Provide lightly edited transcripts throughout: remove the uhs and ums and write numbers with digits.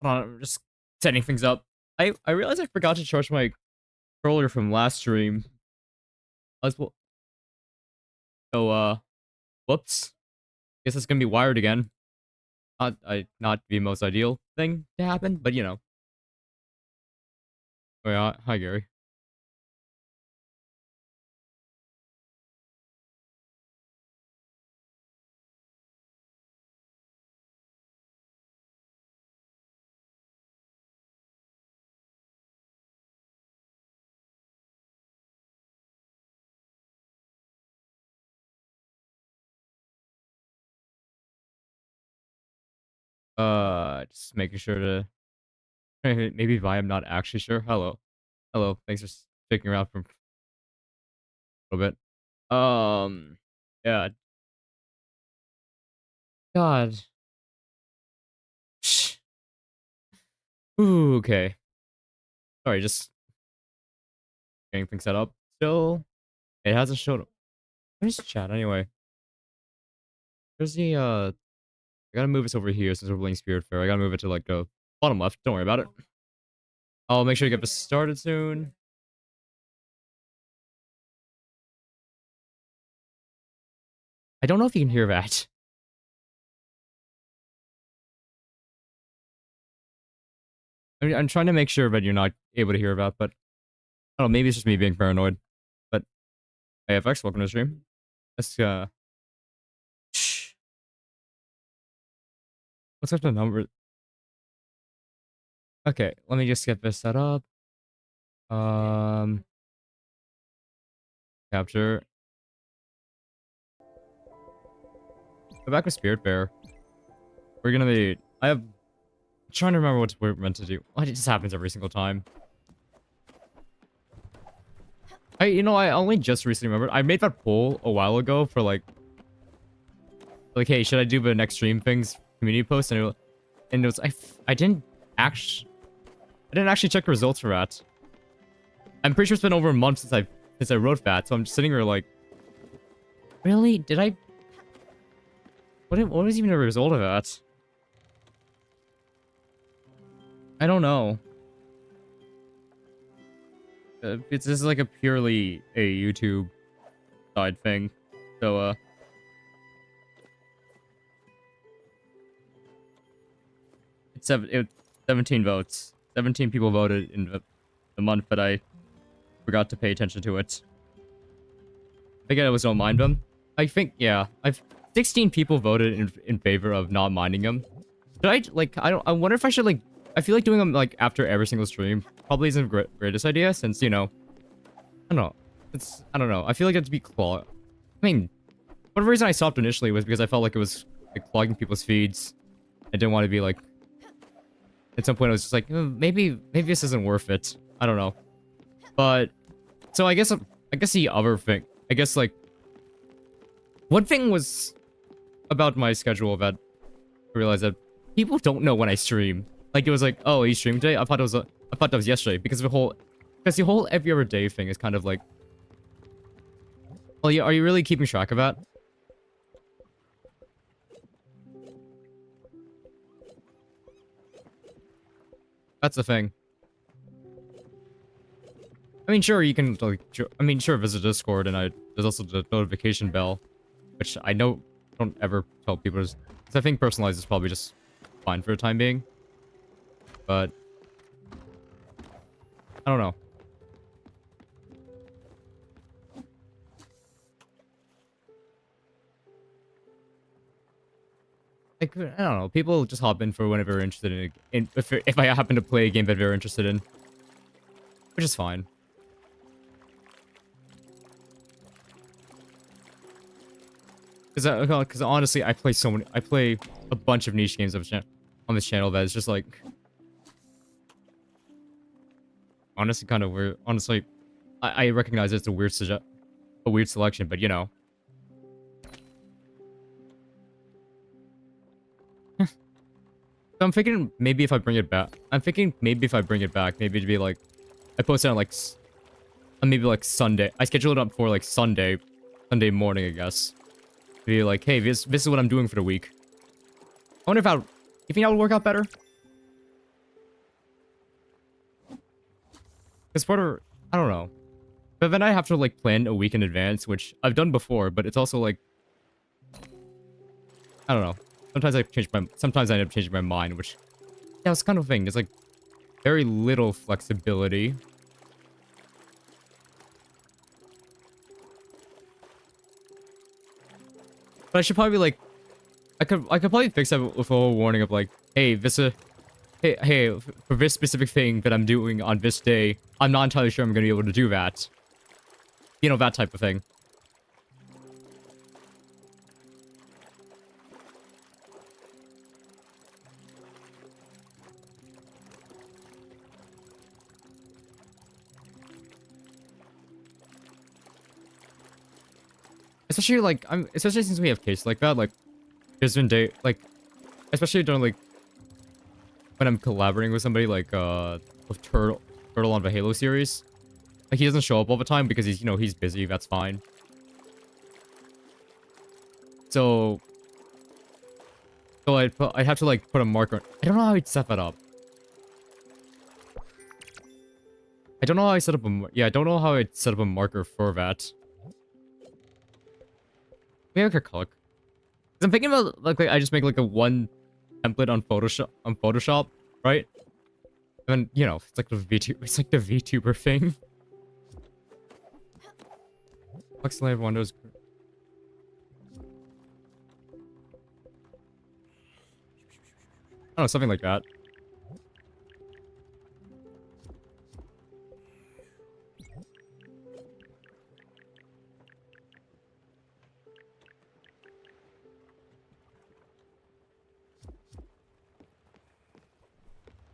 Hold on, I'm just setting things up. I realized I forgot to charge my controller from last stream. Well, so whoops. Guess it's gonna be wired again. Not the most ideal thing to happen, but you know. Oh yeah, hi Gary. Just making sure to maybe why I'm not actually sure. Hello, hello. Thanks for sticking around for a little bit. Yeah. God. Ooh, okay. Sorry, just getting things set up. Still, it hasn't showed up. Where's the chat anyway? There's the I gotta move this over here since we're playing Spiritfarer. I gotta move it to like the bottom left. Don't worry about it. I'll make sure to get this started soon. I don't know if you can hear that. I'm trying to make sure that you're not able to hear that, but I don't know, maybe it's just me being paranoid. But hey, FX, welcome to the stream. Let's shh. What's up the number? Okay, let me just get this set up. Capture. Go back with Spiritfarer. We're gonna be. I'm trying to remember what we're meant to do. It just happens every single time. I only just recently remembered. I made that poll a while ago for like, hey, should I do the next stream things community post? And it was I didn't actually check the results for that. I'm pretty sure it's been over a month since I wrote that, so I'm just sitting here like, really? Did I? What was even the result of that? I don't know. This is like a purely a YouTube side thing, so it's 17 votes. 17 people voted in the month, but I forgot to pay attention to it. I think I was don't mind them. I think, yeah, 16 people voted in favor of not minding them. Should I, like, I wonder if I should, like, I feel like doing them, like, after every single stream probably isn't the greatest idea, since, you know, I don't know. I don't know. I feel like it'd be I mean, one reason I stopped initially was because I felt like it was, like, clogging people's feeds. I didn't want to be, like, at some point I was just like, maybe this isn't worth it. I don't know. But, so I guess the other thing, I guess, like, one thing was about my schedule that I realized that people don't know when I stream. Like, it was like, oh, you streamed today? I thought that was yesterday, because the whole every other day thing is kind of like, well, yeah, are you really keeping track of that? That's the thing. I mean, sure, you can, like, sure, visit Discord, and there's also the notification bell, which I don't ever tell people, because I think personalized is probably just fine for the time being. But I don't know. Like, I don't know. People just hop in for whenever they're interested in if I happen to play a game that they're interested in, which is fine. Because honestly, I play a bunch of niche games on this channel that is just like, honestly, kind of weird. Honestly, I recognize it's a weird selection, but you know. So I'm thinking maybe if I bring it back, maybe it'd be like, I post it on like, maybe like Sunday. I schedule it up for like Sunday morning, I guess. Be like, hey, this is what I'm doing for the week. I wonder if you think that would work out better? Because Porter, I don't know. But then I have to like plan a week in advance, which I've done before, but it's also like, I don't know. Sometimes I end up changing my mind, which, yeah, it's kind of a thing. There's like very little flexibility. But I should probably like, I could probably fix that with a whole warning of like, hey, hey, for this specific thing that I'm doing on this day, I'm not entirely sure I'm going to be able to do that. You know, that type of thing. Especially like, especially since we have cases like that, like, there's been especially during like, when I'm collaborating with somebody like, with Turtle on the Halo series. Like, he doesn't show up all the time because he's, you know, he's busy, that's fine. So I'd have to like put a marker. I don't know how I'd set that up. I don't know how I set up I don't know how I'd set up a marker for that. Maybe I could click. Cause I'm thinking about like I just make like a one template on Photoshop, right? And then, you know, it's like the VTuber thing. Pixelated Windows. I don't know, something like that.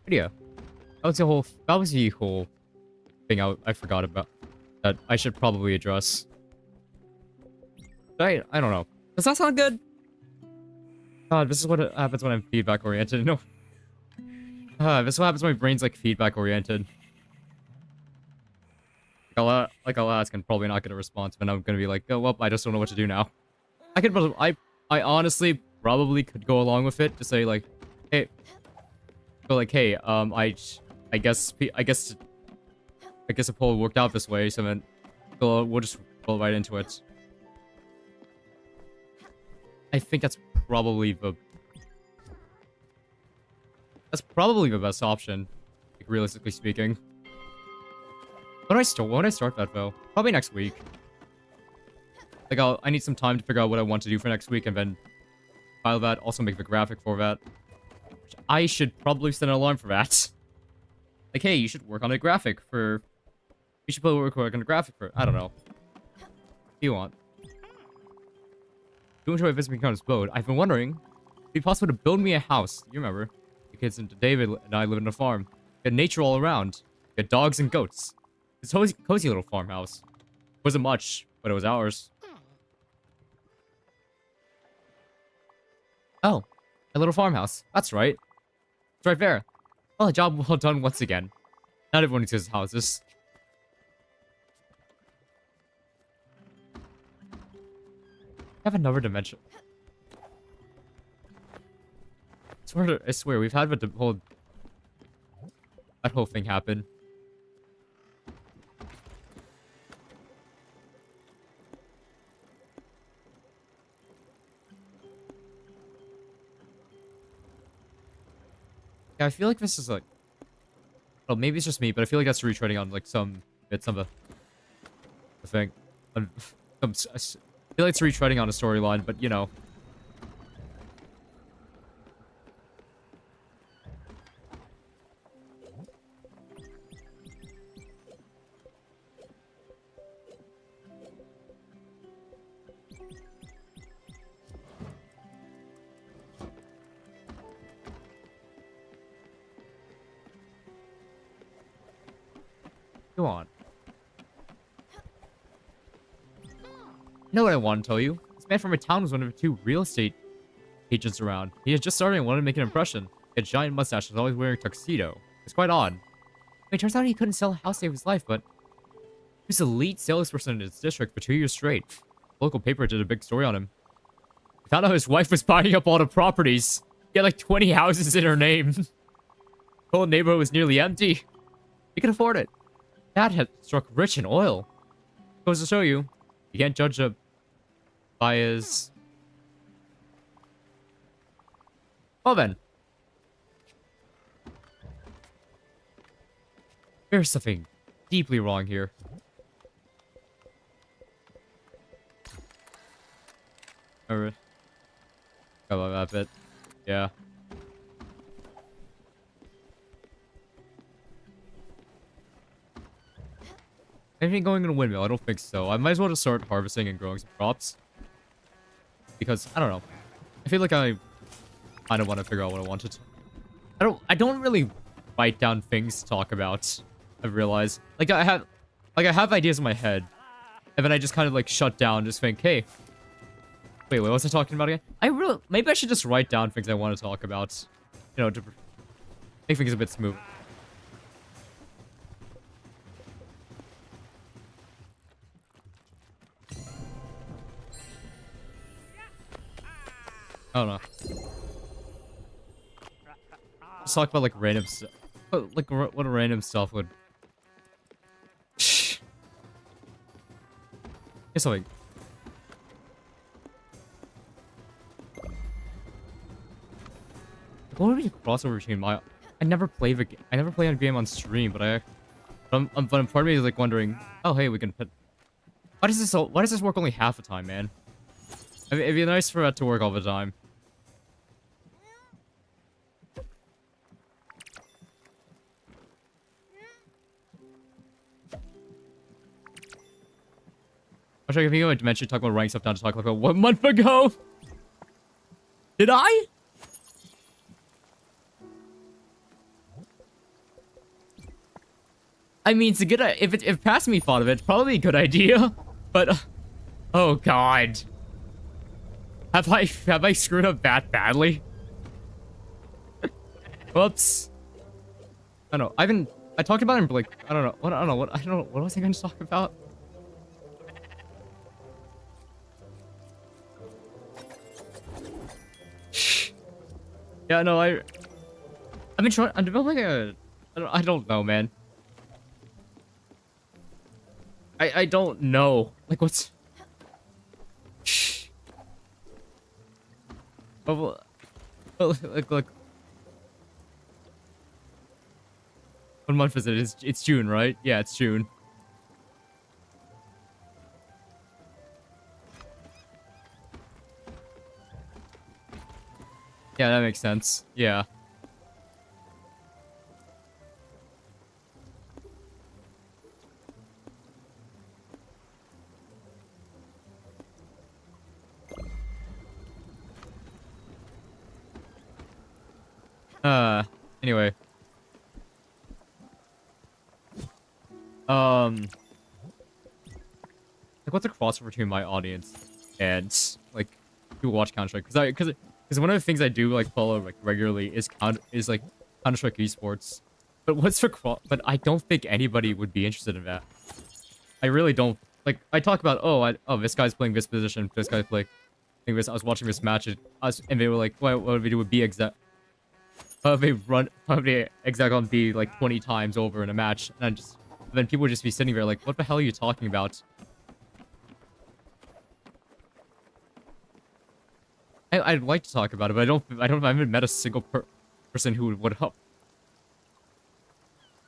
But yeah, that was the whole thing I forgot about that I should probably address. I don't know. Does that sound good? God, this is what happens when I'm feedback oriented. No. This is what happens when my brain's like feedback oriented. I'll ask and probably not get a response, but I'm gonna be like, oh well, I just don't know what to do now. I honestly probably could go along with it to say like, hey, go like, hey, I guess the poll worked out this way, so then we'll just roll right into it. I think that's probably the best option, like, realistically speaking. When I start that though? Probably next week. Like I need some time to figure out what I want to do for next week and then file that, also make the graphic for that. Which I should probably set an alarm for that. Like, hey, you should work on a graphic for work on a graphic for, I don't know. What do you want? Do enjoy visiting Connor's boat. I've been wondering, if it'd be possible to build me a house. You remember, the kids and David and I live in a farm. Got nature all around. Got dogs and goats. It's a cozy little farmhouse. Wasn't much, but it was ours. Oh, a little farmhouse. That's right. It's right there. Well, a job well done once again. Not everyone uses houses. I have another dimension. I swear, we've had that whole thing happen. Yeah, I feel like this is like, well, maybe it's just me, but I feel like that's retreading on like some bits of the thing. I feel like it's retreading on a storyline, but you know. Go on. You know what I want to tell you? This man from my town was one of the 2 real estate agents around. He had just started and wanted to make an impression. He had a giant mustache and was always wearing a tuxedo. It's quite odd. It turns out he couldn't sell a house to save his life, but he was the lead salesperson in his district for 2 years straight. The local paper did a big story on him. He found out his wife was buying up all the properties. He had like 20 houses in her name. The whole neighborhood was nearly empty. He could afford it. That had struck rich in oil. Goes to show you, you can't judge a by his... Well then. There's something deeply wrong here. Alright. Got about that bit. Yeah. Anything going in a windmill? I don't think so. I might as well just start harvesting and growing some crops. Because, I don't know. I feel like I kind of want to figure out what I wanted. I don't really write down things to talk about. I've realized. Like I have ideas in my head. And then I just kind of like shut down and just think, hey. Wait, what was I talking about again? Maybe I should just write down things I want to talk about. You know, to make things a bit smooth. I don't know. Just talk about like random stuff. Like what random stuff would. Here's something. What would be a crossover between my? I never play a game on stream, but part of me is like wondering. Oh hey, we can put. Why does this work only half the time, man? I mean, it'd be nice for it to work all the time. I'm sure if you to mention talk about writing stuff down to talk about 1 month ago. Did I? I mean, it's a good if past me thought of it, it's probably a good idea. But oh god, have I screwed up that badly? Whoops. I don't know. I talked about it in like I don't know what was I going to talk about? Yeah, no, I'm developing a... I don't know, man. I don't know. Like, what's... Oh, look. What month is it? It's June, right? Yeah, it's June. Yeah, that makes sense. Yeah. Anyway. Like, what's the crossover between my audience and, like, people watch Counter-Strike? Because one of the things I do, like, follow, like, regularly is like, Counter-Strike esports. But but I don't think anybody would be interested in that. I really don't. Like, I talk about, oh, this guy's playing this position, this guy's playing this. I was watching this match, and they were like, what would we do with B exact? How they Hexagon B like 20 times over in a match, and then people would just be sitting there like, what the hell are you talking about? I'd like to talk about it, but I haven't met a single person who would help.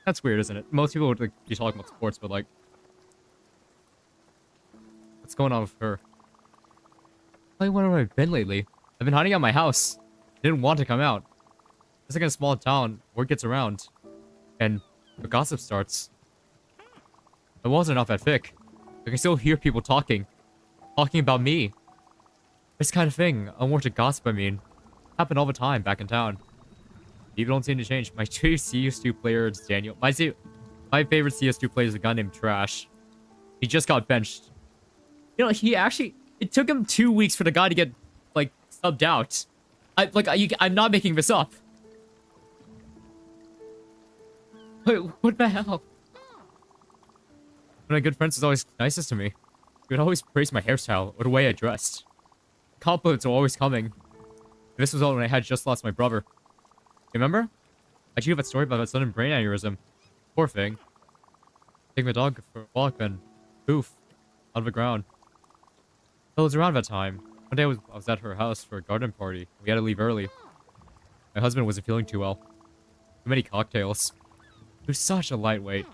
That's weird, isn't it? Most people would like be talking about sports, but like, what's going on with her? Where have I been lately? I've been hiding out my house. Didn't want to come out. It's like in a small town, word gets around, and the gossip starts. It wasn't enough at Vic. I can still hear people talking about me. This kind of thing, unwarranted gossip, I mean, happened all the time back in town. People don't seem to change. My two CS2 player is Daniel. My favorite CS2 player is a guy named Trash. He just got benched. You know, it took him 2 weeks for the guy to get, like, subbed out. I'm not making this up. Wait, what the hell? One of my good friends was always nicest to me. He would always praise my hairstyle or the way I dressed. Compliments were always coming. This was all when I had just lost my brother. Remember? I told you that story about that sudden brain aneurysm. Poor thing. Take my dog for a walk, and poof, out of the ground. Well, it was around that time. One day I was at her house for a garden party. We had to leave early. My husband wasn't feeling too well. Too many cocktails. He was such a lightweight.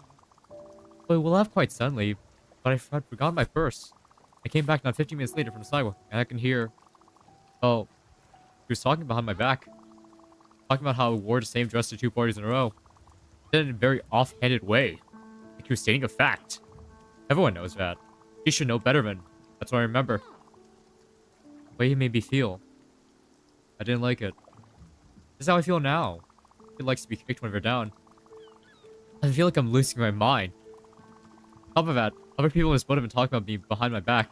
Well, we left quite suddenly, but I had forgotten my purse. I came back not 15 minutes later from the sidewalk, and I can hear... Oh, he was talking behind my back. Talking about how he wore the same dress to 2 parties in a row. He did it in a very off-handed way. Like he was stating a fact. Everyone knows that. He should know better than... That's what I remember. The way he made me feel. I didn't like it. This is how I feel now. He likes to be kicked when we're down. I feel like I'm losing my mind. On top of that, other people in this boat have been talking about me behind my back.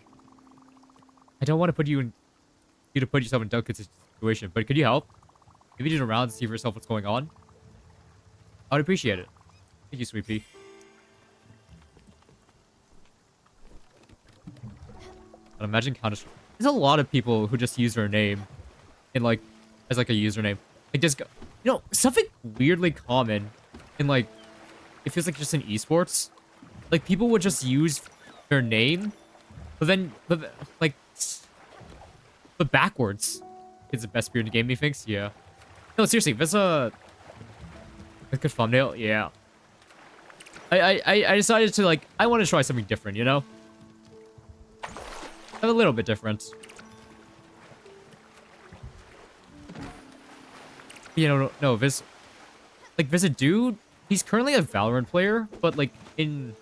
I don't want to put you to put yourself in a delicate situation, but could you help? Maybe just around and see for yourself what's going on? I would appreciate it. Thank you, Sweet Pea. And imagine Counter. There's a lot of people who just use their name in like as like a username. Like just go, you know, something weirdly common in like it feels like just in esports. Like people would just use their name, but backwards. It's the best beer in the game, he thinks. Yeah. No, seriously, there's a good thumbnail. Yeah. I decided to like I want to try something different, you know. A little bit different. You know, no, there's a dude. He's currently a Valorant player, but like in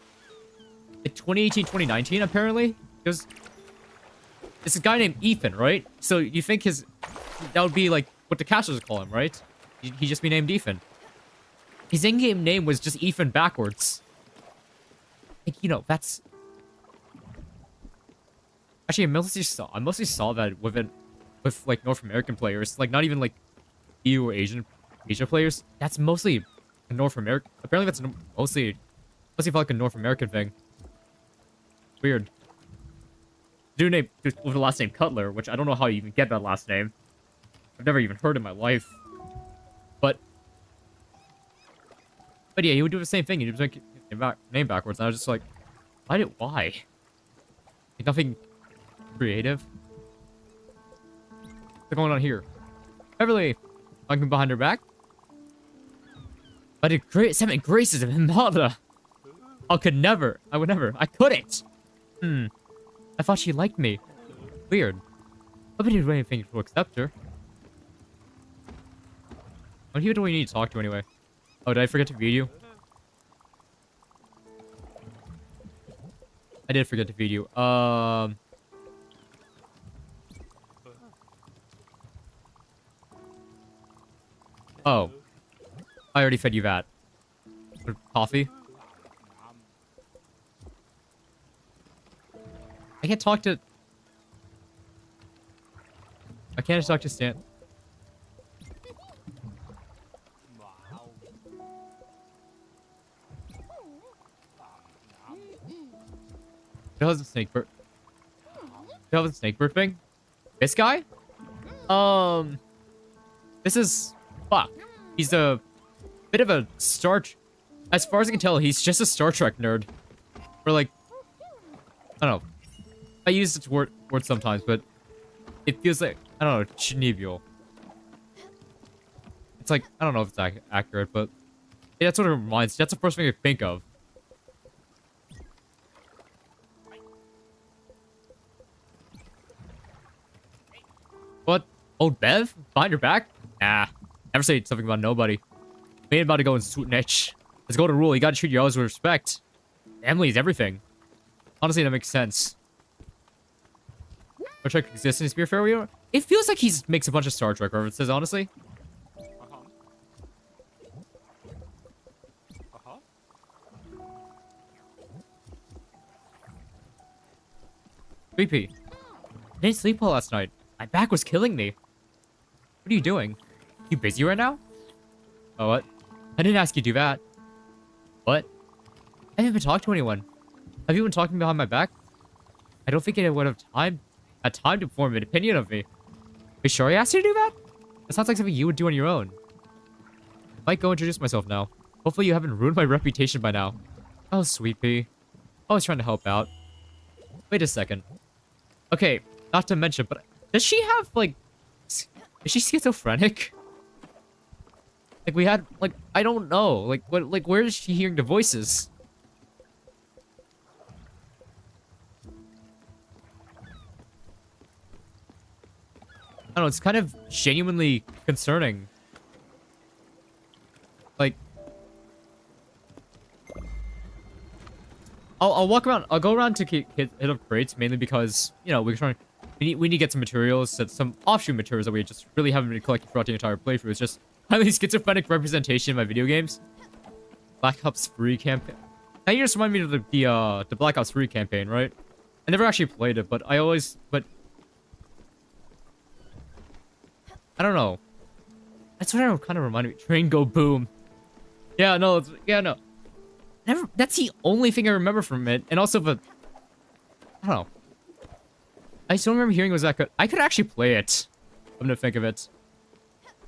like 2018, 2019, apparently, there's a guy named Ethan, right? So you think that would be like what the casters call him, right? He'd just be named Ethan. His in-game name was just Ethan backwards. Like, you know, that's... Actually, I mostly saw that with like North American players, like not even like EU or Asia players. That's mostly a North American. Apparently, that's mostly felt like a North American thing. Weird. Dude named with the last name Cutler, which I don't know how you even get that last name. I've never even heard in my life. But yeah, he would do the same thing. He would make his name backwards. And I was just like, why? Like, nothing creative. What's going on here? Beverly, talking behind her back. I did great 7 graces of Himada. I would never. I couldn't. I thought she liked me. Weird. Nobody did anything to accept her. What do we need to talk to anyway? Oh, did I forget to feed you? I did forget to feed you. Oh. I already fed you that. Coffee? I can't talk to... I can't just talk to Stan. How's the snake bird? How's the snake bird thing? This guy? This is... Fuck. He's a bit of a as far as I can tell, he's just a Star Trek nerd. Or like... I don't know. I use this word sometimes, but it feels like, I don't know, Cheneville. It's like, I don't know if it's accurate, but yeah, that's what it reminds. That's the first thing I think of. What? Old Bev? Behind your back? Nah. Never say something about nobody. We ain't about to go and suit niche. Let's go to rule. You gotta treat your others with respect. Emily's everything. Honestly, that makes sense. Star Trek exists in Spiritfarer. It feels like he makes a bunch of Star Trek references, honestly. Creepy. I didn't sleep well last night. My back was killing me. What are you doing? You busy right now? Oh, what? I didn't ask you to do that. What? I haven't even talked to anyone. Have you been talking behind my back? I don't think I would have had time to form an opinion of me. Are you sure I asked you to do that? That sounds like something you would do on your own. I might go introduce myself now. Hopefully you haven't ruined my reputation by now. Oh, sweet pea. I was trying to help out. Wait a second. Okay, not to mention, but does she have, like... Is she schizophrenic? Like, we had, like, I don't know. Like, what, like, where is she hearing the voices? I don't know, it's kind of genuinely concerning. Like... I'll walk around, I'll go around to hit up crates, mainly because, you know, we need to get some materials, some offshoot materials that we just really haven't been collecting throughout the entire playthrough. It's just highly schizophrenic representation of my video games. Black Ops 3 campaign. Now you just remind me of the Black Ops 3 campaign, right? I never actually played it, but I don't know. That's what it kind of reminded me. Train go boom. Yeah, no, no. That's the only thing I remember from it, and also I don't know. I still remember hearing it was that good. I could actually play it. I'm gonna think of it.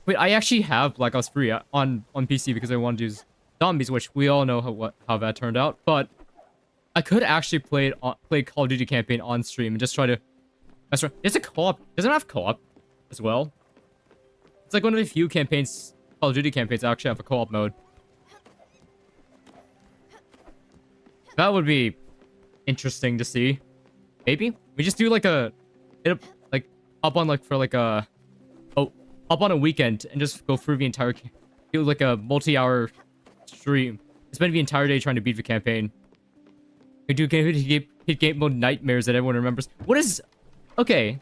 Wait, I actually have Black Ops 3 on PC because I wanted to use zombies, which we all know how that turned out. But I could actually play Call of Duty campaign on stream and just try to. That's right. It's a co-op. Doesn't it have co-op as well? It's like one of the few campaigns, Call of Duty campaigns, that actually have a co-op mode. That would be interesting to see. Maybe we just do like up on up on a weekend and just go through the entire, do like a multi-hour stream. Spend the entire day trying to beat the campaign. We do hit game mode nightmares that everyone remembers. What is? Okay,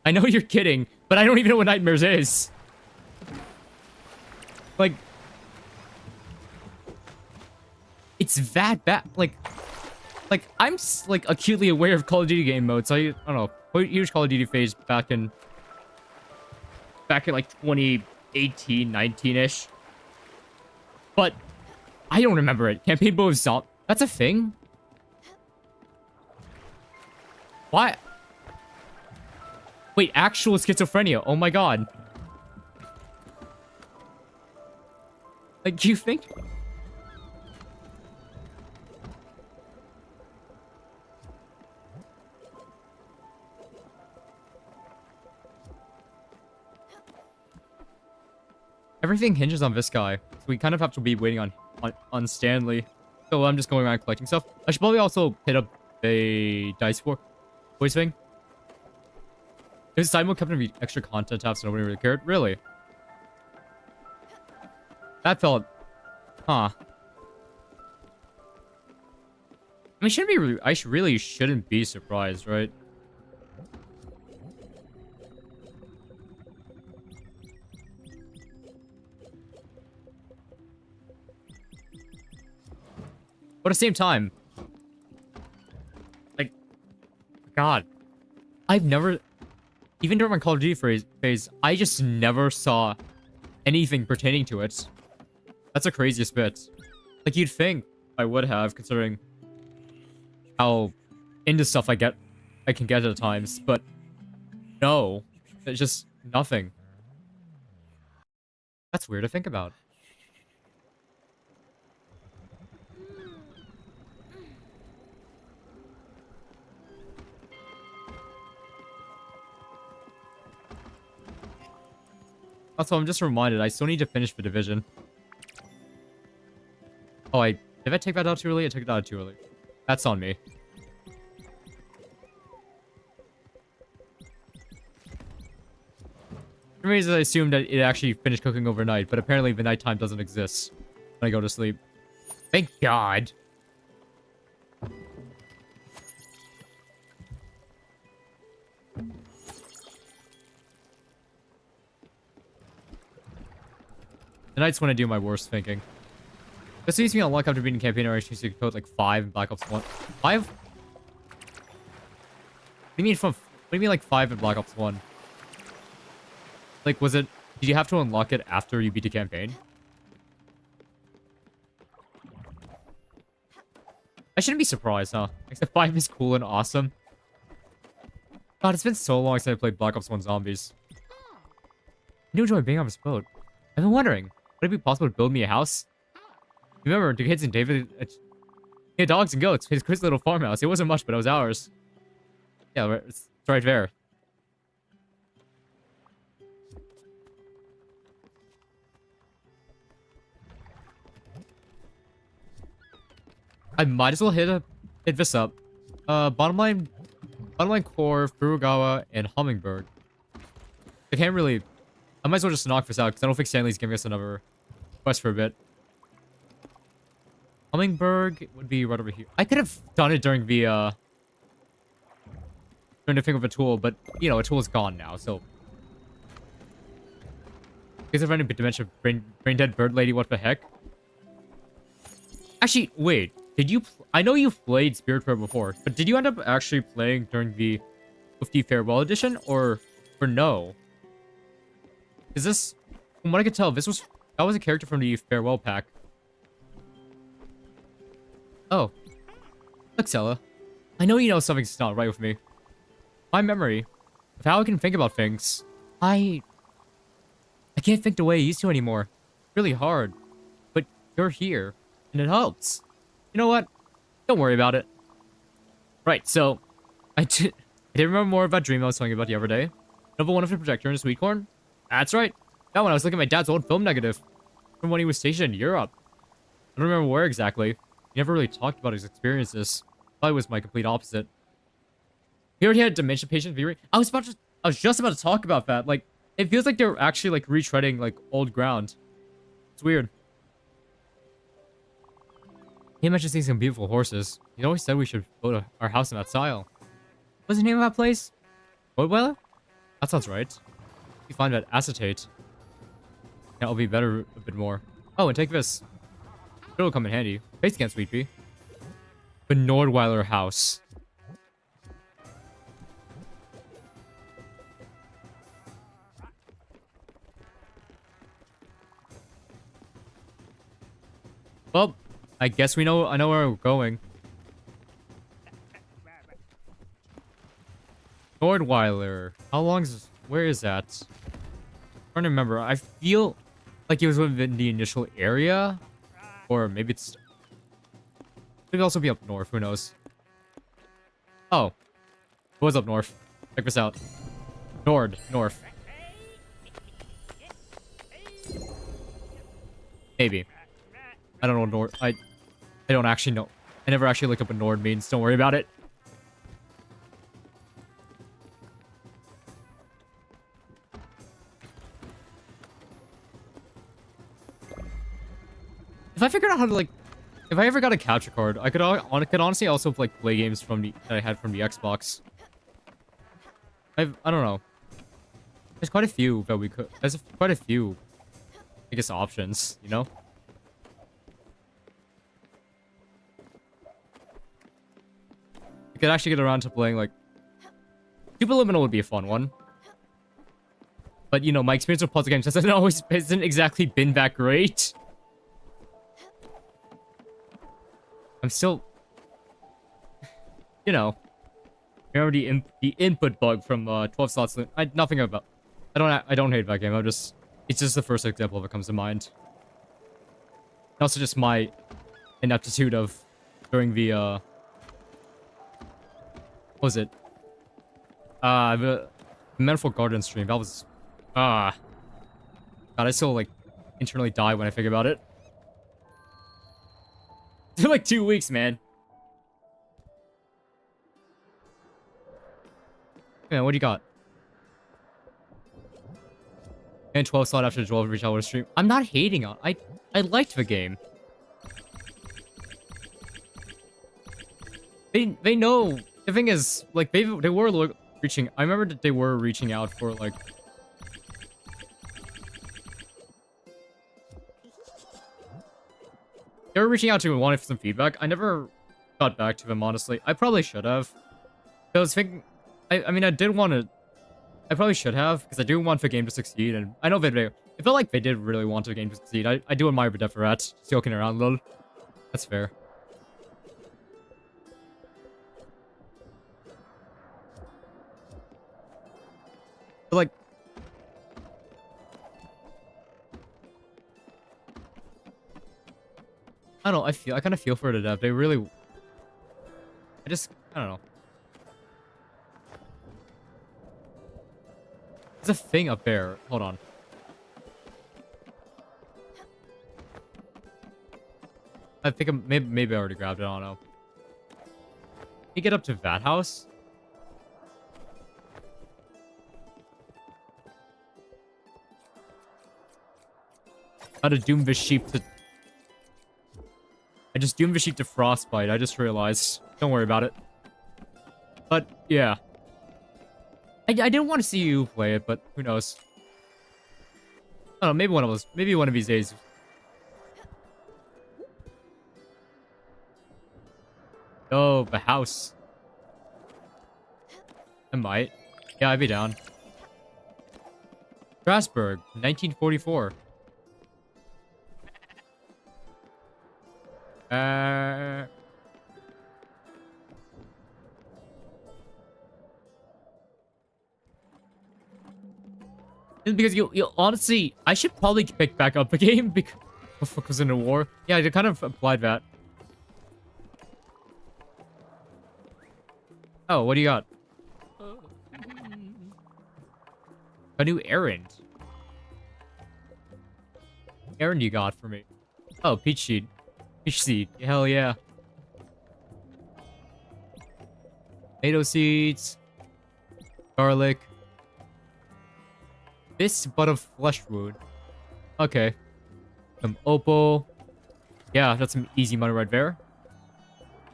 I know you're kidding, but I don't even know what nightmares is. Like, it's that bad. Like I'm like acutely aware of Call of Duty game modes. I don't know. Huge Call of Duty phase back in like 2018, 19-ish. But I don't remember it. Campaign mode of that's a thing? Why? Wait, actual schizophrenia. Oh my god. Like, you think? Everything hinges on this guy, so we kind of have to be waiting on Stanley. So I'm just going around collecting stuff. I should probably also hit up a dice voice thing. There's a side mode kept in the extra content tab, so nobody really cared. Really? That felt... Huh. I mean, shouldn't be... I really shouldn't be surprised, right? But at the same time... Like... God. I've never... Even during my Call of Duty phase, I just never saw anything pertaining to it. That's the craziest bit. Like, you'd think I would have, considering how into stuff I can get at times, but no. It's just nothing. That's weird to think about. Also, I'm just reminded, I still need to finish the Division. Oh, did I take that out too early? I took it out too early. That's on me. For some reason, I assumed that it actually finished cooking overnight, but apparently the nighttime doesn't exist when I go to sleep. Thank God. The night's when I do my worst thinking. This leaves me on luck after beating campaign or actually to code like 5 in Black Ops 1. 5? What do you mean like 5 in Black Ops 1? Like, did you have to unlock it after you beat the campaign? I shouldn't be surprised, huh? Except 5 is cool and awesome. God, it's been so long since I played Black Ops 1 Zombies. I do enjoy being on this boat. I've been wondering, would it be possible to build me a house? Remember, the kids in David He had dogs and goats. His little farmhouse. It wasn't much, but it was ours. Yeah, it's right there. I might as well hit this up. Bottom line core, Furugawa, and Hummingbird. I can't really. I might as well just knock this out because I don't think Stanley's giving us another quest for a bit. Hummingbird would be right over here. I could have done it during the thing of a tool, but you know, a tool is gone now, so. Is there any dimension brain dead bird lady? What the heck? Actually, wait. Did you? I know you played Spiritfarer before, but did you end up actually playing during the 50 Farewell Edition, or no? Is this? From what I could tell, that was a character from the Farewell pack. Oh, look, Sella. I know you know something's not right with me. My memory of how I can think about things, I can't think the way I used to anymore. Really hard, but you're here, and it helps. You know what? Don't worry about it. Right, so I did remember more about Dream I was telling you about the other day. Number one of the projector and a sweet corn. That's right. That one I was looking at my dad's old film negative from when he was stationed in Europe. I don't remember where exactly. He never really talked about his experiences. Probably was my complete opposite. He already had dementia patient theory. I was just about to talk about that. Like, it feels like they're actually like retreading like old ground. It's weird. He mentioned seeing some beautiful horses. He always said we should build our house in that style. What's the name of that place? Woodweller? That sounds right. If you find that acetate, that'll be better a bit more. Oh, and take this. It'll come in handy. Face can't sweet pea. The Nordweiler house. Well, I guess I know where we're going. Nordweiler. How long is where is that? I'm trying to remember. I feel like it was within the initial area. Or maybe it's... It could also be up north, who knows? Oh. It was up north. Check this out. North. Maybe. I don't know what Nord... I don't actually know. I never actually looked up what Nord means. Don't worry about it. If I figured out how to, like... If I ever got a capture card, I could honestly also, like, play games from that I had from the Xbox. I don't know. There's quite a few that we could... There's quite a few, I guess, options, you know? I could actually get around to playing, like... Superliminal would be a fun one. But, you know, my experience with puzzle games hasn't exactly been that great. I'm still... You know... Remember the input bug from 12 slots... Nothing about... I don't hate that game, it's just the first example that comes to mind. And also just my ineptitude of... During the, What was it? The Manifold Garden stream, that was... God, I still, like, internally die when I think about it. It's been like 2 weeks, man. Man, what do you got? And 12 slot after the 12 reach hour stream. I'm not hating on. I liked the game. They know. The thing is, like, they were reaching. I remember that they were reaching out for, like. They were reaching out to me wanting some feedback. I never got back to them, honestly. I probably should have. I was thinking... I mean, I did want to... I probably should have, because I do want the game to succeed, and I know it felt like they did really want the game to succeed. I do admire the for that. Just joking around a little. That's fair. But, like... I don't know, I kind of feel for the dev. They really I don't know. There's a thing up there. Hold on. I think maybe I already grabbed it. I don't know. Can you get up to that house? How to doom the sheep to... I just doomed the sheep to frostbite. I just realized. Don't worry about it. But, yeah. I didn't want to see you play it, but who knows. I don't know, maybe one of these days. Oh, the house. I might. Yeah, I'd be down. Strasbourg, 1944. Because you honestly, I should probably pick back up the game because in a war. Yeah, I kind of applied that. Oh, what do you got? A new errand. Errand you got for me? Oh, peach seed. Peach seed. Hell yeah. Tomato seeds. Garlic. This but of flesh wound. Okay. Some opal. Yeah, that's some easy money right there.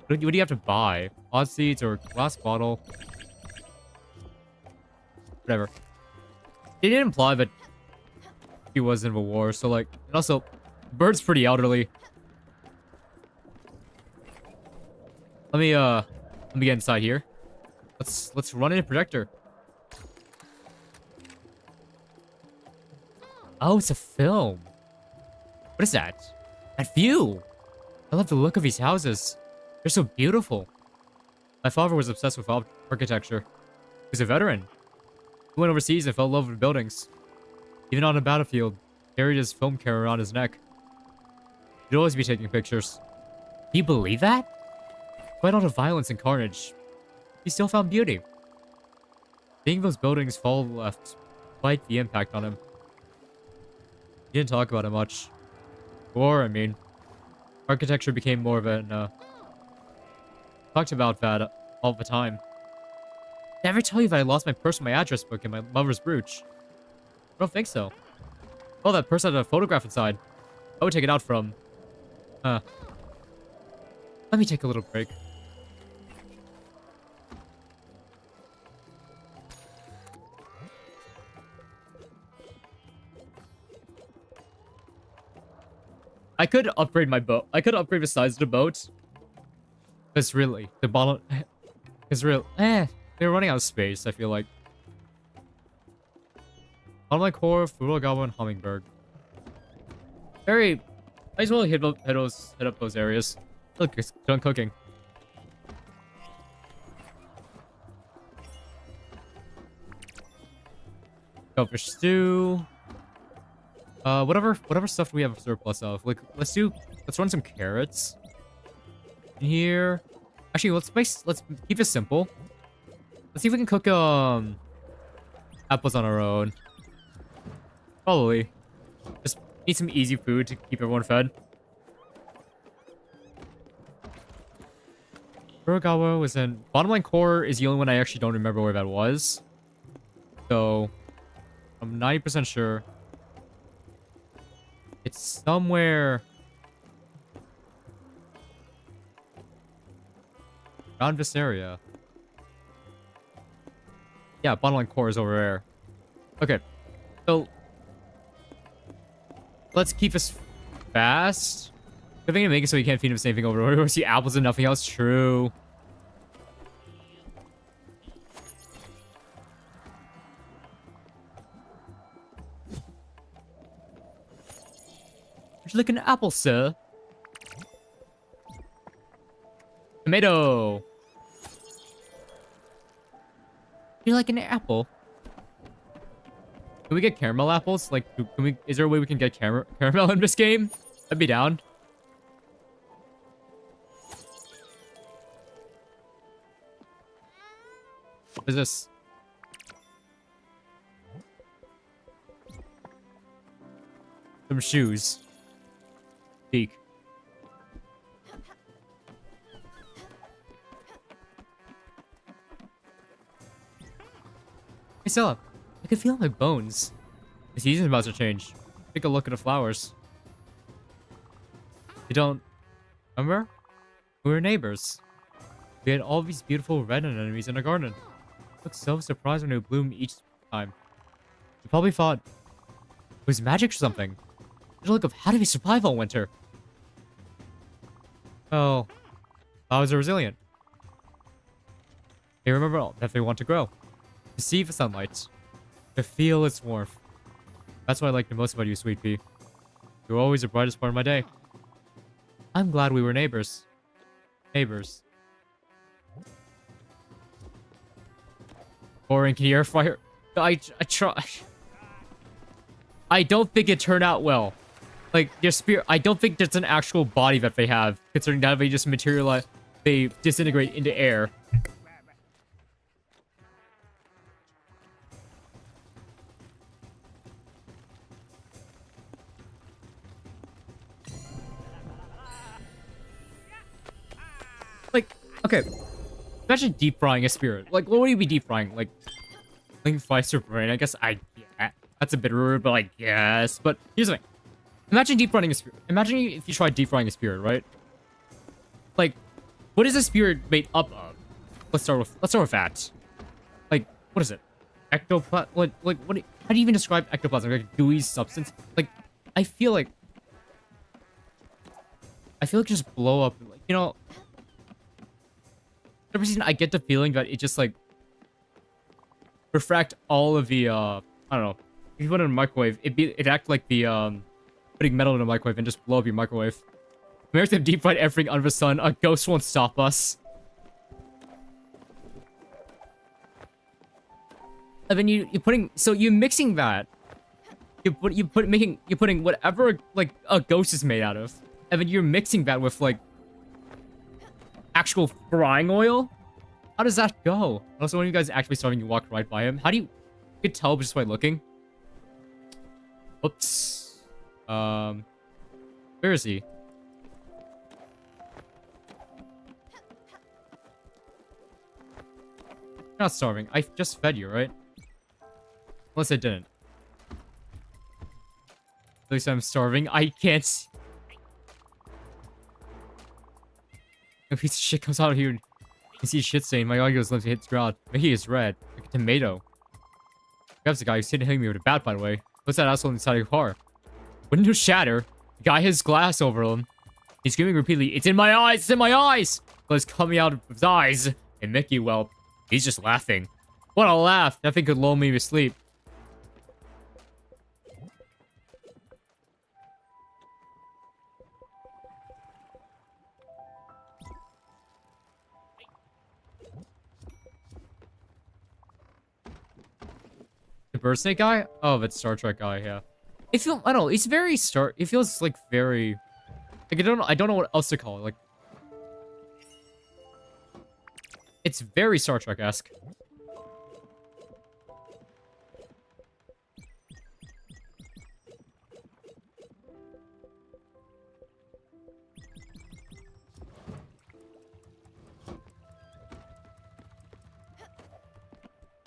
What do you have to buy? Odd seeds or glass bottle? Whatever. They didn't imply that he was in the war, so like, and also, Bird's pretty elderly. Let me get inside here. Let's run in a projector. Oh, it's a film. What is that? That view! I love the look of these houses. They're so beautiful. My father was obsessed with architecture. He was a veteran. He went overseas and fell in love with buildings. Even on a battlefield, he carried his film camera around his neck. He'd always be taking pictures. Do you believe that? Despite all the violence and carnage, he still found beauty. Seeing those buildings fall left, despite the impact on him. He didn't talk about it much. Or, I mean, architecture became more of an, talked about that all the time. Did I ever tell you that I lost my purse with my address book and my mother's brooch? I don't think so. Oh, that purse had a photograph inside. I would take it out from... Let me take a little break. I could upgrade my boat. I could upgrade the size of the boat. Because really, the bottom... Because real... They're running out of space, I feel like. Unlike Horror, Frugal Goblin, Hummingbird. Very... Might as well hit up those areas. Look, it's done cooking. Goldfish stew. Whatever stuff we have a surplus of. Like, let's run some carrots in here. Actually, let's keep it simple. Let's see if we can cook apples on our own. Probably. Just need some easy food to keep everyone fed. Kurogawa was in... Bottom line core is the only one I actually don't remember where that was. So, I'm 90% sure. It's somewhere... around this area. Yeah, bottom line core is over there. Okay. So... let's keep this fast. Good thing to make it so you can't feed him the same thing over and over. See apples and nothing else. True. Would you like an apple, sir? Tomato. Would you like an apple? Can we get caramel apples? Like, is there a way we can get caramel in this game? I'd be down. What is this? Some shoes. Peek. Hey, Stella. I can feel my bones. The season's about to change. Take a look at the flowers. You don't remember? We were neighbors. We had all these beautiful red anemones in our garden. I looked so surprised when they would bloom each time. We probably thought it was magic or something. The look of how do we survive all winter? Oh, flowers are resilient. They remember that they want to grow, to see the sunlight, to feel its warmth. That's what I like the most about you, Sweet Pea. You're always the brightest part of my day. I'm glad we were neighbors. Neighbors. Boring, can you air fire? I try. I don't think it turned out well. Like, their spirit, I don't think there's an actual body that they have, considering that they just materialize, they disintegrate into air. Like, okay, imagine deep frying a spirit. Like, what would you be deep frying? Like, fries your brain? I guess yeah, that's a bit rude, but I guess. But here's the thing. Imagine deep frying a spirit. Imagine if you tried deep frying a spirit, right? Like, what is a spirit made up of? Let's start with that. Like, what is it? Ectoplasm? Like, what? How do you even describe ectoplasm? Like a gooey substance? Like, I feel like just blow up. Like, you know, for some reason I get the feeling that it just like refract all of the I don't know. If you put it in a microwave, it'd act like the putting metal in a microwave and just blow up your microwave. Americans have deep fried everything under the sun. A ghost won't stop us. And then you're mixing that. You're putting whatever like a ghost is made out of, and then you're mixing that with like actual frying oil. How does that go? Also, when you guys actually starting, you walk right by him. How do you could tell just by looking? Oops. Where is he? You're not starving. I just fed you, right? Unless I didn't. At least I'm starving. I can't see. A piece of shit comes out of here. You see shit stain. My audio's left to hit the ground. My heat is red. Like a tomato. Grabs the guy who's hitting me with a bat, by the way. What's that asshole inside your car? Windows shatter. The guy has glass over him. He's screaming repeatedly, "It's in my eyes! It's in my eyes!" But it's coming out of his eyes. And Mickey, well, he's just laughing. What a laugh. That thing could lull me to sleep. The bird snake guy? Oh, that's Star Trek guy, yeah. I don't know, it's very it feels like very, like, I don't know what else to call it, like, it's very Star Trek-esque.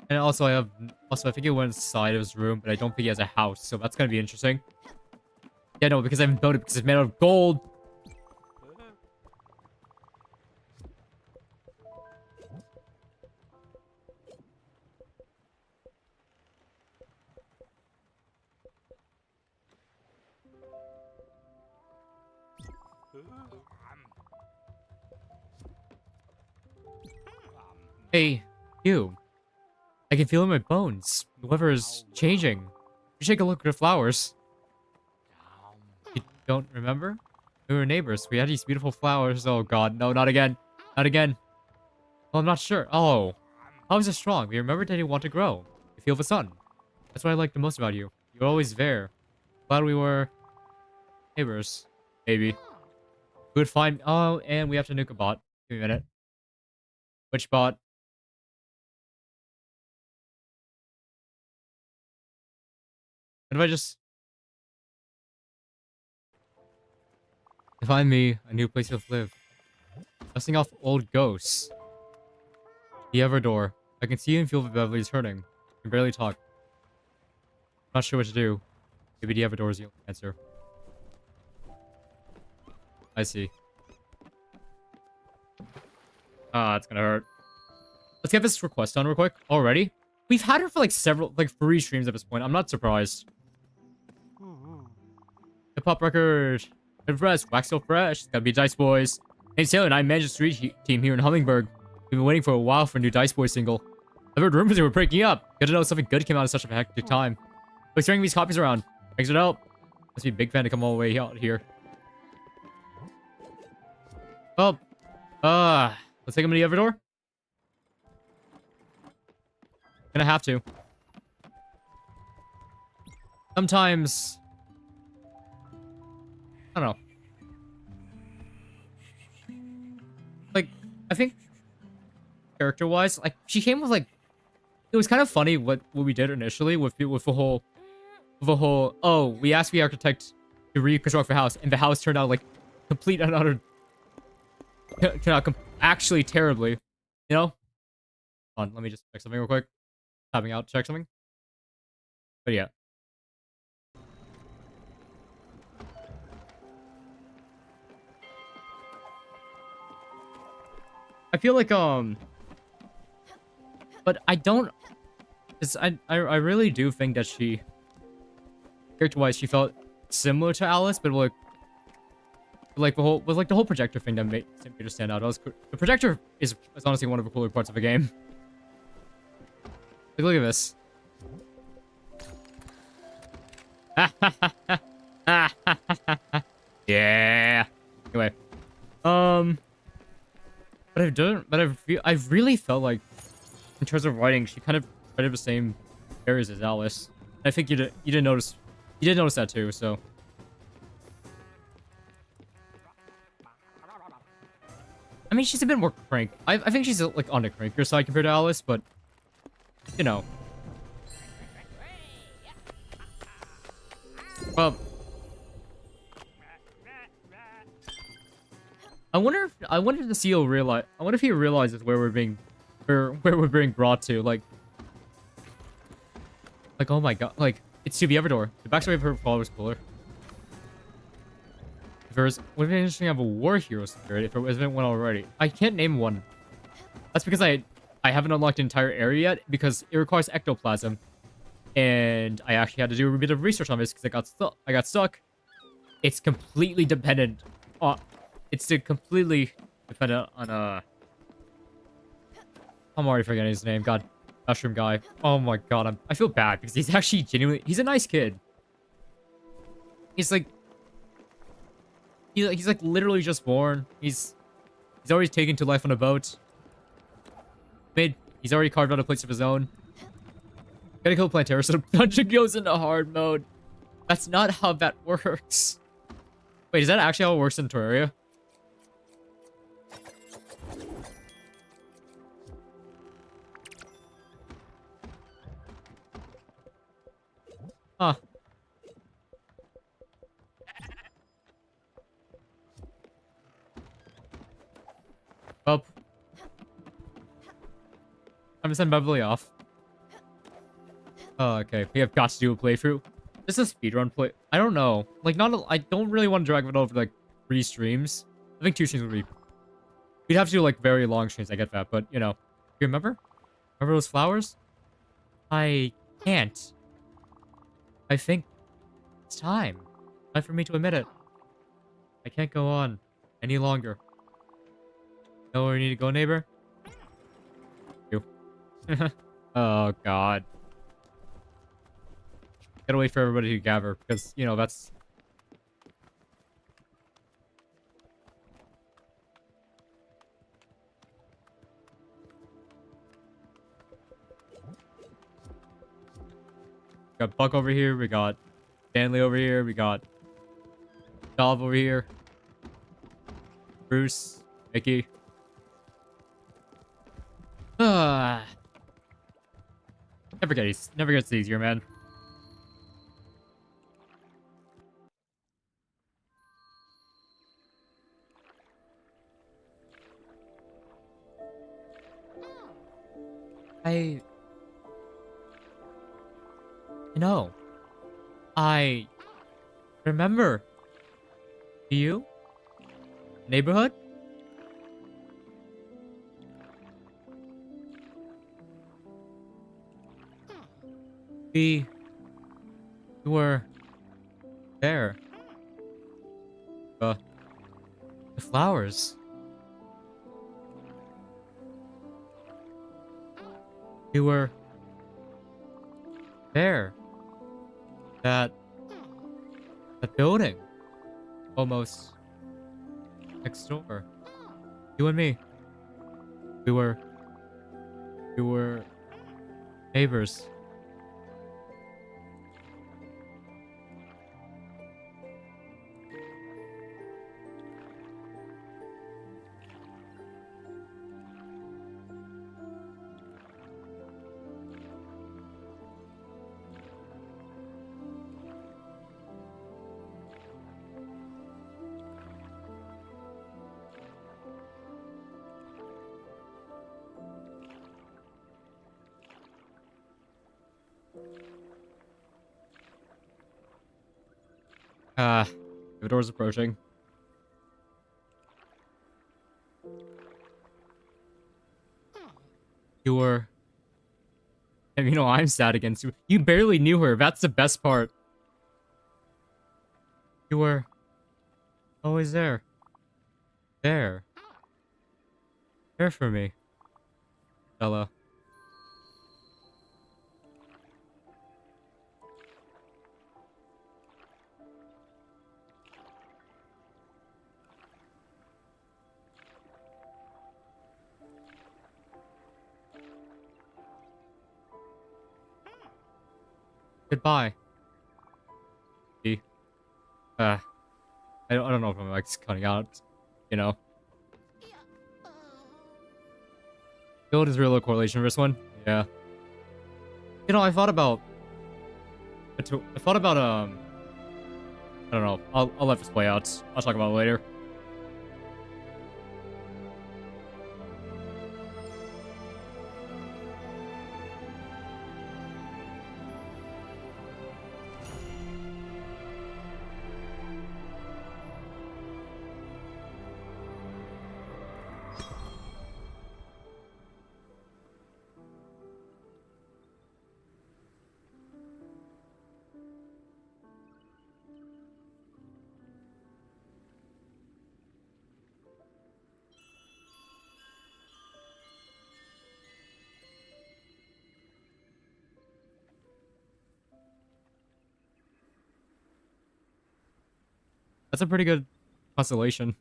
And also, I think he went inside of his room, but I don't think he has a house, so that's gonna be interesting. Yeah, no, because I haven't built it because it's made out of gold. Hey, you. I can feel it in my bones. The weather is changing. You should take a look at the flowers. You don't remember? We were neighbors. We had these beautiful flowers. Oh god, no, not again. Not again. Well, I'm not sure. Oh. How is it strong? We remember that you want to grow. You feel the sun. That's what I like the most about you. You're always there. Glad we were neighbors. Maybe. We would find... Oh, and we have to nuke a bot. Give me a minute. Which bot? What if I just... Find me a new place to live. Dusting off old ghosts. The Everdore. I can see and feel that Beverly is hurting. I can barely talk. Not sure what to do. Maybe the Everdore is the only answer. I see. Ah, it's gonna hurt. Let's get this request done real quick. Already? We've had her for like 3 streams at this point. I'm not surprised. Hip-hop record. Fresh. Wax so fresh. It's gotta be Dice Boys. Hey, Taylor and I manage the street team here in Hummingbird. We've been waiting for a while for a new Dice Boys single. I've heard rumors they were breaking up. Good to know something good came out of such a hectic time. Like throwing these copies around. Thanks for the help. Must be a big fan to come all the way out here. Well, let's take him to the Everdore. Gonna have to. Sometimes... I don't know. Like, I think... Character-wise, like, she came with, like... It was kind of funny what we did initially with the whole... Oh, we asked the architect to reconstruct the house, and the house turned out, like, complete and utter... Turned out actually terribly. You know? Hold on, let me just check something real quick. Tapping out, check something. But yeah. I feel like, but I don't... I really do think that she... Character-wise, she felt similar to Alice, but like the whole projector thing that made me to stand out. The projector is honestly one of the cooler parts of the game. Like, look at this. Yeah. Anyway, but I really felt like, in terms of writing, she kind of read the same areas as Alice. I think you did notice that too. So. I mean, she's a bit more crank. I think she's like on the crankier side compared to Alice, but you know. Well, I wonder if the CEO realize. I wonder if he realizes where we're being brought to. Like, oh my god, like it's to the Everdore. The backstory of her father was cooler. Would have been interesting to have a war hero spirit if it wasn't one already. I can't name one. That's because I haven't unlocked the entire area yet because it requires ectoplasm, and I actually had to do a bit of research on this because I got stuck. It's completely dependent on. Completely dependent on I'm already forgetting his name. God, mushroom guy. Oh my god, I feel bad because he's actually genuinely. He's a nice kid. He's like. He's like literally just born. He's already taken to life on a boat. He's already carved out a place of his own. Gotta kill Plantera so the dungeon goes into hard mode. That's not how that works. Wait, is that actually how it works in Terraria? Huh. Well, I'm gonna send Beverly off. Oh, okay. We have got to do a playthrough. This is a speedrun play. I don't know. Like, I don't really want to drag it over like 3 streams. I think 2 streams would be. We'd have to do like very long streams. I get that, but you know, you remember? Remember those flowers? I can't. I think it's time. Time for me to admit it. I can't go on any longer. Know where we need to go, neighbor? You. Oh, God. Gotta wait for everybody to gather, because, you know, that's... We got Buck over here, we got Stanley over here, we got Dolph over here. Bruce, Mickey. Never gets easier, man. I... You know, I remember you? Neighborhood? We were there. The flowers. We were there. That building. Almost next door. You and me. We were neighbors. The door's approaching. You were... And you know, I'm sad against you. You barely knew her. That's the best part. You were always there. There. There for me. Bella. Goodbye. I don't know if I'm like cutting out, you know. Build is real low correlation for this one. Yeah. You know, I thought about I don't know. I'll let this play out. I'll talk about it later. That's a pretty good constellation.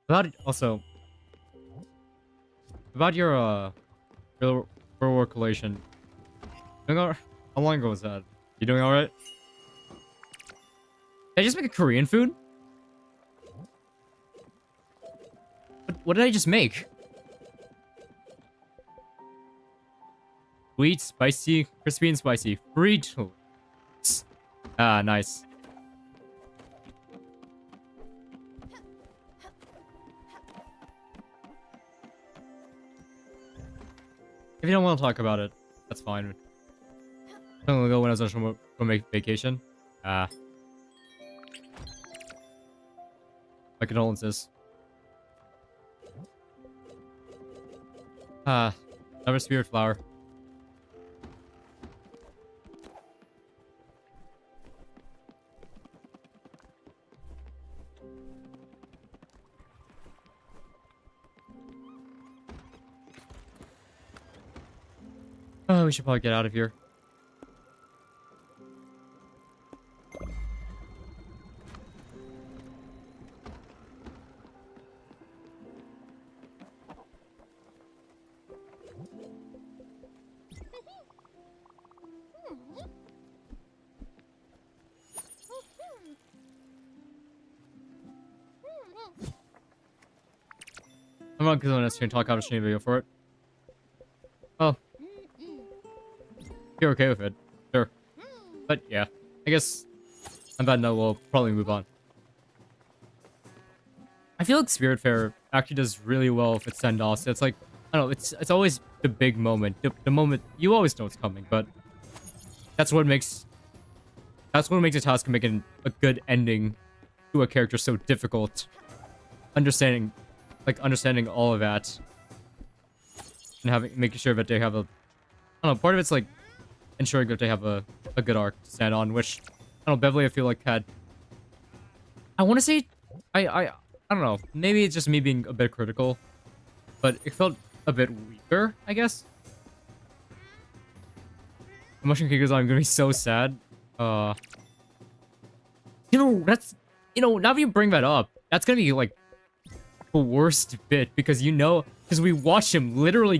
About your real world collation. How long ago was that? You doing all right? Did I just make a Korean food? What did I just make? Sweet, spicy, crispy, and spicy. Fritos. Ah, nice. If you don't want to talk about it, that's fine. I'm gonna go when I was on make vacation. Ah. My condolences. Another spirit flower. Oh, we should probably get out of here. I'm not going to talk out a stream video for it. Oh. You're okay with it. Sure. But yeah, I guess on that note, we'll probably move on. I feel like Spiritfarer actually does really well with its send-offs. It's like, I don't know, it's always the big moment. The moment, you always know it's coming, but that's what makes a task and making a good ending to a character so difficult. Understanding all of that. And making sure that they have a, I don't know, part of it's like ensuring that they have a good arc to stand on, which, I don't know, Beverly I feel like had, I want to say, I don't know, maybe it's just me being a bit critical, but it felt a bit weaker, I guess. The Mushroom King is I'm gonna be so sad. That's, now that you bring that up, that's gonna be like the worst bit, because because we watched him literally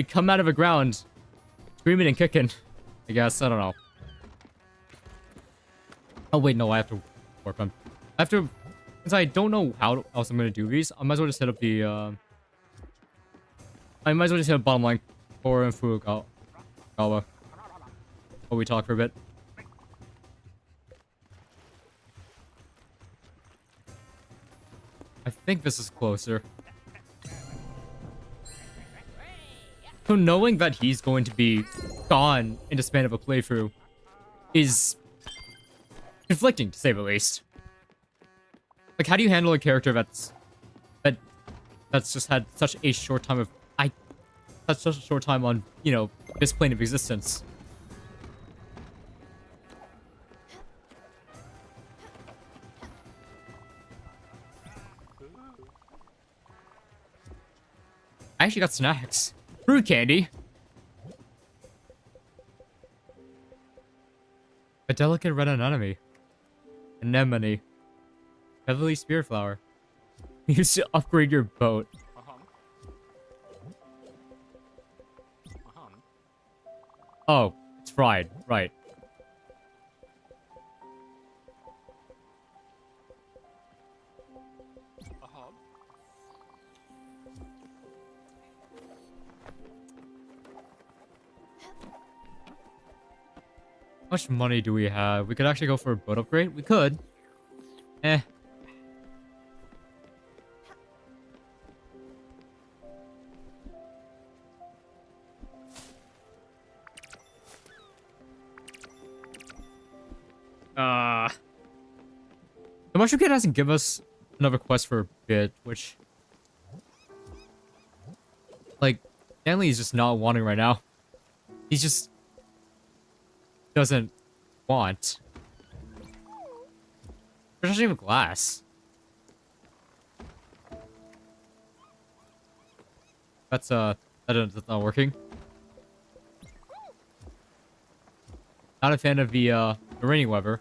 come out of the ground screaming and kicking, I guess. I don't know. Oh wait, no, I have to warp him. I have to, since I don't know how else I'm gonna do these, I might as well just hit up the I might as well just hit up bottom line Tora and Furukawa while we talk for a bit. I think this is closer. So knowing that he's going to be gone in the span of a playthrough is conflicting, to say the least. Like, how do you handle a character that's just had such a short time on, this plane of existence? I actually got snacks. Fruit candy. A delicate red anemone. Anemone. Heavily Spiritfarer. Used to upgrade your boat. Oh, it's fried. Right. How much money do we have? We could actually go for a boat upgrade. We could. Eh. The Mushroom Kid hasn't given us another quest for a bit, which, like, Stanley is just not wanting right now. He just doesn't want. There's actually even glass. That's not working. Not a fan of the raining weather.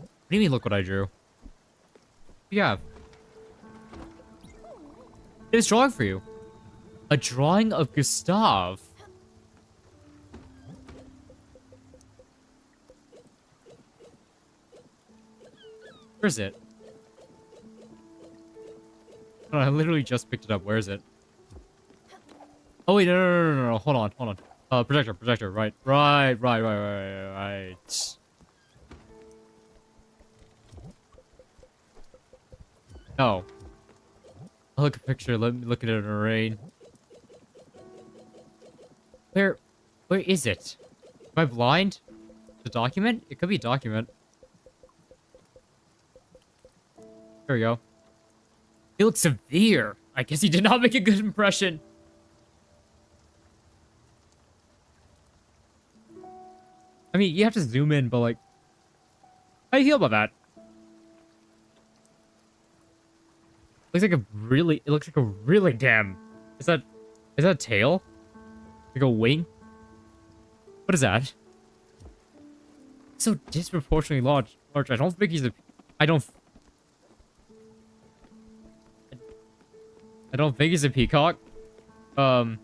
What do you mean, look what I drew? Yeah. It's drawing for you. A drawing of Gustav. Where is it? Oh, I literally just picked it up. Where is it? Oh wait, no. Hold on. Projector. Right. No. I'll look at a picture. Let me look at it in the rain. Where is it? Am I blind? The document? It could be a document. There we go. He looks severe. I guess he did not make a good impression. I mean, you have to zoom in, but like, how do you feel about that? It looks like a really damn. Is that a tail? Like a wing? What is that? So disproportionately large. I don't think he's a. I don't think he's a peacock. I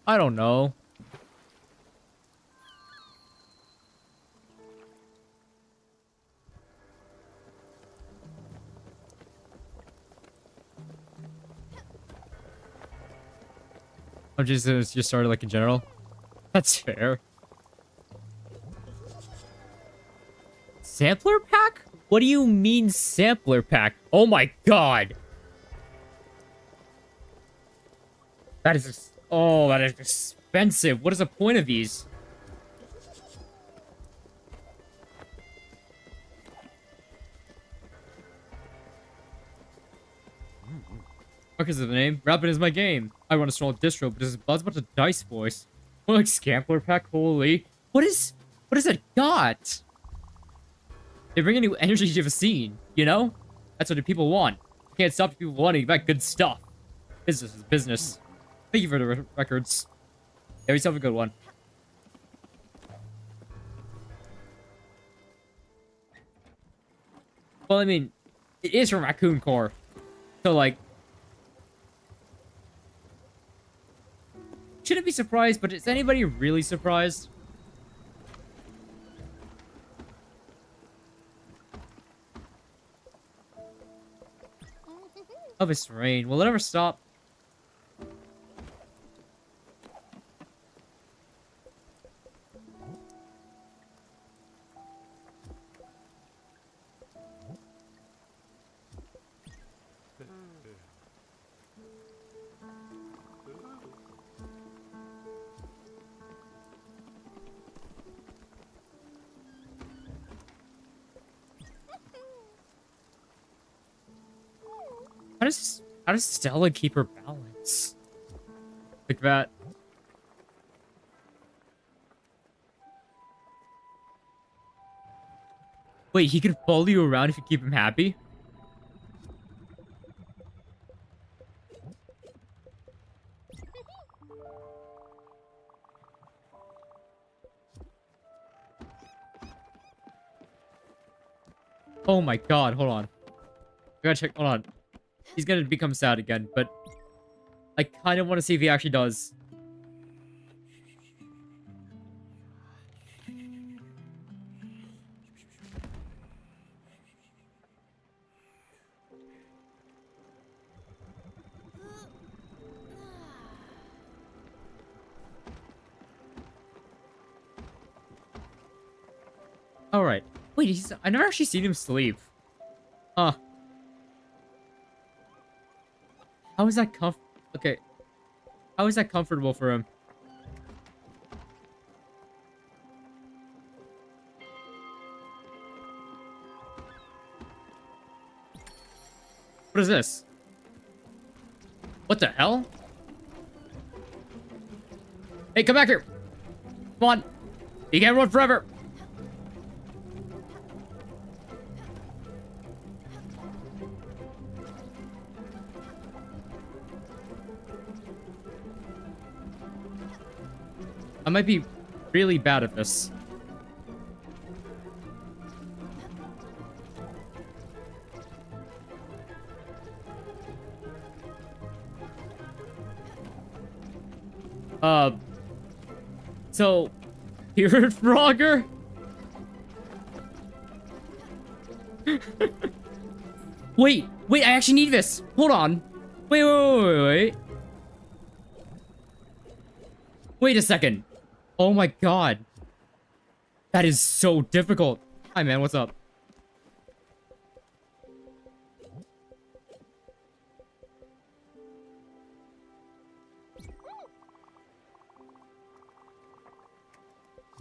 don't know. I'm just started like in general. That's fair. sampler pack? What do you mean sampler pack? Oh my god. That is... Oh, that is expensive. What is the point of these? Fuck is the name? Rapid is my game. I run a small distro, but this is Buzz about to dice voice. More like Scampler pack, holy. What is that got? They bring a new energy to the scene, you know? That's what the people want. You can't stop the people wanting that good stuff. Business is business. Thank you for the records. Have yourself a good one. Well, I mean, it is from Raccoon Core. So, like... Shouldn't be surprised, but is anybody really surprised? Oh, this rain. Will it ever stop? How does Stella keep her balance? Like that. Wait, he can follow you around if you keep him happy? Oh my god, hold on. I gotta check, hold on. He's gonna become sad again, but I kind of want to see if he actually does. Alright. Wait, I never actually seen him sleep. Huh. How is that okay. How is that comfortable for him? What is this? What the hell? Hey, come back here! Come on! You can't run forever! I might be really bad at this. So, Spirit Frogger? Wait, I actually need this. Hold on. Wait. Wait a second. Oh my god. That is so difficult. Hi man, what's up?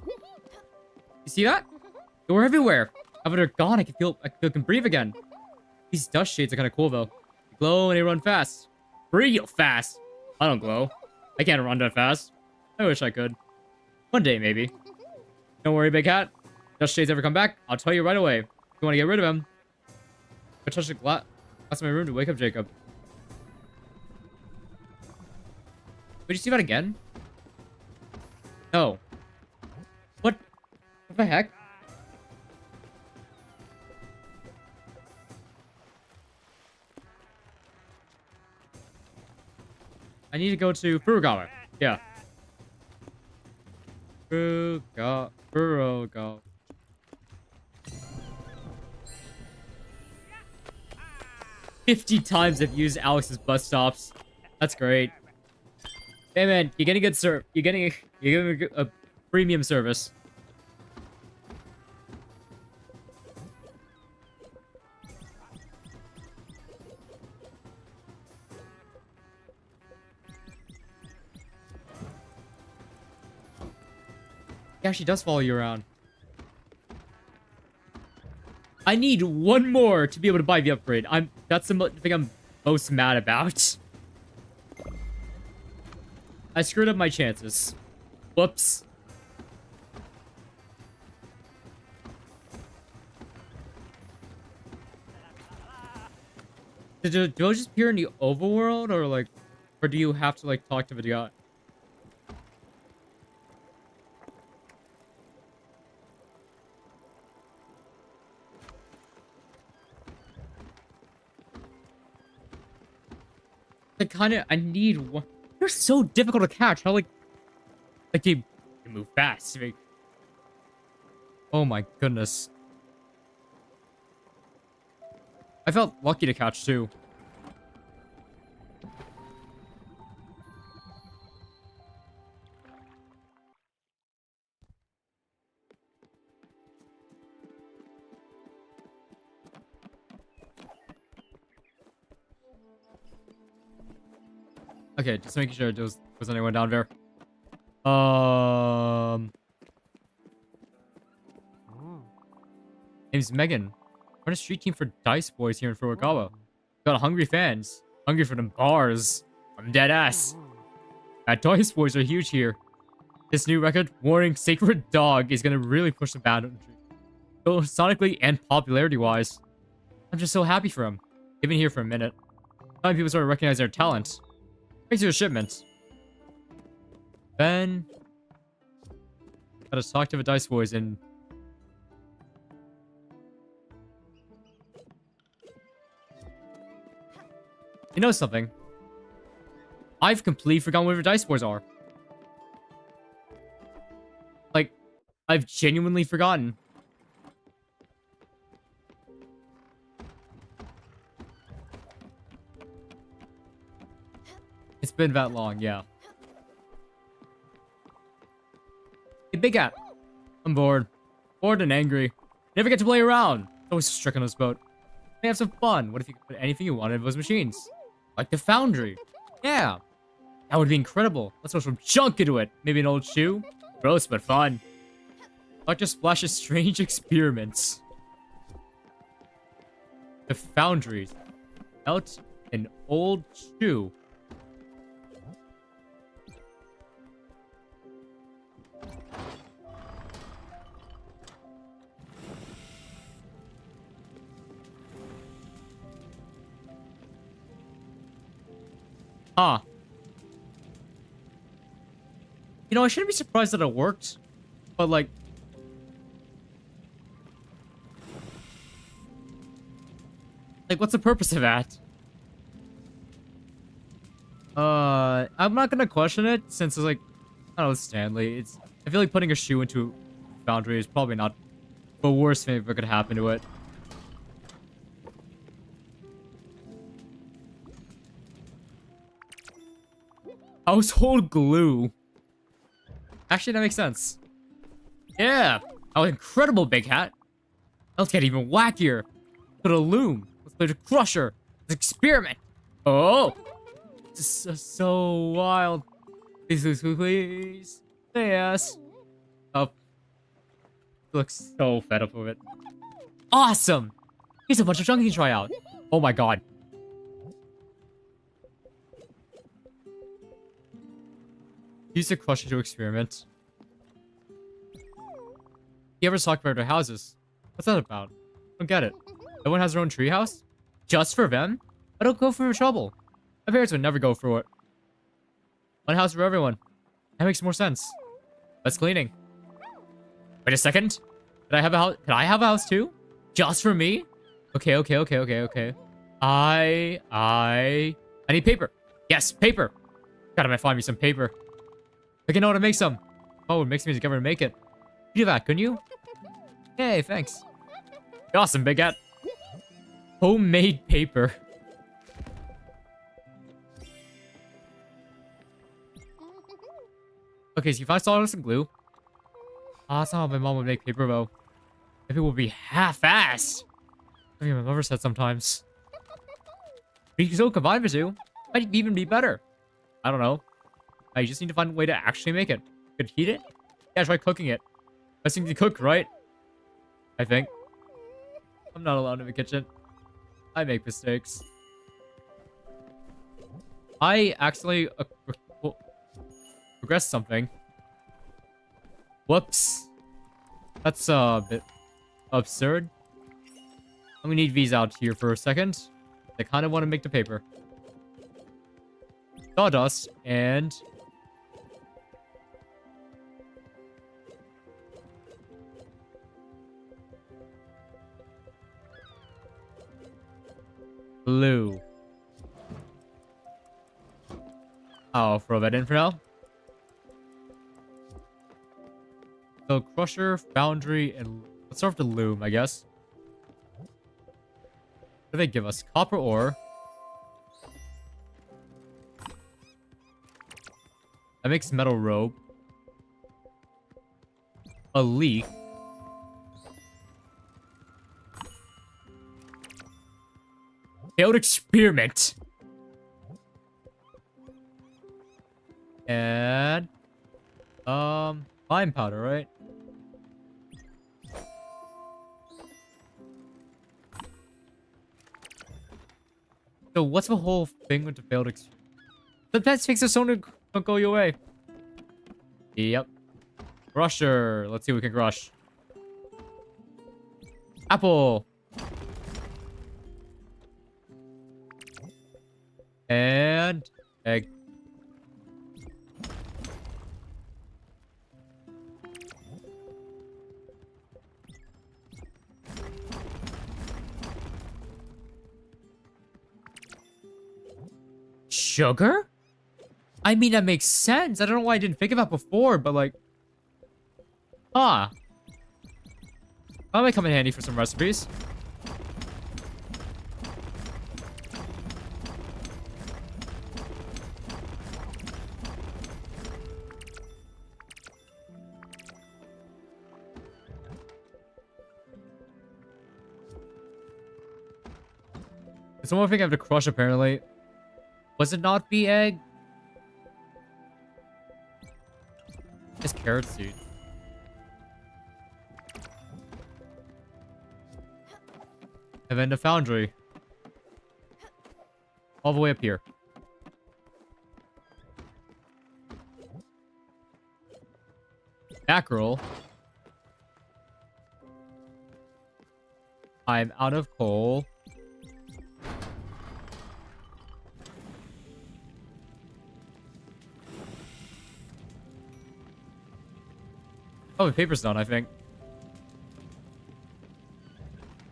You see that? They're everywhere. Now that they're gone, I can breathe again. These dust shades are kind of cool though. They glow and they run fast. Real fast. I don't glow. I can't run that fast. I wish I could. One day, maybe. Don't worry, big cat. Dust shades ever come back, I'll tell you right away. If you want to get rid of him, go touch the glass in my room to wake up Jacob. Did you see that again? No. What the heck? I need to go to Furugawa. Yeah. Furugawa. 50 times I've used Alex's bus stops. That's great. Hey man, you're getting a premium service. It actually does follow you around. I need one more to be able to buy the upgrade. That's the thing I'm most mad about. I screwed up my chances. Whoops. Do I just appear in the overworld, or like, or do you have to like talk to the guy? I need one. They're so difficult to catch. How like they move fast. Like, oh my goodness. I felt lucky to catch too. Okay, just making sure there was anyone down there. Name's Megan. Run a street team for Dice Boys here in Furukawa. Got hungry fans. Hungry for them bars. I'm dead ass. Dice Boys are huge here. This new record, Warning Sacred Dog, is gonna really push the boundary. Both sonically and popularity-wise. I'm just so happy for him. They've been here for a minute. Some people start to recognize their talent. Thanks to the shipment. Then gotta talk to the Dice Boys and you know something? I've completely forgotten where the Dice Boys are. Like, I've genuinely forgotten. It's been that long, yeah. Hey, Big Cat. I'm bored. Bored and angry. Never get to play around. Always stuck on this boat. May have some fun. What if you could put anything you want in those machines? Like the foundry. Yeah. That would be incredible. Let's throw some junk into it. Maybe an old shoe. Gross, but fun. Dr. Splash's strange experiments. The foundry. Out an old shoe. Huh. You know, I shouldn't be surprised that it worked. But, like... what's the purpose of that? I'm not gonna question it, since it's like... I don't know, Stanley. I feel like putting a shoe into a foundry is probably not the worst thing that could happen to it. Household glue. Actually, that makes sense. Yeah. Oh, incredible, Big Hat. Let's get even wackier. Put a loom. Let's play the crusher. Let's experiment. Oh. This is so wild. Please, please, please, please. Yes. Oh. Looks so fed up with it. Awesome. Here's a bunch of junk you can try out. Oh my god. Use the crusher to experiment. You ever talk about their houses? What's that about? I don't get it. Everyone has their own treehouse? Just for them? I don't go for trouble. My parents would never go for it. One house for everyone. That makes more sense. Less cleaning. Wait a second. Can I have a house? Can I have a house too? Just for me? Okay. I need paper. Yes, paper. Gotta find me some paper. I can know how to make some. Oh, it makes me discover to make it. You do that, couldn't you? Hey, thanks. Awesome, Big Cat. Homemade paper. Okay, so you find sawdust and glue. That's not how my mom would make paper, though. Maybe it would be half-assed. I think my mother said sometimes. But you can still combine the two. Might even be better. I don't know. I just need to find a way to actually make it. Could heat it? Yeah, try cooking it. I think to cook, right? I think. I'm not allowed in the kitchen. I make mistakes. I actually progressed something. Whoops. That's a bit absurd. I'm gonna need these out here for a second. I kind of want to make the paper. Sawdust and... glue. I'll throw that in for now. So crusher, foundry, and let's start with the loom, I guess. What do they give us? Copper ore. That makes metal rope. A leak. Failed experiment. And lime powder, right? So what's the whole thing with the failed experiment? The pet fix the sonar don't go your way. Yep. Crusher. Let's see what we can crush. Apple. And egg. Sugar? I mean, that makes sense. I don't know why I didn't think of that before, but like... Huh. That might come in handy for some recipes. There's one more thing I have to crush, apparently. Was it not the egg? It's carrot seed. And then the foundry. All the way up here. Mackerel. I'm out of coal. Oh, the paper's done, I think.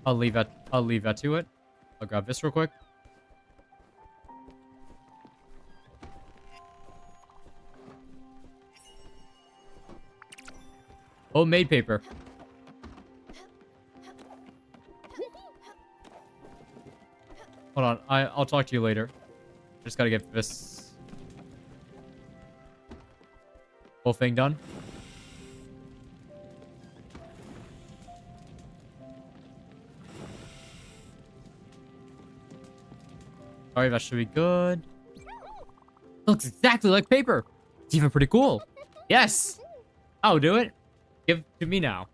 I'll leave that to it. I'll grab this real quick. Homemade paper. Hold on, I'll talk to you later. Just gotta get this whole thing done. Alright, that should be good. Looks exactly like paper. It's even pretty cool. Yes! I'll do it. Give it to me now.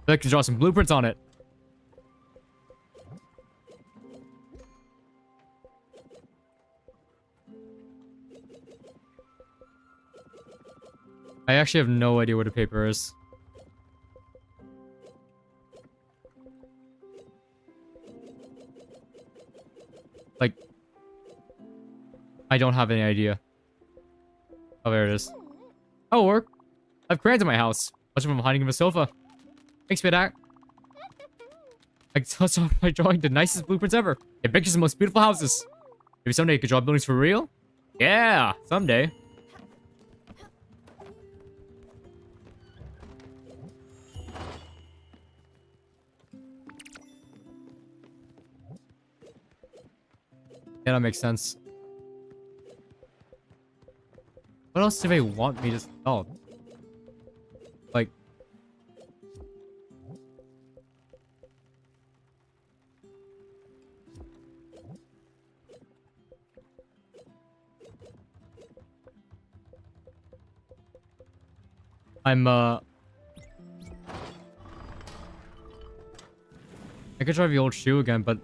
I can draw some blueprints on it. I actually have no idea what a paper is. Like... I don't have any idea. Oh, there it is. Oh, work. I have crayons in my house. A bunch of them hiding in the sofa. Thanks for that. I can tell by drawing the nicest blueprints ever. It pictures the most beautiful houses. Maybe someday you could draw buildings for real? Yeah, someday. Yeah, that makes sense. What else do they want me to... Oh. Like... I'm, I could try the old shoe again, but...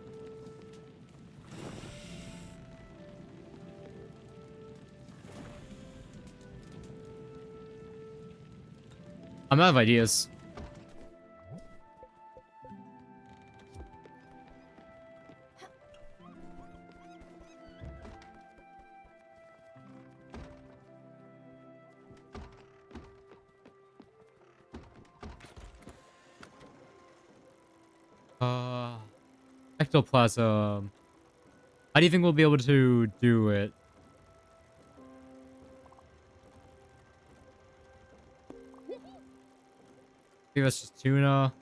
I'm out of ideas. Ectoplasm. How do you think we'll be able to do it? Maybe that's just tuna.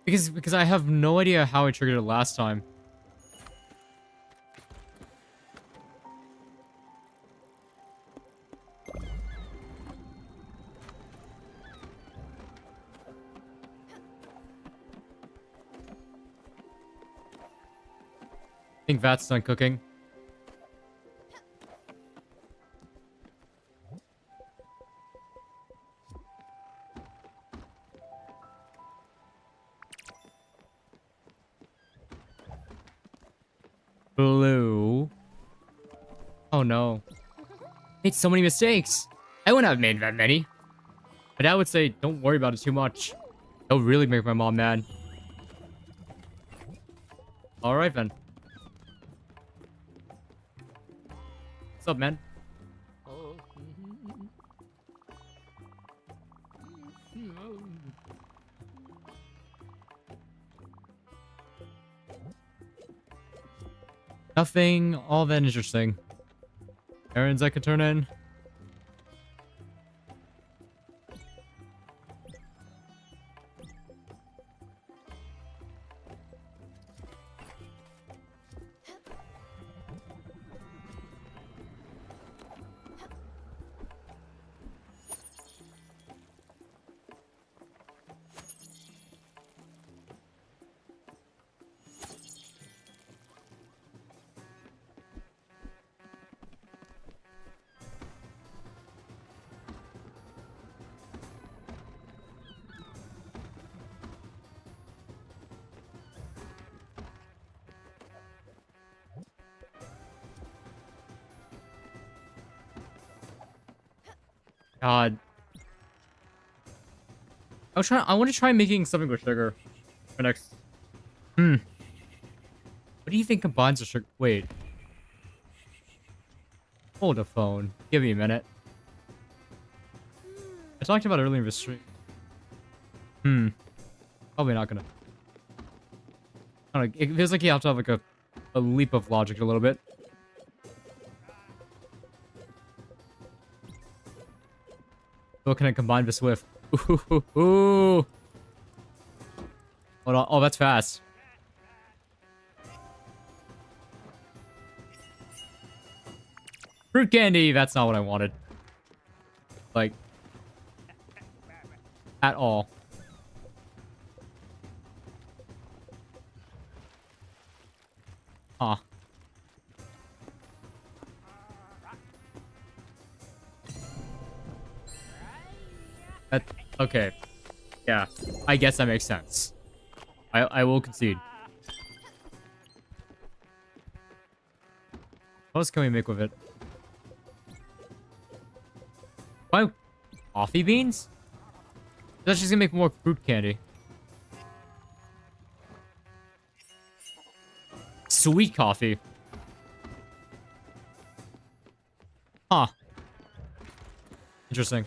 Because I have no idea how I triggered it last time. I think that's done cooking. Blue. Oh no. Made so many mistakes. I wouldn't have made that many. My dad would say, don't worry about it too much. That'll really make my mom mad. Alright then. What's up, man? Nothing all that interesting. Errands I could turn in. God. I want to try making something with sugar for next. What do you think combines with sugar? Wait. Hold the phone. Give me a minute. I talked about it earlier in the stream. Probably not gonna. I don't know. It feels like you have to have like a leap of logic a little bit. What can I combine this with? Ooh. Hold on. Oh, that's fast. Fruit candy. That's not what I wanted. Like, at all. Huh. Okay. Yeah. I guess that makes sense. I will concede. What else can we make with it? Why? Coffee beans? That's just gonna make more fruit candy. Sweet coffee. Huh. Interesting.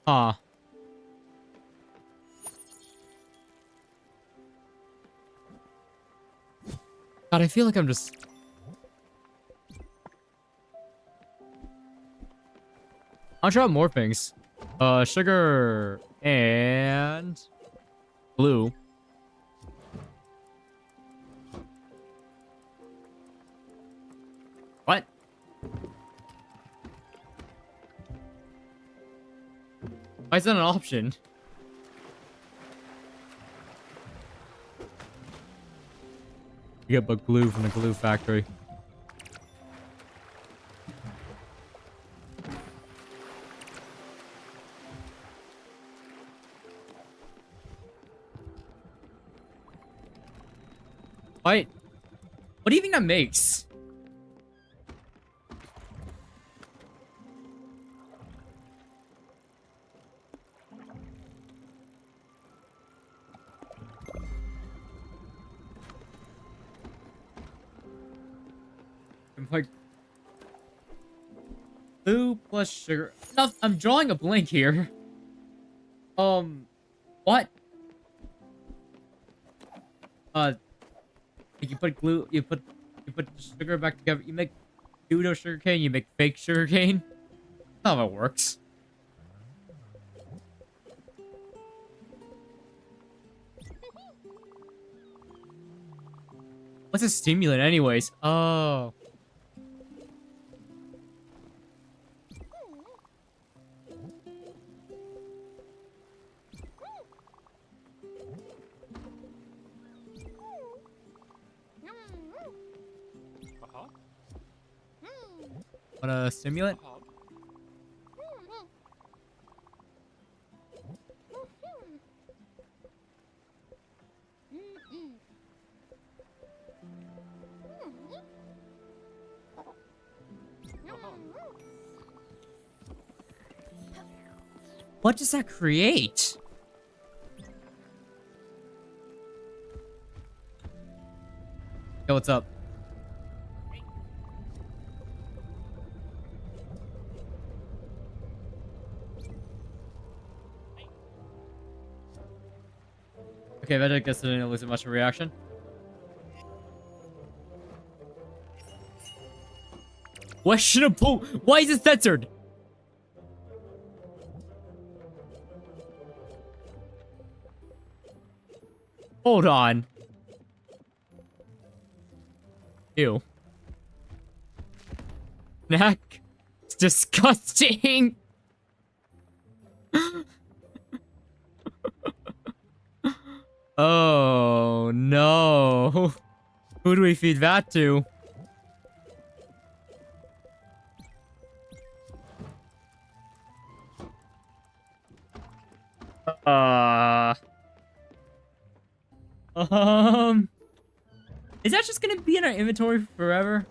Huh. God, I feel like I'm just... I'll try out more things. Sugar... And blue. What? Why is that an option? You get but glue from the glue factory. What? What do you think that makes? I'm like blue plus sugar. No, I'm drawing a blank here. What? You put glue. You put sugar back together. You make pseudo sugarcane. You make fake sugarcane. That's not how it works. What's a stimulant, anyways? Oh. What a stimulant? What does that create? Yo, what's up? Okay, but I guess I didn't lose much of a reaction. Questionable. Why is it censored? Hold on. Ew. Snack. It's disgusting. Oh no. Who do we feed that to? Is that just gonna be in our inventory forever?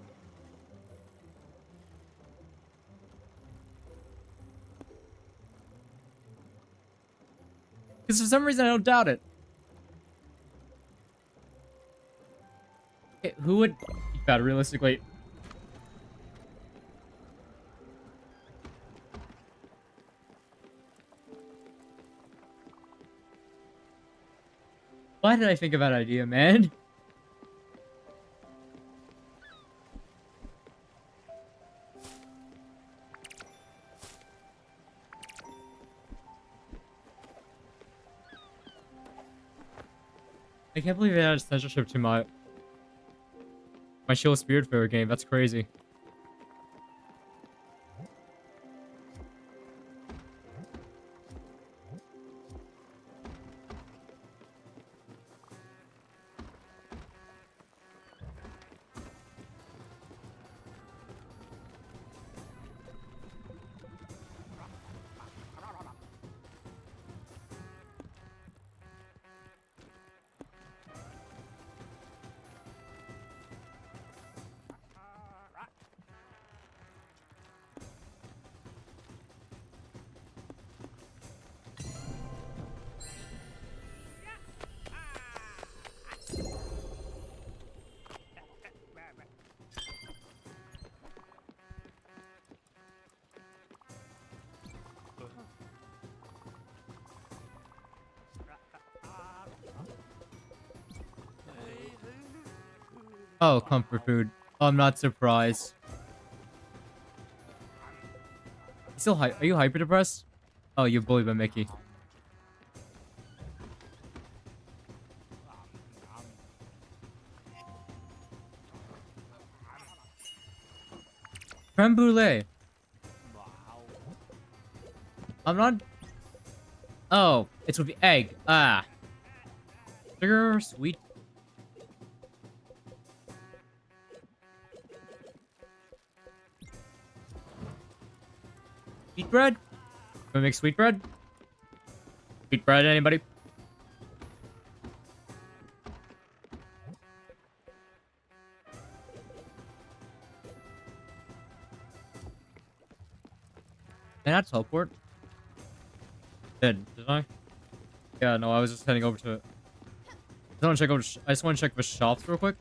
Because for some reason I don't doubt it. Okay, who would eat that realistically? Why did I think of that idea, man? I can't believe they added censorship to my Shield Spiritfarer game. That's crazy. Oh, comfort food. I'm not surprised. Still are you hyper depressed? Oh, you're bullied by Mickey. Creme brulee. I'm not. Oh, it's with the egg. Ah. Sugar, sweet. Sweet bread? Can we make sweet bread? Sweet bread, anybody? Can I teleport? Did I? Yeah, no, I was just heading over to it. I just want to check the shops real quick.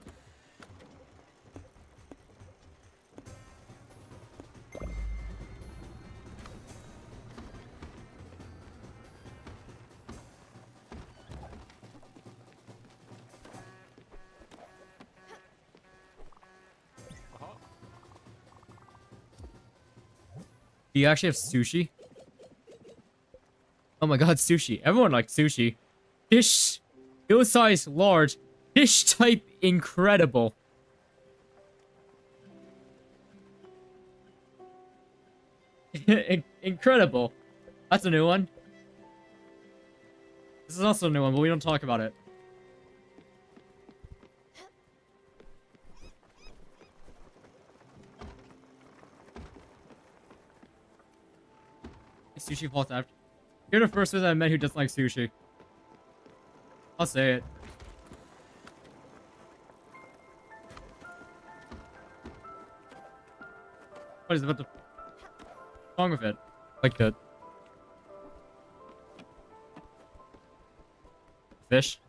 Do you actually have sushi? Oh my god, sushi. Everyone likes sushi. Fish. Bill size large. Fish type incredible. Incredible. That's a new one. This is also a new one, but we don't talk about it. Sushi falls after. You're the first person I met who doesn't like sushi. I'll say it. What is it? What's wrong with it? Like that. Fish.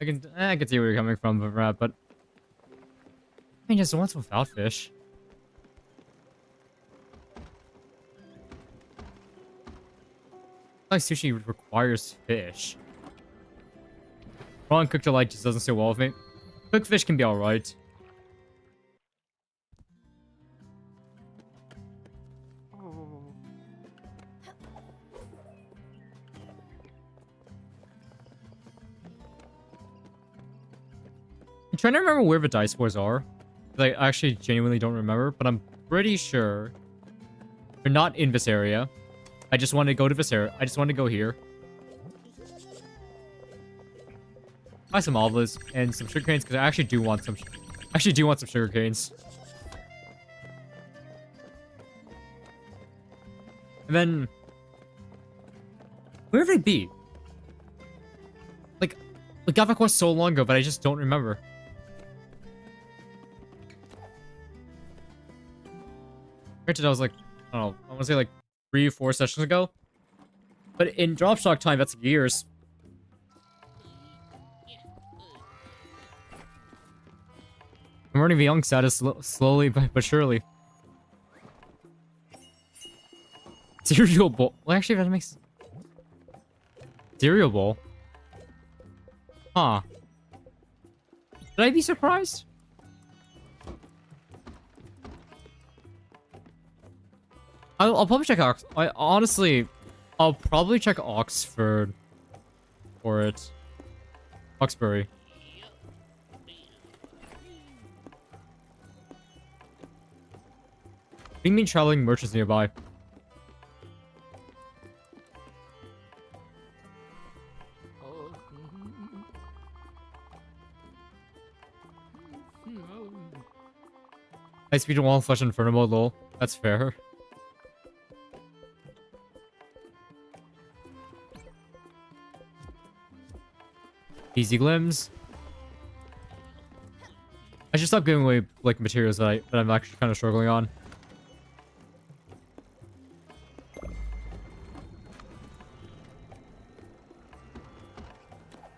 I can see where you're coming from, but I mean, just what's without fish? Like sushi requires fish. Raw and cooked alike just doesn't sit well with me. Cooked fish can be alright. I'm trying to remember where the dice wars are. I actually genuinely don't remember, but I'm pretty sure they're not in this area. I just want to go to this area. I just want to go here. Buy some olives and some sugar canes because I actually do want some. Sugar canes. And then, where would they be? Like, we got that quest so long ago, but I just don't remember. Granted, I was like, I don't know. I want to say like 3 or 4 sessions ago. But in drop shock time, that's years. I'm earning the young status slowly but surely. Cereal bowl. Well, actually, that makes... Cereal bowl? Huh. Should I be surprised? I'll probably check I'll probably check Oxford for it. Oxbury. Bring me traveling merchants nearby. High speed wall flesh inferno mode, lol. That's fair. Easy glims. I should stop giving away like materials that I'm actually kind of struggling on.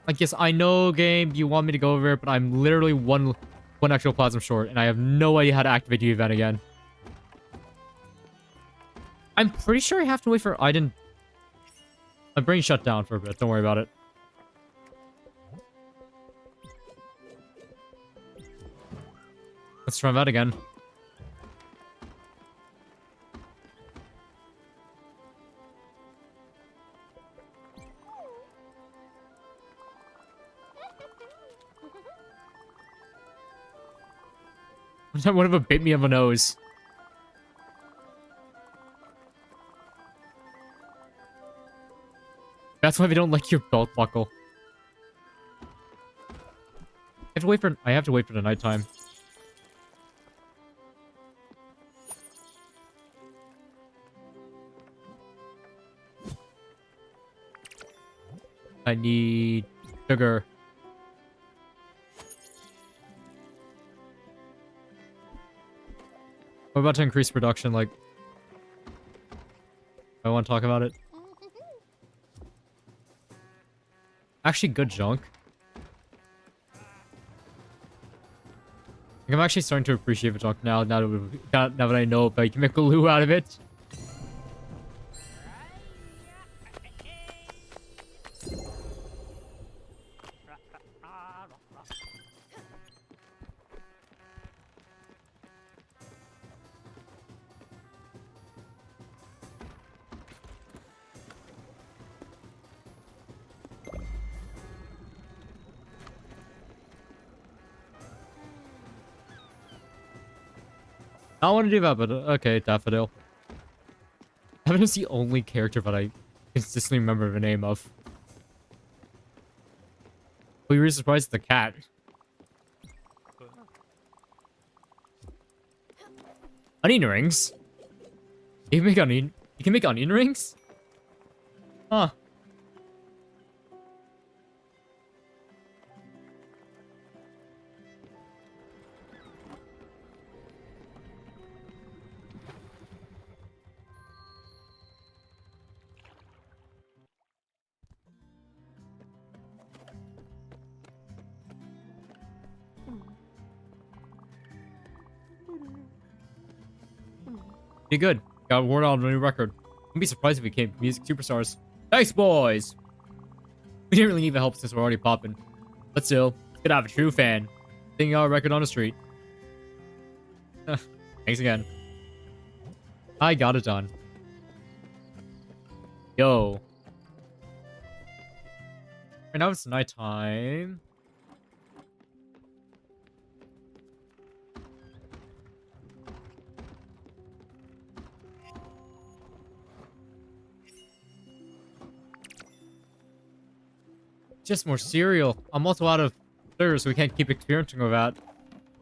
Like, yes, I know, game, you want me to go over it, but I'm literally one ectoplasm short, and I have no idea how to activate the event again. I'm pretty sure I have to wait for Iden. My brain shut down for a bit. Don't worry about it. Let's try that again. One of them bit me on the nose. That's why they don't like your belt buckle. I have to wait for the nighttime. I need sugar. We're about to increase production, like... I want to talk about it. Actually, good junk. Like, I'm actually starting to appreciate the junk now that I know if I can make glue out of it. I don't want to do that, but okay, Daffodil. Daffodil is the only character that I consistently remember the name of. Well, you were surprised at the cat. Onion rings? You can make onion rings? Huh. Be good. Got a word on a new record. Wouldn't be surprised if we became music superstars. Thanks, boys! We didn't really need the help since we're already popping. But still, it's good to have a true fan singing our record on the street. Thanks again. I got it done. Yo. Right now it's nighttime. Just more cereal. I'm also out of sugar, so we can't keep experimenting with that.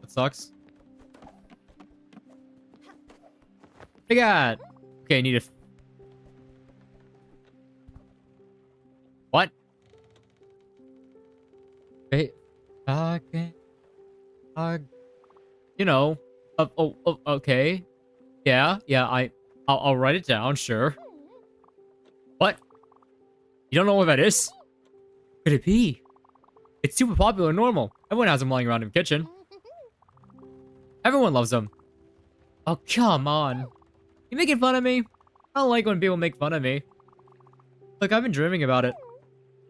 That sucks. I got. Okay, I need a. What? Okay. Okay. You know. Okay. Yeah. I'll write it down. Sure. What? You don't know what that is? Could it be? It's super popular and normal. Everyone has them lying around in the kitchen. Everyone loves them. Oh, come on. You making fun of me? I don't like when people make fun of me. Look, I've been dreaming about it.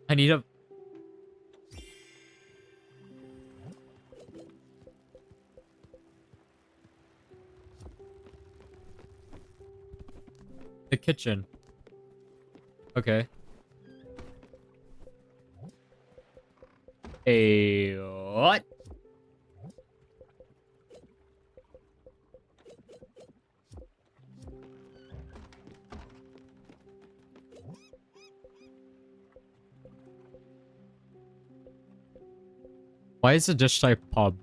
I need a... The kitchen. Okay. A what? Why is the dish type pub?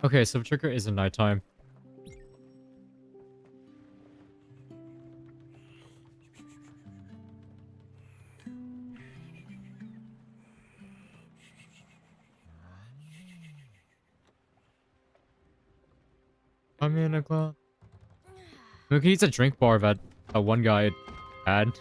Okay, so the trigger is in nighttime. I'm in a club. Okay, it's a drink bar that one guy had.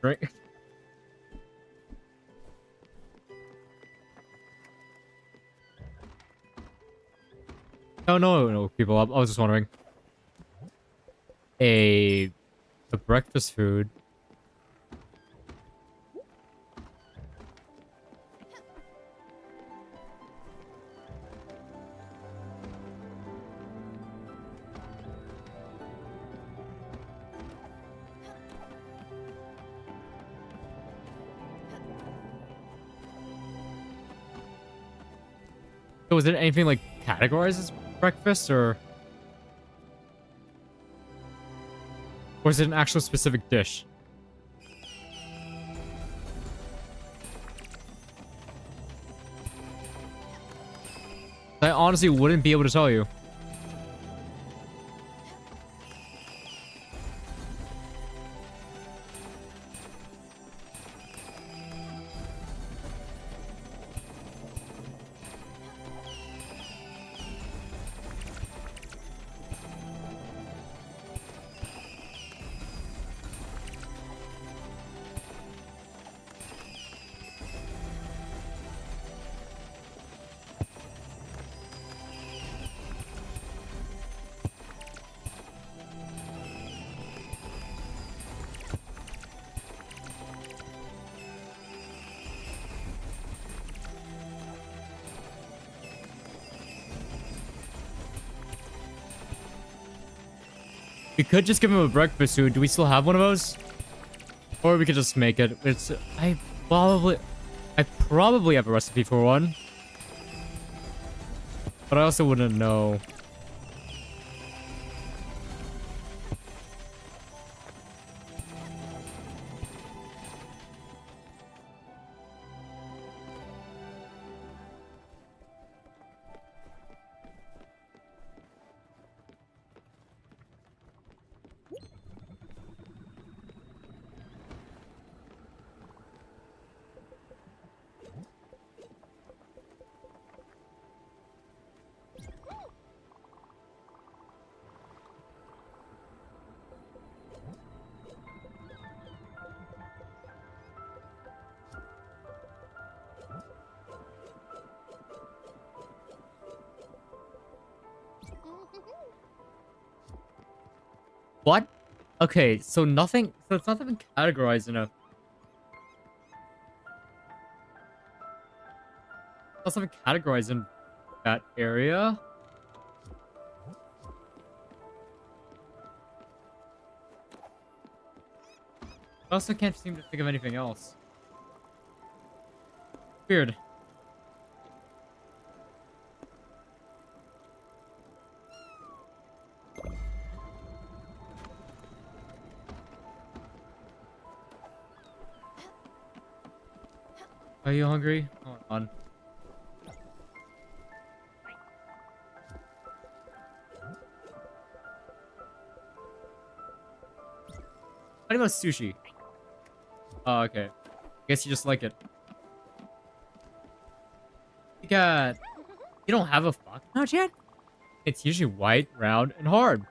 Right? No, no, no, people. I was just wondering. A breakfast food. So was it anything like categorized as breakfast or is it an actual specific dish? I honestly wouldn't be able to tell you. We could just give him a breakfast food. Do we still have one of those? Or we could just make it. I probably have a recipe for one. But I also wouldn't know. What? Okay, so nothing. So it's not even categorized in a. It's not even categorized in that area. I also can't seem to think of anything else. Weird. Are you hungry? Hold on. What about sushi? Oh, okay. Guess you just like it. You got... You don't have a fuck nut yet? It's usually white, round, and hard.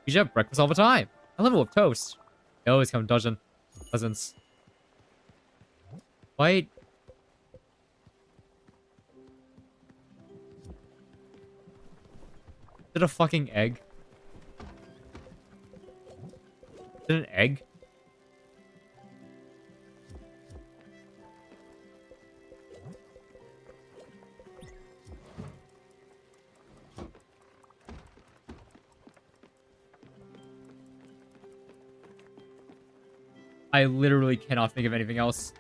You should have breakfast all the time. I love it with toast. They always come dozens. White. Is it a fucking egg? Is it an egg? I literally cannot think of anything else.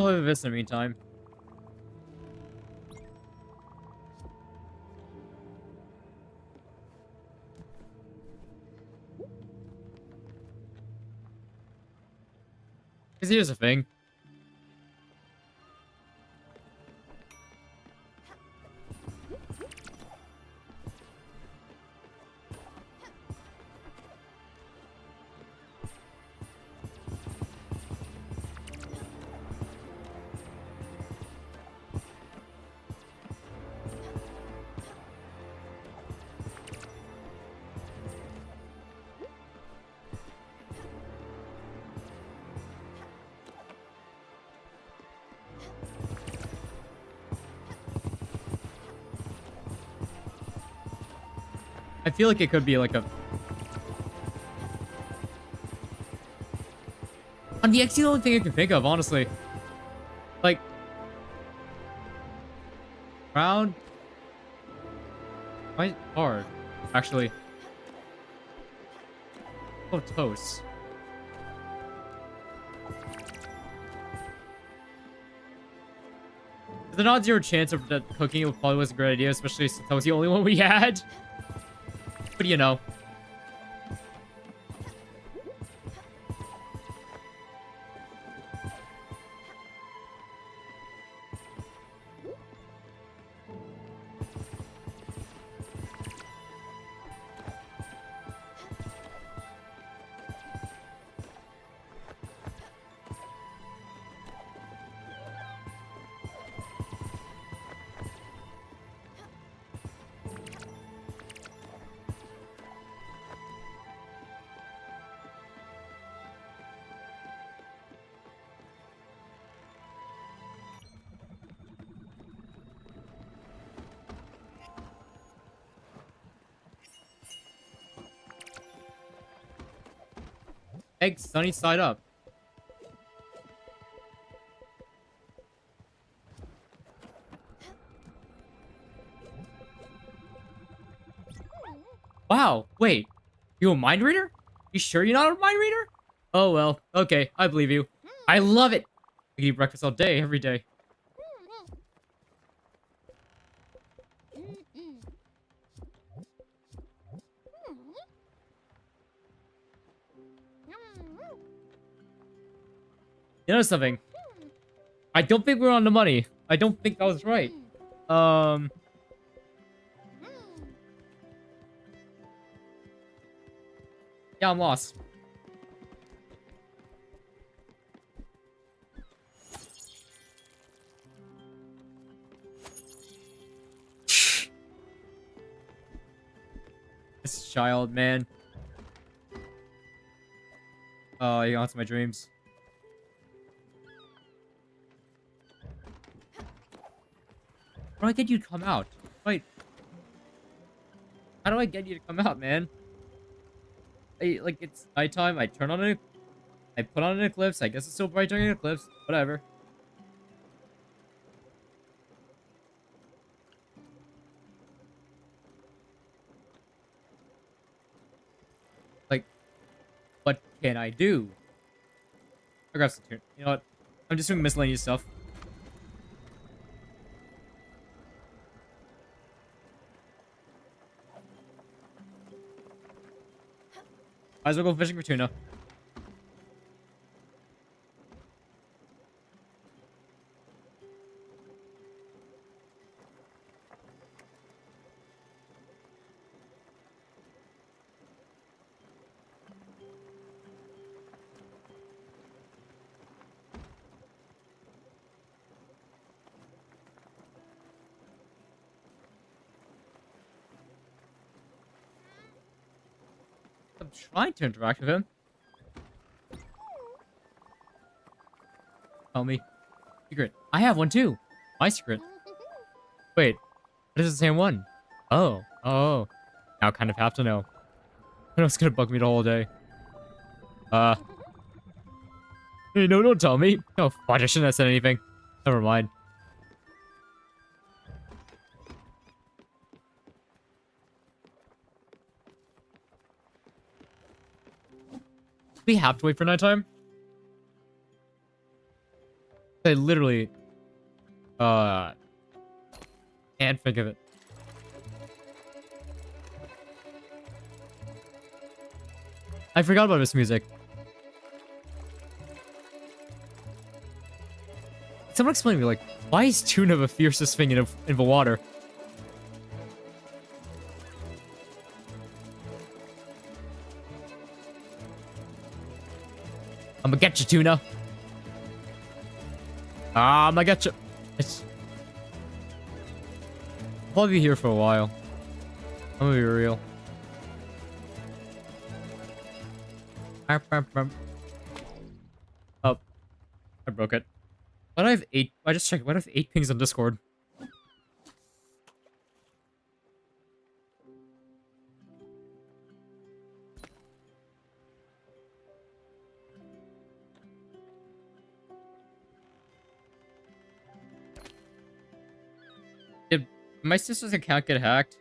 I'll have this in the meantime. Because here's the thing. I feel like it could be like a... On the X, the only thing I can think of, honestly. Like... Round... Quite hard, actually. Oh, toast. There's an odd 0 chance of that cooking it probably was a great idea, especially since that was the only one we had. But you know. Egg sunny side up. Wow, wait. You a mind reader? You sure you're not a mind reader? Oh well, okay, I believe you. I love it. I eat breakfast all day, every day. You know something? I don't think we're on the money. I don't think that was right. Yeah, I'm lost. This child, man. Oh, he haunts my dreams. How do I get you to come out? Wait. How do I get you to come out, man? Like, it's nighttime. I turn on it. I put on an eclipse. I guess it's still bright during an eclipse. Whatever. Like, what can I do? I grab some tune. You know what? I'm just doing miscellaneous stuff. Might as well go fishing for tuna. I'm trying to interact with him. Tell me. Secret. I have one too. My secret. Wait. What is the same one? Oh. Oh. Now I kind of have to know. I know it's gonna bug me the whole day. Hey, no, don't tell me. Oh, fudge, I shouldn't have said anything. Never mind. We have to wait for nighttime? I literally... can't think of it. I forgot about this music. Someone explain to me, like, why is tuna the fiercest thing in the water? I'm gonna get you, tuna. I'm gonna get you. It's... I'll probably be here for a while. I'm gonna be real. Oh, I broke it. Why do I have 8? I just checked. Why do I have 8 pings on Discord? My sister's account get hacked.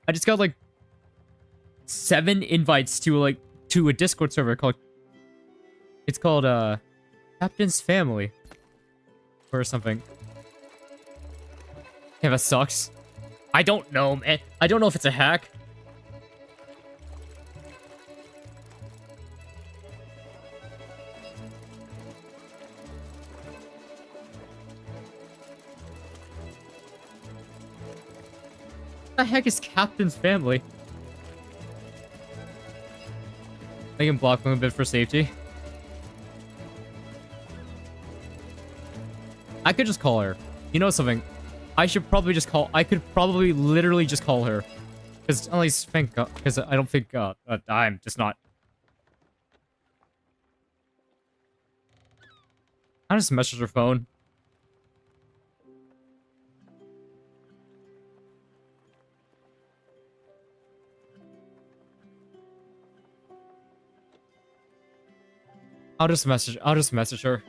I just got like 7 invites to a Discord server called Captain's Family or something. Yeah, that sucks. I don't know, man. I don't know if it's a hack. What the heck is Captain's Family? I can block them a bit for safety. I could just call her. You know something? I should probably just call. I could probably literally just call her. Because at least thank God. Because I don't think I'm just not. I just messaged her phone. I'll just message her.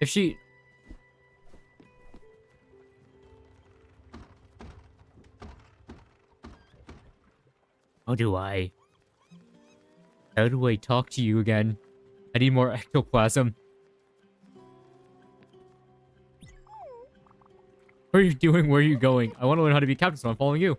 If she... How do I talk to you again? I need more ectoplasm. What are you doing? Where are you going? I want to learn how to be captain, so I'm following you.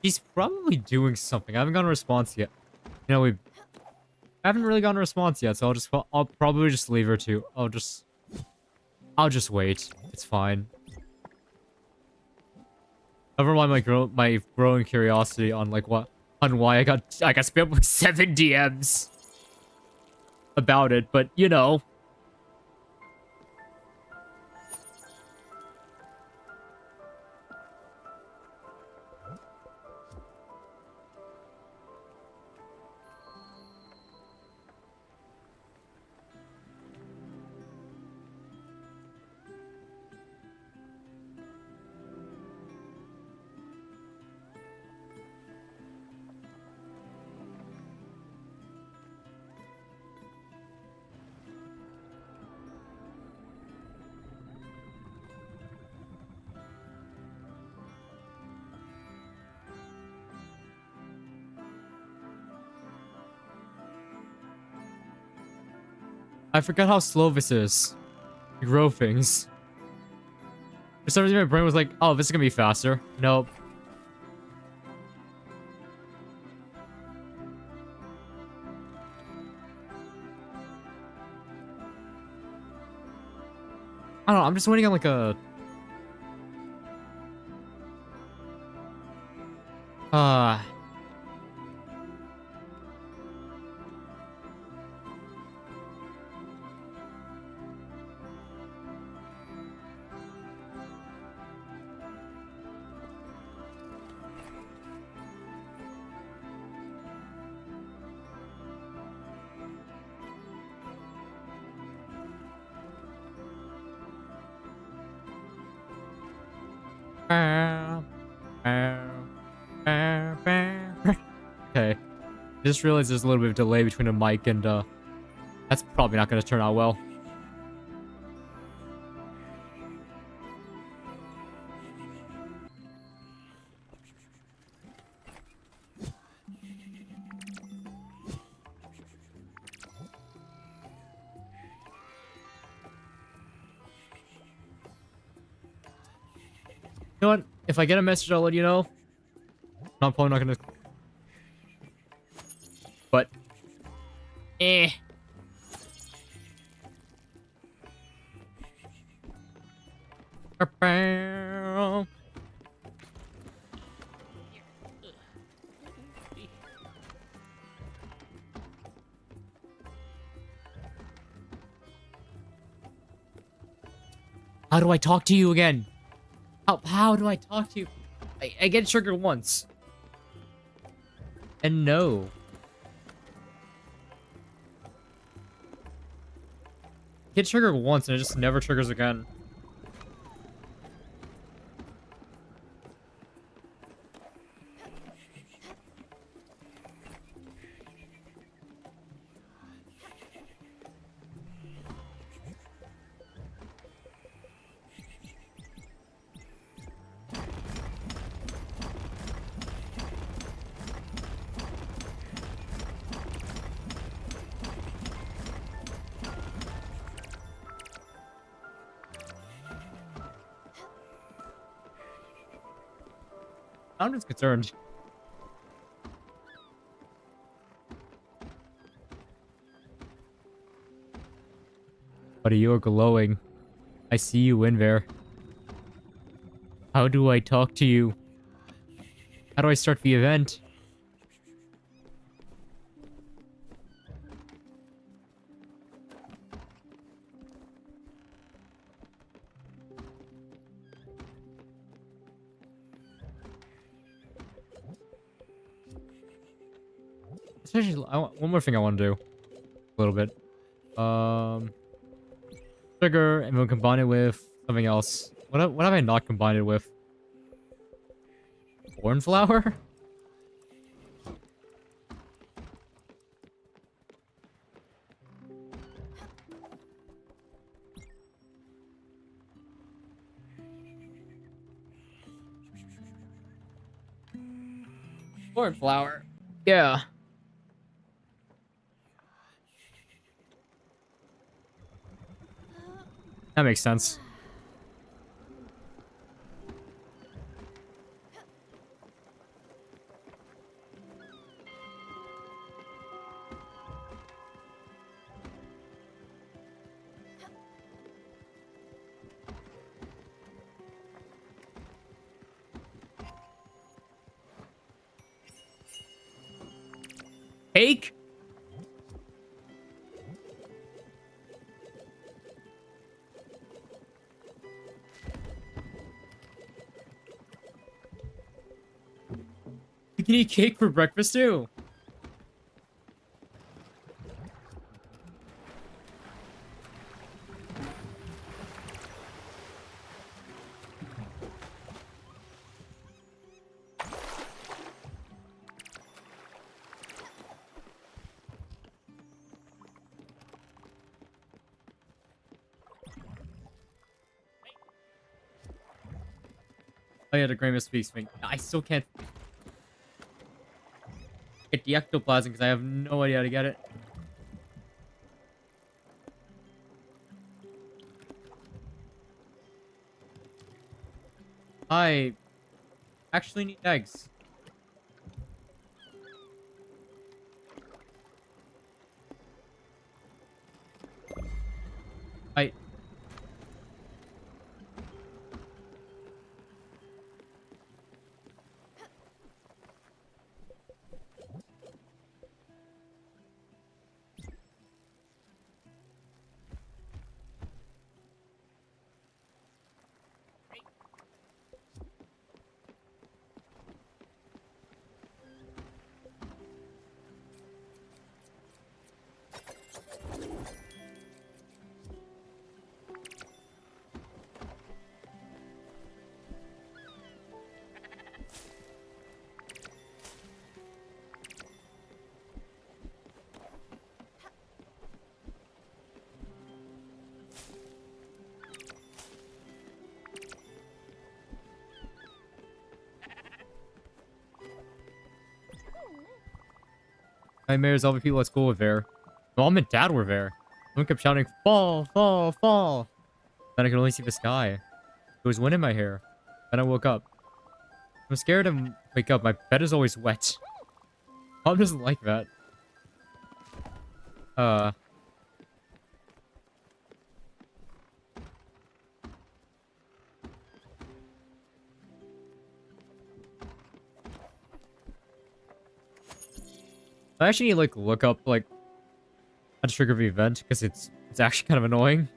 She's probably doing something. I haven't gotten a response yet. You know, I haven't really gotten a response yet, so I'll probably just leave her to. I'll just wait. It's fine. Never mind my growing curiosity on why I got spammed with 7 DMs about it, but you know. I forgot how slow this is. To grow things. For some reason my brain was like, oh, this is gonna be faster. Nope. I don't know, I'm just waiting on like a... Okay. I just realized there's a little bit of delay between a mic and, that's probably not gonna turn out well. know what? If I get a message, I'll let you know. I'm probably not gonna... But... Eh. How do I talk to you again? How do I talk to you? I get triggered once. And no. Get triggered once and it just never triggers again. I'm just concerned. Buddy, you are glowing. I see you in there. How do I talk to you? How do I start the event? Especially, one more thing I want to do. A little bit. Trigger, and we'll combine it with something else. What have I not combined it with? Cornflower? Cornflower. Yeah. That makes sense. Cake? You can eat cake for breakfast too. Oh yeah, the Great Speaks thing. I still can't get the ectoplasm because I have no idea how to get it. I actually need eggs. I... Nightmares, all the people at school were there. Mom and Dad were there. Someone kept shouting, "Fall, fall, fall!" Then I could only see the sky. There was wind in my hair. And I woke up. I'm scared to wake up. My bed is always wet. Mom doesn't like that. I actually need to, like, look up, like, how to trigger the event, because it's actually kind of annoying.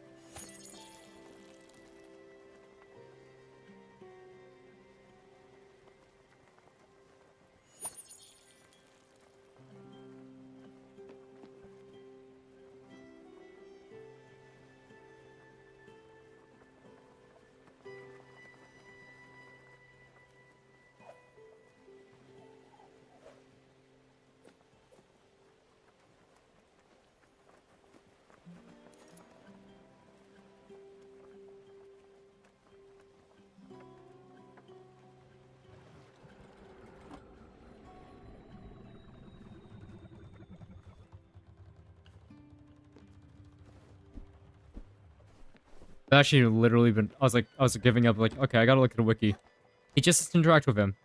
I've actually literally been, I was giving up, like, okay, I gotta look at a wiki. He just has to interact with him.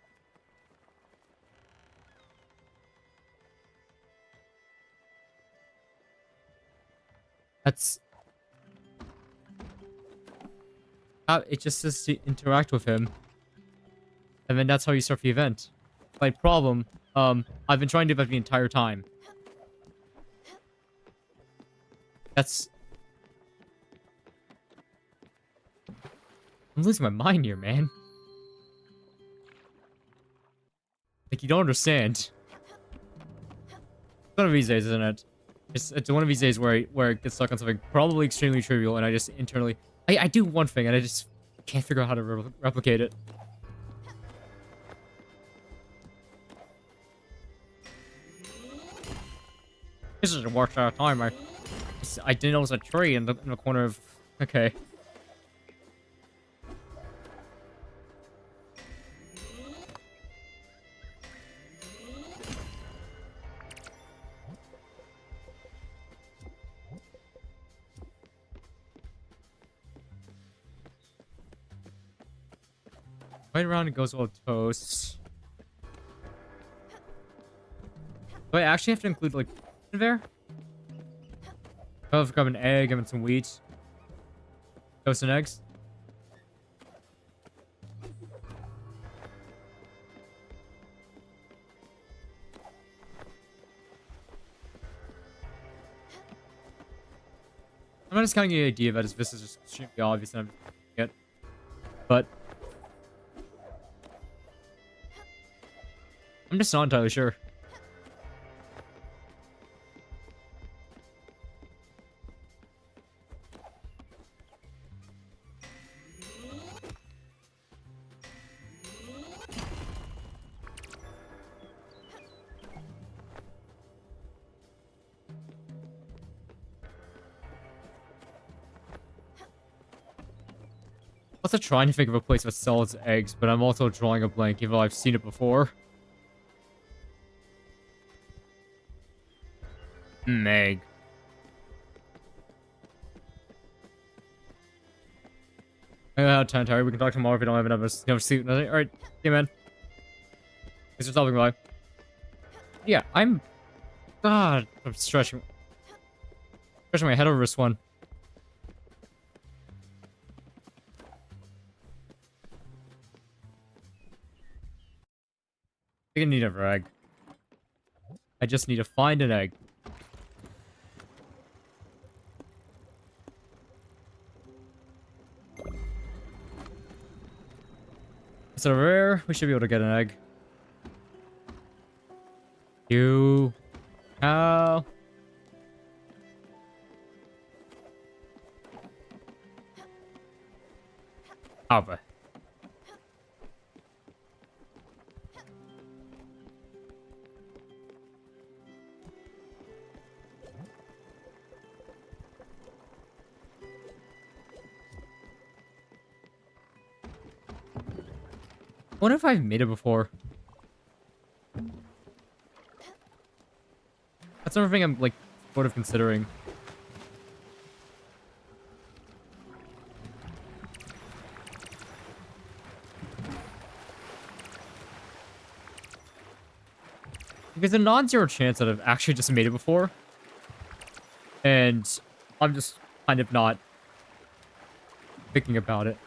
That's... it just says to interact with him. And then that's how you start the event. My problem, I've been trying to do that the entire time. That's... I'm losing my mind here, man. Like, you don't understand. One of these days, isn't it? It's one of these days where I get stuck on something probably extremely trivial, and I just internally... I do one thing, and I just can't figure out how to replicate it. This is the worst out of time. I didn't notice a tree in the corner of... Okay. Right around and goes all toast. Do I actually have to include, like, in there? I'll grab an egg, give it some wheat. Toast and eggs. I'm not discounting the idea that this is just extremely obvious and I'm it. But I'm just not entirely sure. I'm also trying to think of a place that sells eggs, but I'm also drawing a blank even though I've seen it before. Egg. Time tired. We can talk tomorrow if we don't have enough sleep. Alright, hey man. Thanks for stopping by. Yeah, I'm stretching my head over this one. I think I need another egg. I just need to find an egg. Is it rare? We should be able to get an egg. You... How? Alpha. I wonder if I've made it before. That's another thing I'm, like, sort of considering. Because a non-zero chance that I've actually just made it before. And I'm just kind of not thinking about it.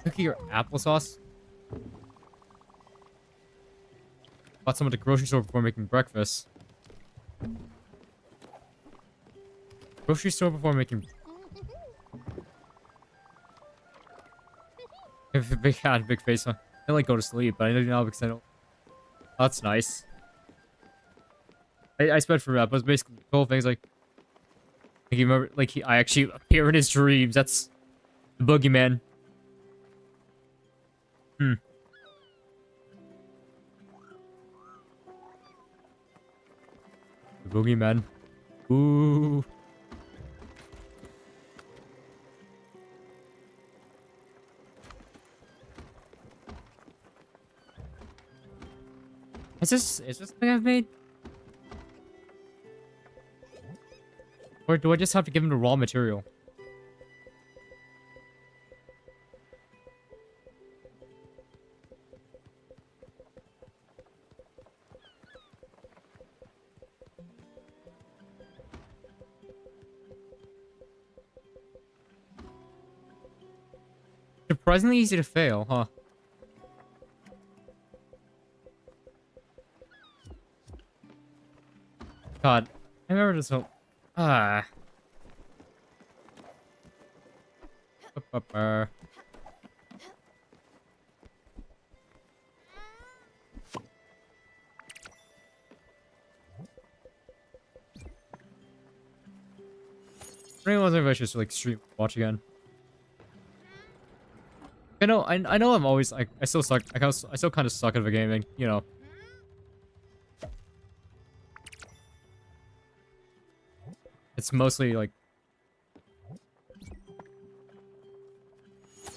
Cookie or applesauce? Bought some at the grocery store before making breakfast. Grocery store before making... Big hat, big face. I don't like go to sleep, but I know now because I don't... Oh, that's nice. I sped for that, but it's basically the whole thing's like... you remember, like, I actually appear in his dreams. That's the boogeyman. Hmm. The boogeyman. Ooh. Is this something I've made? Or do I just have to give him the raw material? Surprisingly easy to fail, huh? God, I remember this whole... Ah. Anyone think I should like stream watch again? I know I'm always like I still suck. I still kind of suck at the gaming, you know. It's mostly like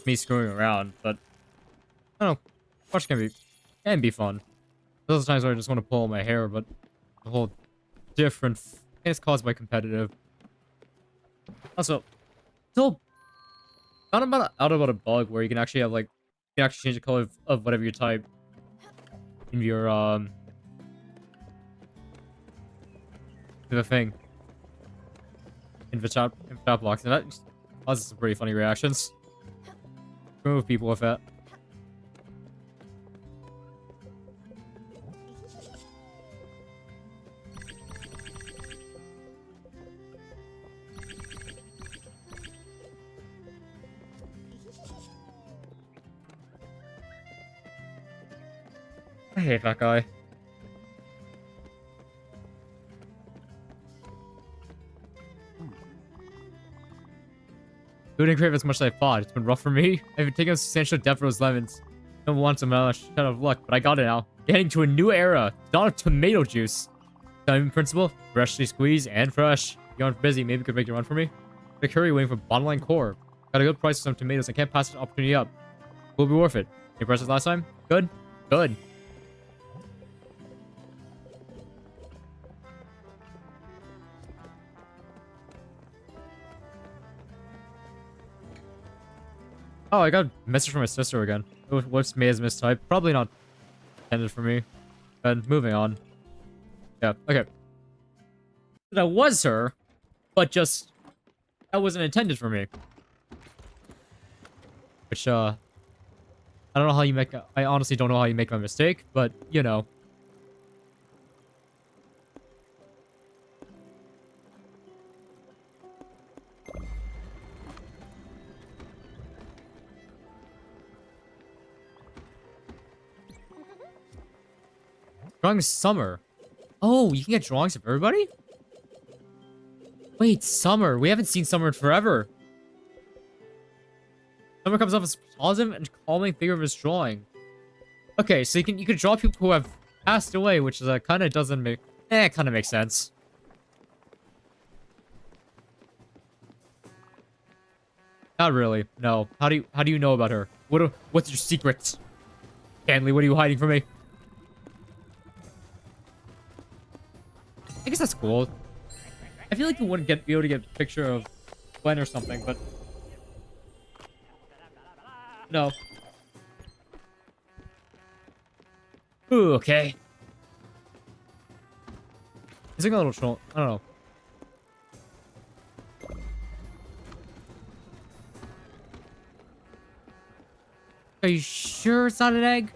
me screwing around, but I don't know. Watch can be fun. Those are times where I just want to pull my hair, but the whole different. It's caused by competitive. Also, still found out about a bug where you can actually have like you can actually change the color of whatever you type in your the thing in the chat box, and that causes some pretty funny reactions. Remove people with that. I hate that guy. Food didn't crave as much as I thought. It's been rough for me. I've been taking a substantial depth for those lemons. No one wants a relish out of luck, but I got it now. Getting to a new era. Not of tomato juice. Diamond principle, freshly squeezed and fresh. You aren't busy, maybe you could make a run for me? The curry waiting for bottom line core. Got a good price for some tomatoes. I can't pass this opportunity up. Will be worth it. You impressed us last time? Good? Good. Oh, I got a message from my sister again. What's Maya's mistype? Probably not intended for me. And moving on. Yeah, okay. That was her, but just that wasn't intended for me. Which I don't know how you make I honestly don't know how you make a mistake, but you know. Drawing Summer. Oh, you can get drawings of everybody? Wait, Summer. We haven't seen Summer in forever. Summer comes off as positive and calming figure of his drawing. Okay, so you can draw people who have passed away, which is kind of doesn't make kind of makes sense. Not really. No. How do you know about her? What's your secret? Stanley, what are you hiding from me? I guess that's cool. I feel like you wouldn't be able to get a picture of Gwen or something, but no. Ooh, okay. Is it a little troll? I don't know. Are you sure it's not an egg?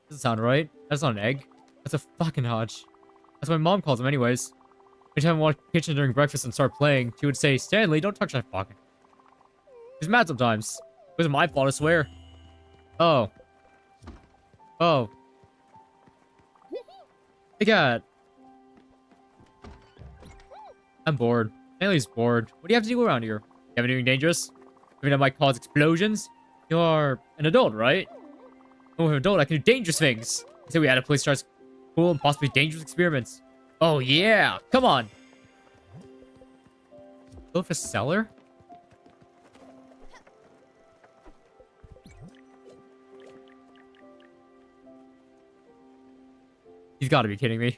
Doesn't sound right. That's not an egg. That's a fucking hodge. That's what my mom calls them anyways. Every time I walk in the kitchen during breakfast and start playing, she would say, Stanley, don't touch that fucking. She's mad sometimes. It wasn't my fault, I swear. Oh. Oh. Hey, cat. I'm bored. Stanley's bored. What do you have to do around here? You have anything dangerous? Anything that might cause explosions? You're an adult, right? Oh, if I'm an adult, I can do dangerous things. So we had a place that starts cool and possibly dangerous experiments. Oh, yeah. Come on. Go for cellar? He's got to be kidding me.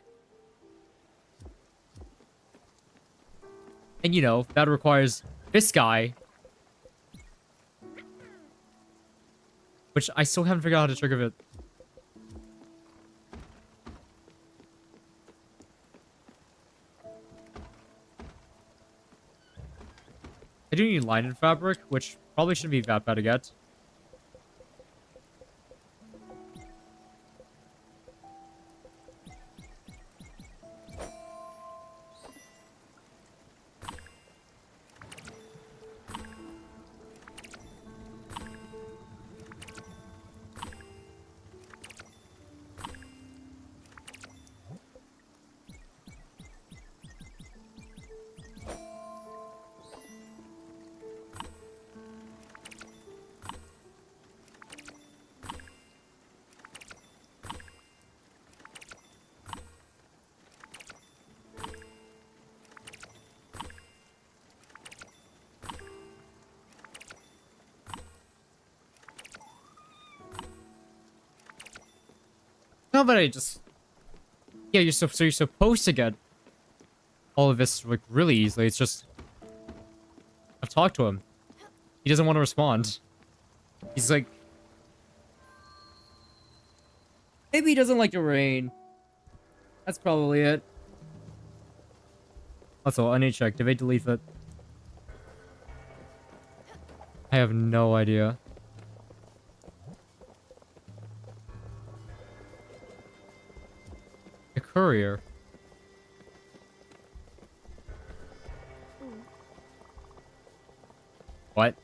And, you know, that requires this guy. Which I still haven't figured out how to trigger it. I do need linen fabric, which probably shouldn't be that bad to get. No, but I just... Yeah, so you're supposed to get all of this, like, really easily. It's just... I've talked to him. He doesn't want to respond. He's like... Maybe he doesn't like the rain. That's probably it. Also, I need to check. Did they delete it? I have no idea. A courier. What?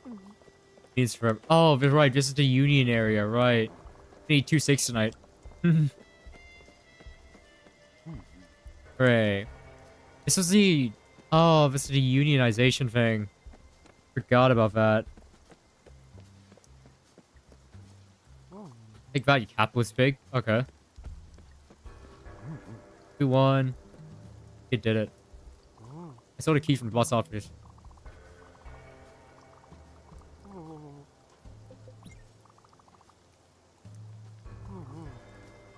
Needs forever. Oh, but right. This is the Union area, right? We need 2 6 tonight. Hooray. This was the... Oh, this is the unionization thing. Forgot about that. Take that, you capitalist pig. Okay. 2-1. It did it. I stole the key from the boss office.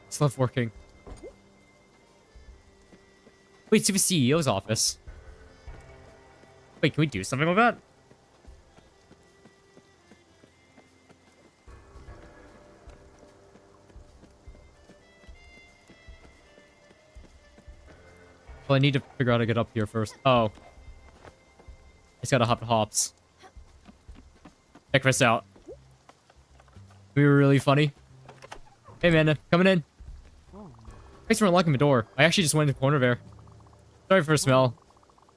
It's not working. Wait, to the CEO's office. Wait, can we do something with that? Well, I need to figure out how to get up here first. Oh. I just gotta hop the hops. Check this out. We were really funny. Hey, Amanda. Coming in. Thanks for unlocking the door. I actually just went in the corner there. Sorry for the smell.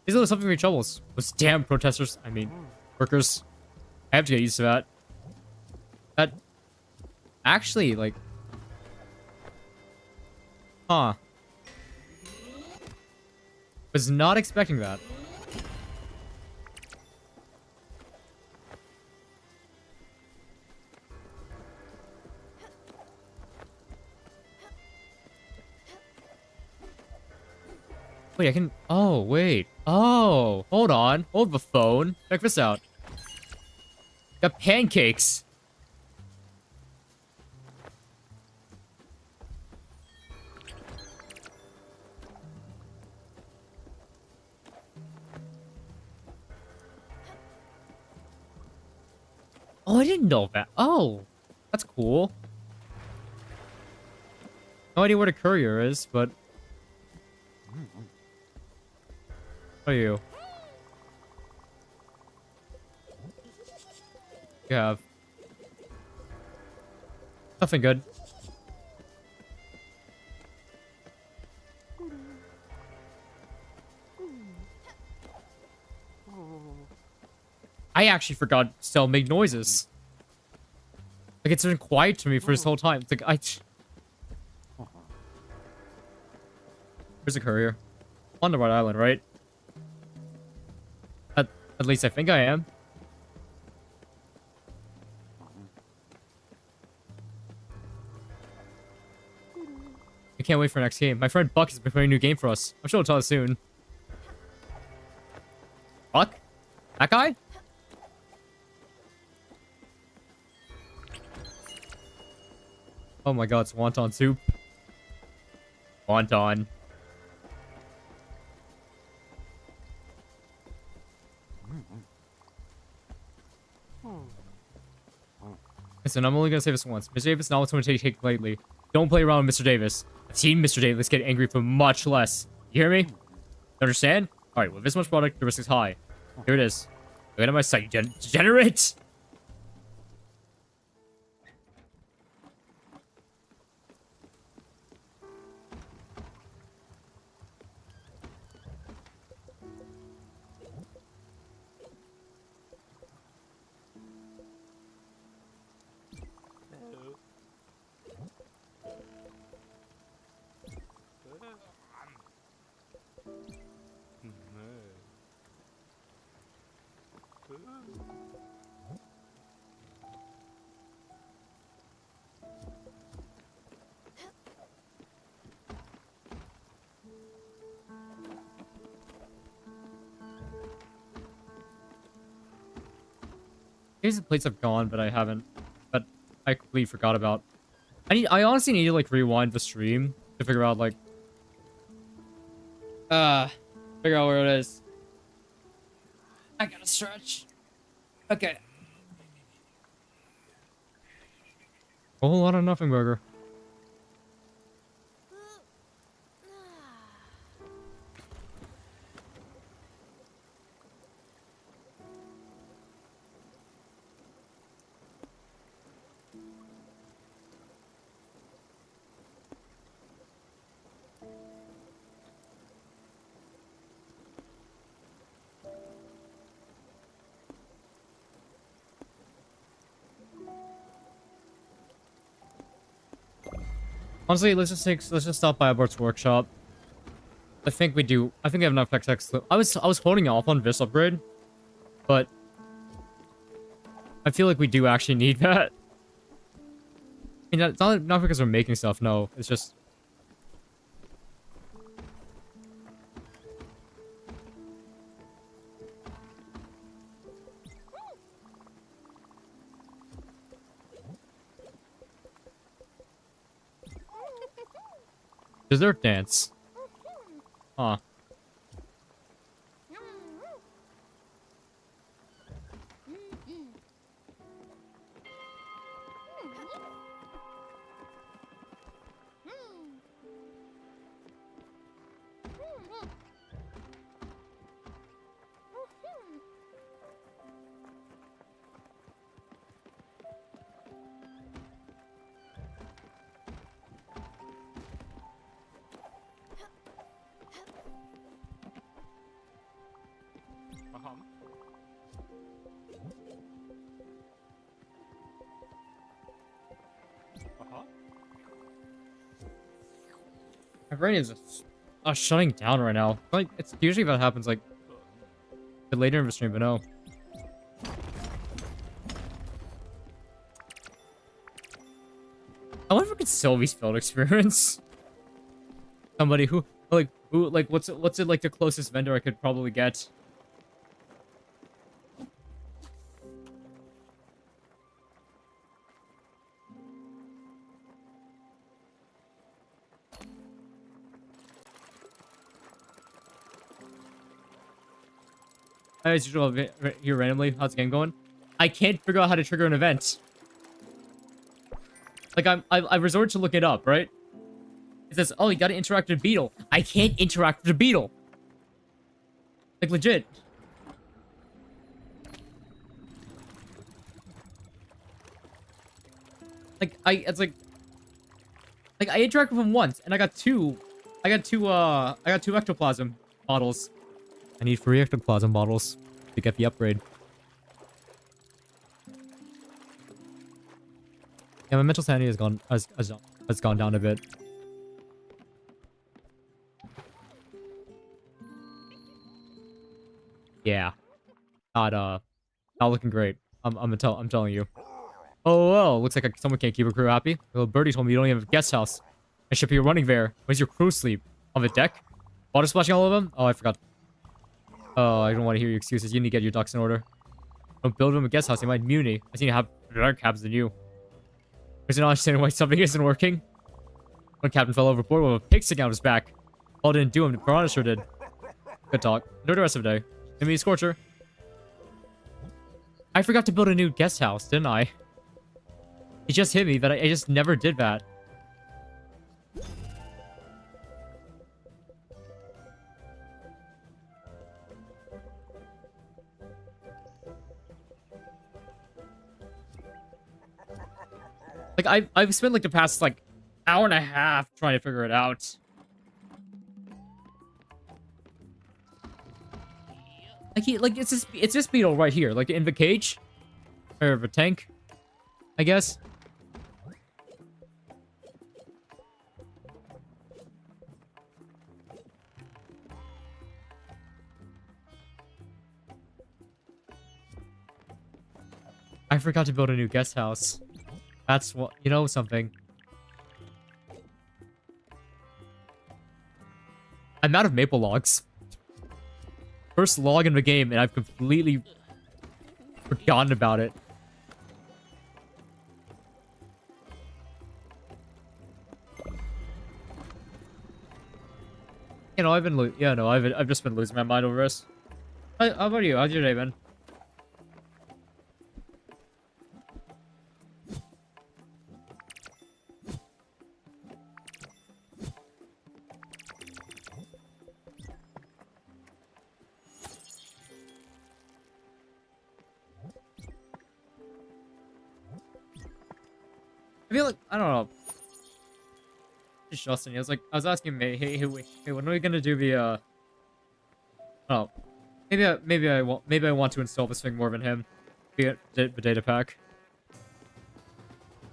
These are something for your troubles. Those damn protesters. I mean, workers. I have to get used to that. That... Actually, like... Huh. Was not expecting that. Wait, I can... Oh, wait. Oh, hold on. Hold the phone. Check this out. Got pancakes. Oh, I didn't know that. Oh, that's cool. No idea where the courier is, but... What are you? You have... Nothing good. I actually forgot Stell make noises. Like, it's been quiet to me for this whole time. It's like, Where's the courier? On the right island, right? At least I think I am. I can't wait for next game. My friend Buck is preparing a new game for us. I'm sure he'll tell us soon. Buck? That guy? Oh my god, it's wonton soup. Wonton. Listen, I'm only gonna say this once. Mr. Davis is not someone to take lightly. Don't play around with Mr. Davis. I've seen Mr. Davis get angry for much less. You hear me? You understand? Alright, with this much product, the risk is high. Here it is. Look at my site, degenerate! Here's the plates I've gone, but I haven't. But I completely forgot about. I honestly need to like rewind the stream to figure out like figure out where it is. I gotta stretch. Okay. A whole lot of nothing burger. Honestly, let's just stop by Abart's workshop. I think we do. I think we have enough XX. I was holding off on this upgrade, but I feel like we do actually need that. I mean, it's not because we're making stuff. No, it's just. Dessert dance. Huh. My brain is just shutting down right now. Like, it's usually that happens like a bit later in the stream, but no. I wonder if we could Sylvie's field experience. Somebody who what's it like the closest vendor I could probably get? As usual, here randomly. How's the game going? I can't figure out how to trigger an event. Like, I resort to look it up, right? It says, oh, you gotta interact with a beetle. I can't interact with a beetle. Like, legit. Like, it's like I interacted with him once, and I got two ectoplasm bottles. I need 3 ectoplasm bottles to get the upgrade. Yeah, my mental sanity has gone down a bit. Yeah, not looking great. I'm telling you. Oh well, looks like someone can't keep a crew happy. Little birdie told me you don't even have a guest house. I should be running there. Where's your crew sleep? On the deck? Water splashing all of them? Oh, I forgot. Oh, I don't want to hear your excuses. You need to get your ducks in order. Don't build them a guest house. They might mutiny. I seem to have better cabs than you. There's not understanding why something isn't working. One captain fell overboard with a pig sticking out his back. Paul didn't do him. Piranha sure did. Good talk. Enjoy the rest of the day. Give me a scorcher. I forgot to build a new guest house, didn't I? He just hit me, but I just never did that. Like, I've spent, like, the past, like, hour and a half trying to figure it out. Like, it's this beetle right here, like, in the cage. Or the tank, I guess. I forgot to build a new guest house. That's what, you know something. I'm out of maple logs. First log in the game, and I've completely forgotten about it. You know, I've just been losing my mind over this. How about you? How's your day, man? I feel like, I don't know. Just Justin, I was asking me, hey, when are we gonna do the, oh, maybe I want to install this thing more than him. Be it the data pack.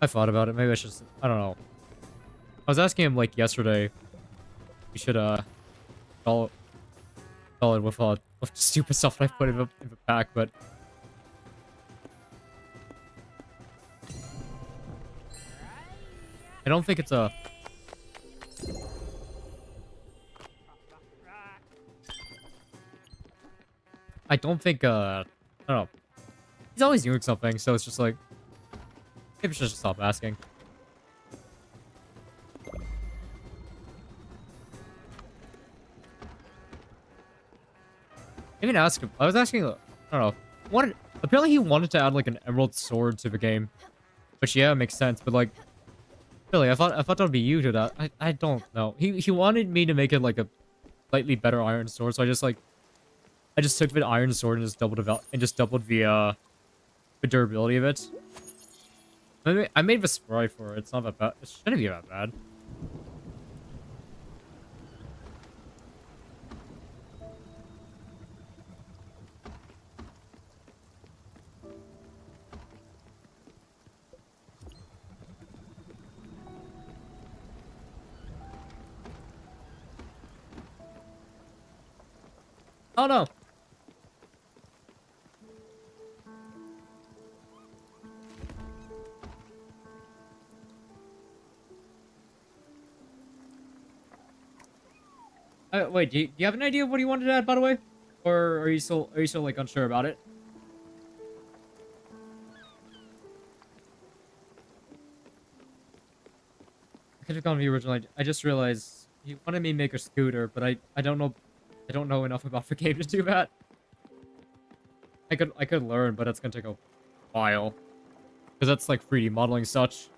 I thought about it. Maybe I should, I don't know. I was asking him, like, yesterday. We should, install it with stupid stuff that I put in the pack, but I don't think it's a... I don't think, I don't know. He's always doing something, so it's just like... Maybe I should just stop asking. Even ask him. I was asking, I don't know. Apparently he wanted to add, like, an emerald sword to the game. Which, yeah, makes sense, but, like... Really, I thought that would be you to that. I don't know. He wanted me to make it, like, a slightly better iron sword, so I just took the iron sword and just doubled the durability of it. I made the spray for it. It's not that bad. It shouldn't be that bad. Oh no. Wait, do you have an idea of what you wanted to add, by the way? Or are you still like unsure about it? I could have gone with the original idea. I just realized he wanted me to make a scooter, but I don't know enough about the game to do that. I could learn, but that's gonna take a while. Because that's like 3D modeling such.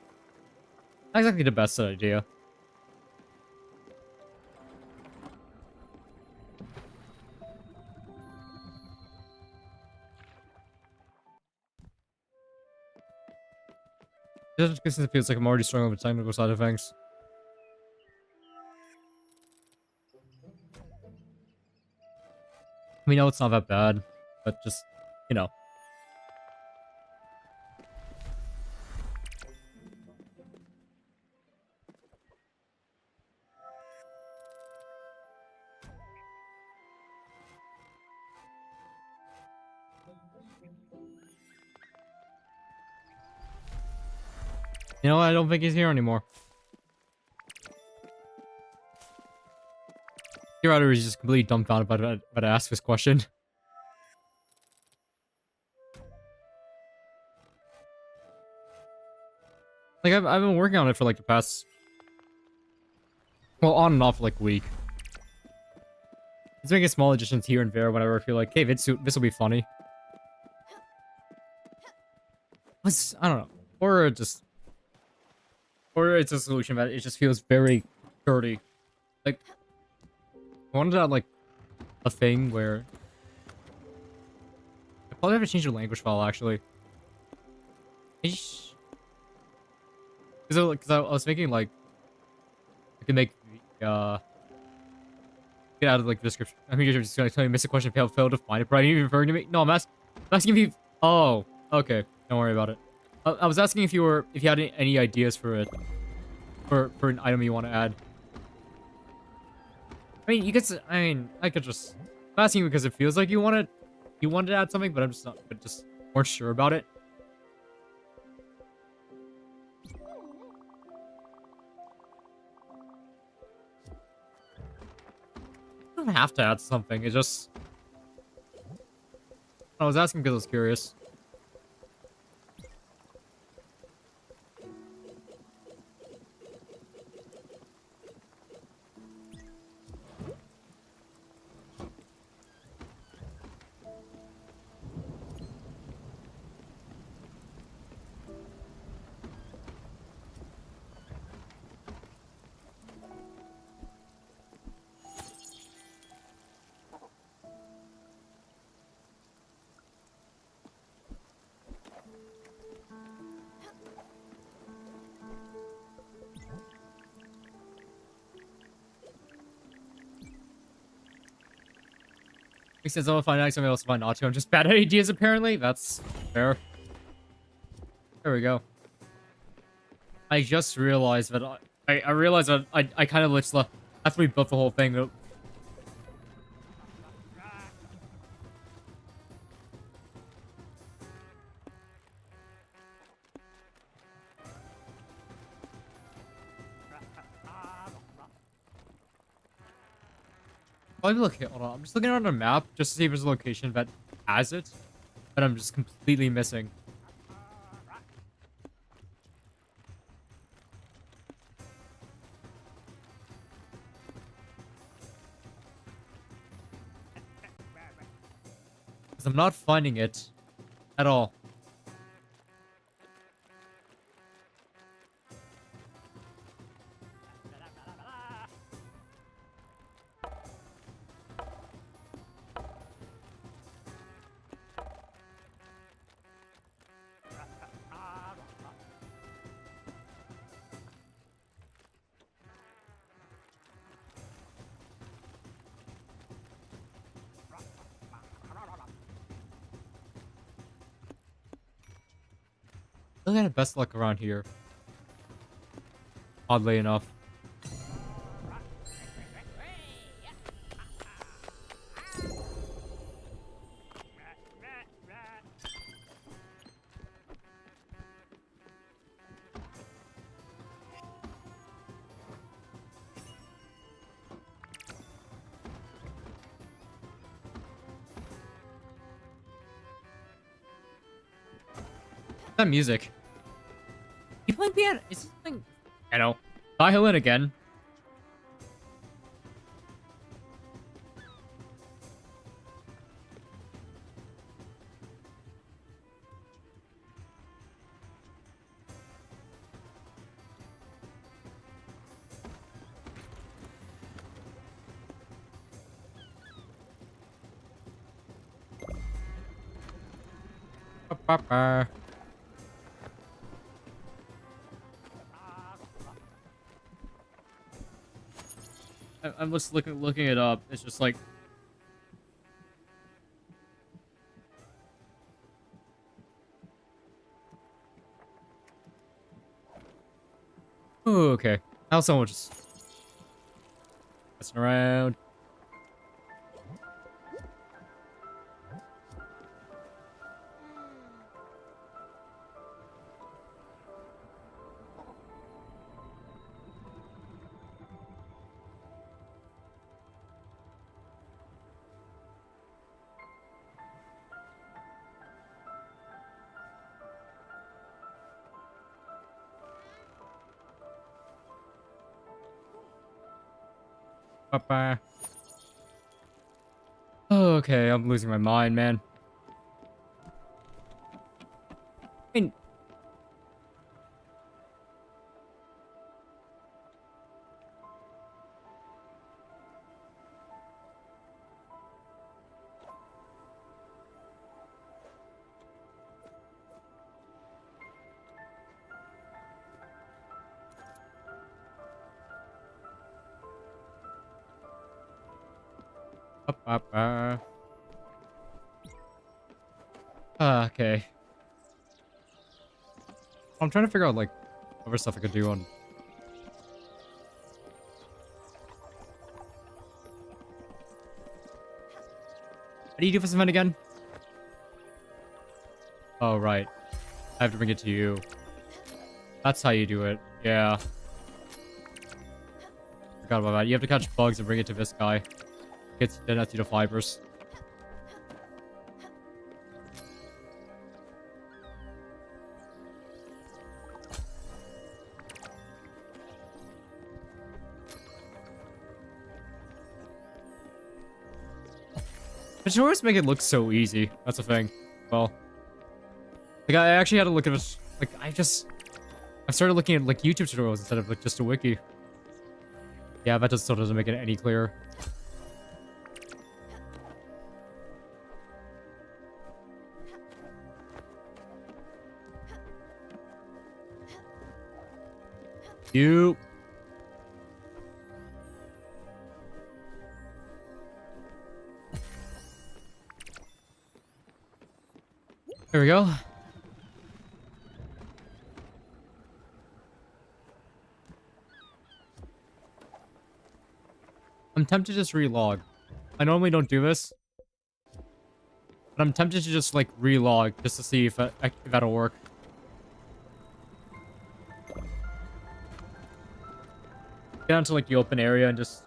Not exactly the best idea. Just because it feels like I'm already struggling with the technical side of things. I mean, no, it's not that bad, but just, you know. You know, I don't think he's here anymore. Your auditor is just completely dumbfounded by to ask this question. Like, I've been working on it for like the past, well, on and off like week. It's making small additions here and there whenever I feel like, hey, this will be funny. I don't know. Or it's a solution that it just feels very dirty. Like, I wanted to have like a thing where I probably have to change the language file actually. Because I was thinking like I can make get out of like the description. I mean, you're just gonna tell me miss a question, fail to find it. But are you referring to me? No, I'm asking if you. Oh, okay. Don't worry about it. I was asking if you had any ideas for it, for an item you want to add. I mean, I could just. I'm asking because it feels like you wanted to add something, but I'm just not. But just weren't sure about it. I don't have to add something. It just. I was asking because I was curious. He says, "Oh, if I find somebody else, find not to." I'm just bad at ideas, apparently. That's fair. There we go. I just realized that I realized that I kind of just left after we built the whole thing. Hold on. I'm just looking on the map just to see if there's a location that has it, but I'm just completely missing. Because I'm not finding it at all. Look at best luck around here. Oddly enough. That music. You playing piano? Is this thing? I know. Violin again. Ba-ba-ba. I'm just looking it up. It's just like, oh, okay. Now someone just messing around. Ba-ba. Oh, okay, I'm losing my mind, man. I mean, ba-ba-ba. Okay. I'm trying to figure out, like, other stuff I could do on... How do you do this event again? Oh, right. I have to bring it to you. That's how you do it. Yeah. Forgot about that. You have to catch bugs and bring it to this guy. It's then that's you to fibers. But you always make it look so easy. That's the thing. Well, like I actually had to look at this. Like I started looking at like YouTube tutorials instead of like just a wiki. Yeah, that just still doesn't make it any clearer. You. There we go. I'm tempted to just relog. I normally don't do this, but I'm tempted to just like relog just to see if that'll work. Get onto like the open area and just...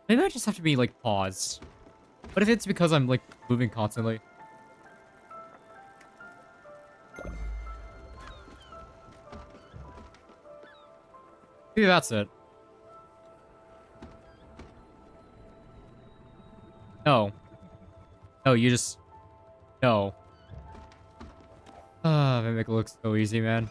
Maybe I just have to be like paused. What if it's because I'm like moving constantly? Maybe that's it. No. No, you just... No. Ah, they make it look so easy, man.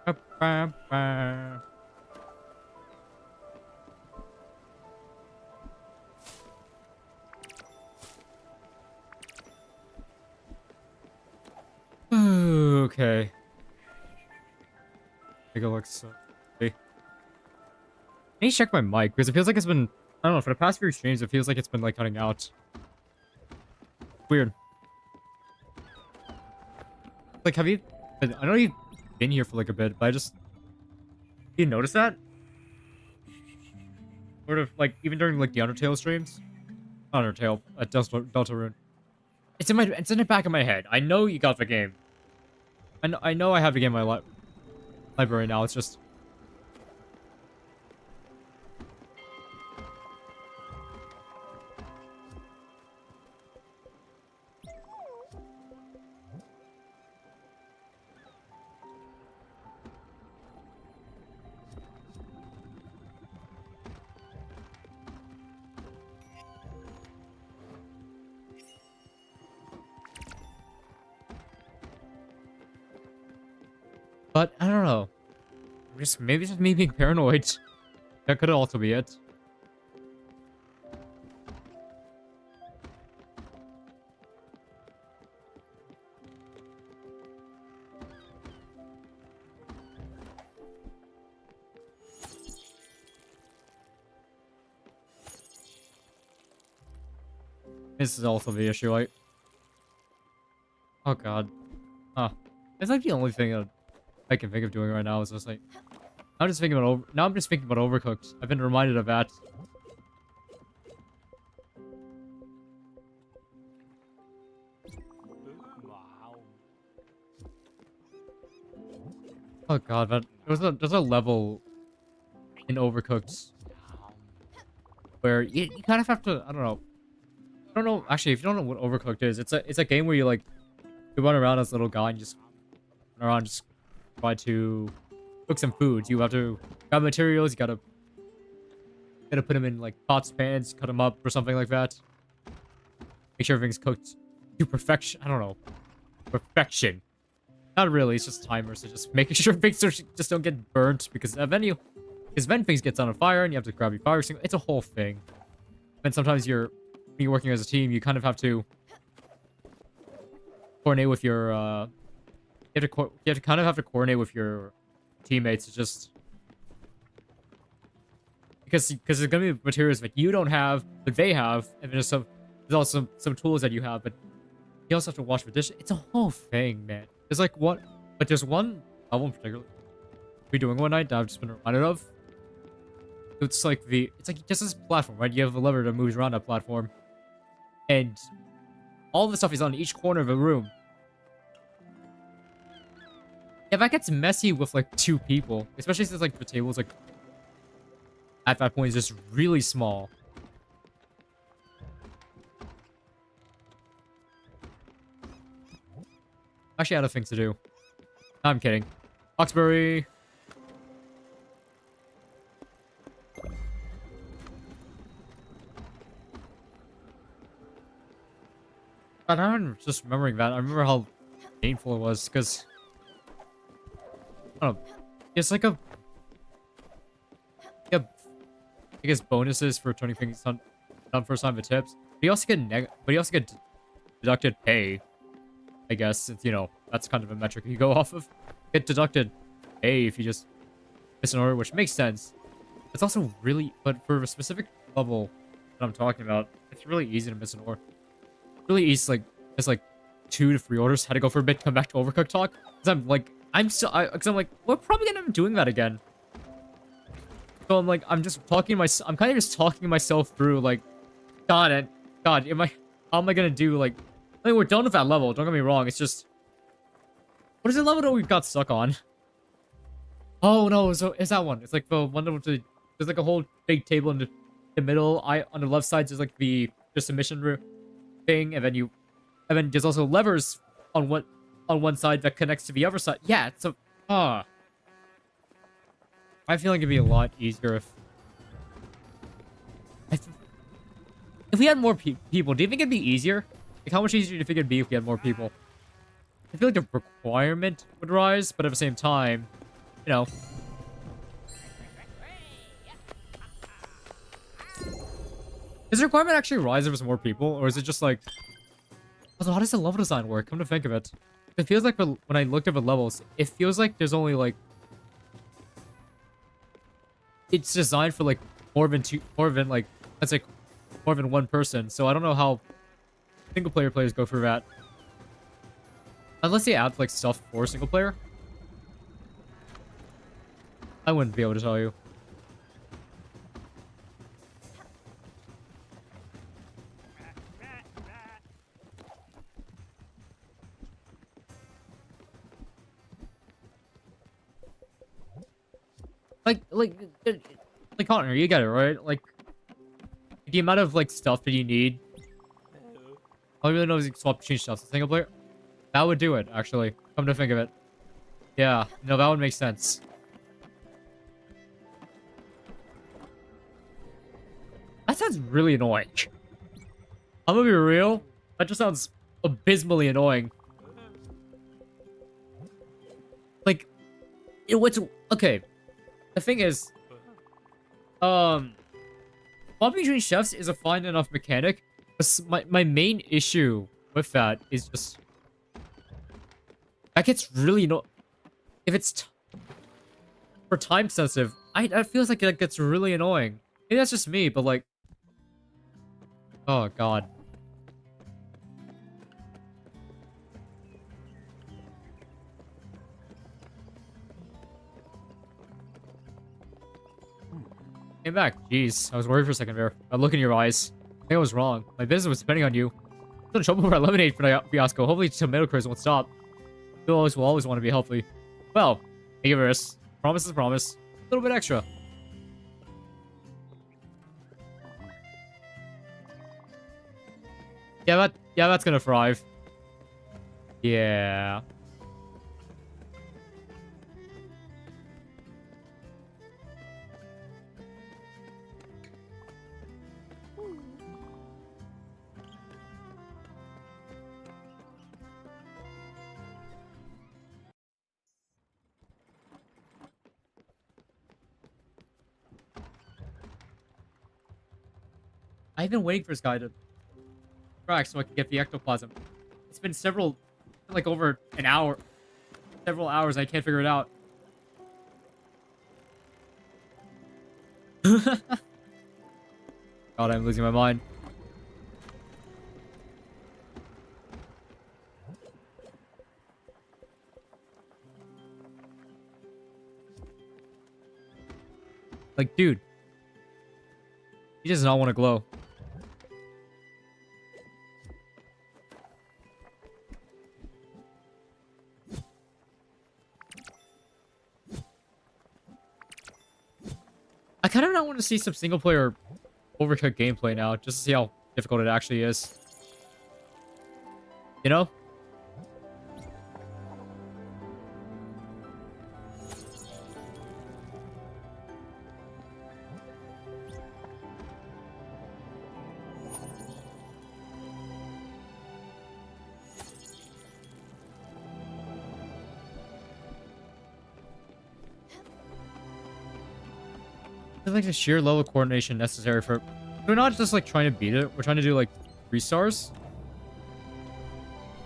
Ba-ba-ba. Okay. Take a look. So, I need to check my mic because it feels like it's been... I don't know, for the past few streams, it feels like it's been like cutting out. Weird. Like, have you... I know you've been here for like a bit, but I just... You notice that? Sort of, like, even during like the Undertale streams? Not Undertale, Deltarune. It's in the back of my head. I know you got the game. I know I have the game in my library now. It's just... But I don't know. Maybe it's just me being paranoid. That could also be it. This is also the issue. Oh god. Huh. It's like the only thing that I can think of doing right now is just like, I'm just thinking about now I'm just thinking about Overcooked. I've been reminded of that. Oh god, but there's a level in Overcooked where you kind of have to, I don't know, actually, if you don't know what Overcooked is, it's a game where you run around as a little guy and just run around, just try to cook some food. You have to grab materials, you gotta put them in like pots, pans, cut them up or something like that. Make sure everything's cooked to perfection. I don't know. Perfection. Not really, it's just timers, so just making sure things just don't get burnt, because then things gets on fire and you have to grab your fire extinguisher. It's a whole thing. And sometimes when you're working as a team, you kind of have to coordinate with your you have to kind of have to coordinate with your teammates. It's just because there's gonna be materials that you don't have that they have, and there's also some tools that you have, but you also have to wash the dish. It's a whole thing, man. There's like what, but there's one level in particular we're doing one night that I've just been reminded of. It's like just this platform, right? You have a lever that moves around that platform, and all the stuff is on each corner of the room. Yeah, that gets messy with like 2 people, especially since like the table's like at that point is just really small. Actually, I had a thing to do. No, I'm kidding. Oxbury. God, I'm just remembering that. I remember how painful it was, because I don't know. It's like I guess bonuses for turning things on first time with tips. But you also get deducted pay. I guess since that's kind of a metric you go off of. Get deducted pay if you just miss an order, which makes sense. It's also really, but for a specific level that I'm talking about, it's really easy to miss an order. Really easy, like it's like 2 to 3 orders. Had to go for a bit, come back to Overcooked talk. Cause I'm like, we're probably gonna end up doing that again. So I'm like, I'm kind of just talking myself through, like, God, how am I gonna do, like, I mean, we're done with that level, don't get me wrong, it's just, what is the level that we got stuck on? Oh, no, so it's that one. It's like the one that there's like a whole big table in the middle, on the left side, there's like the submission thing, and then there's also levers on one side that connects to the other side. Yeah, it's I feel like it'd be a lot easier if we had more people. Do you think it'd be easier? Like, how much easier do you think it'd be if we had more people? I feel like the requirement would rise, but at the same time, does the requirement actually rise if there's more people, or is it just like... Also, how does the level design work? Come to think of it. It feels like when I looked at the levels, it feels like there's only like... It's designed for like more than one person, so I don't know how single player players go through that. Unless they add like stuff for single player. I wouldn't be able to tell you. Like Connor, you get it, right? Like the amount of like stuff that you need. All you really know is you can swap change stuff. So single player, that would do it. Actually, come to think of it, yeah, no, that would make sense. That sounds really annoying. I'm gonna be real. That just sounds abysmally annoying. Like, What's okay? The thing is, swapping between chefs is a fine enough mechanic. But my main issue with that is just that gets really no. If it's for time sensitive, I feels like that gets really annoying. Maybe that's just me, but like, oh god. Came back. Jeez, I was worried for a second there. I look in your eyes. I think I was wrong. My business was depending on you. I'm in trouble for our lemonade fiasco. Hopefully, tomato curds won't stop. You will always want to be helpful. Well, give us. Promise is a promise. A little bit extra. Yeah, that's gonna thrive. Yeah. I've been waiting for this guy to crack so I can get the ectoplasm. It's been like over an hour, several hours. I can't figure it out. God, I'm losing my mind. Like, dude. He does not want to glow. I kind of not want to see some single player overcooked gameplay now, just to see how difficult it actually is. You know? It's like the sheer level of coordination necessary for... We're not just like trying to beat it. We're trying to do like 3 stars.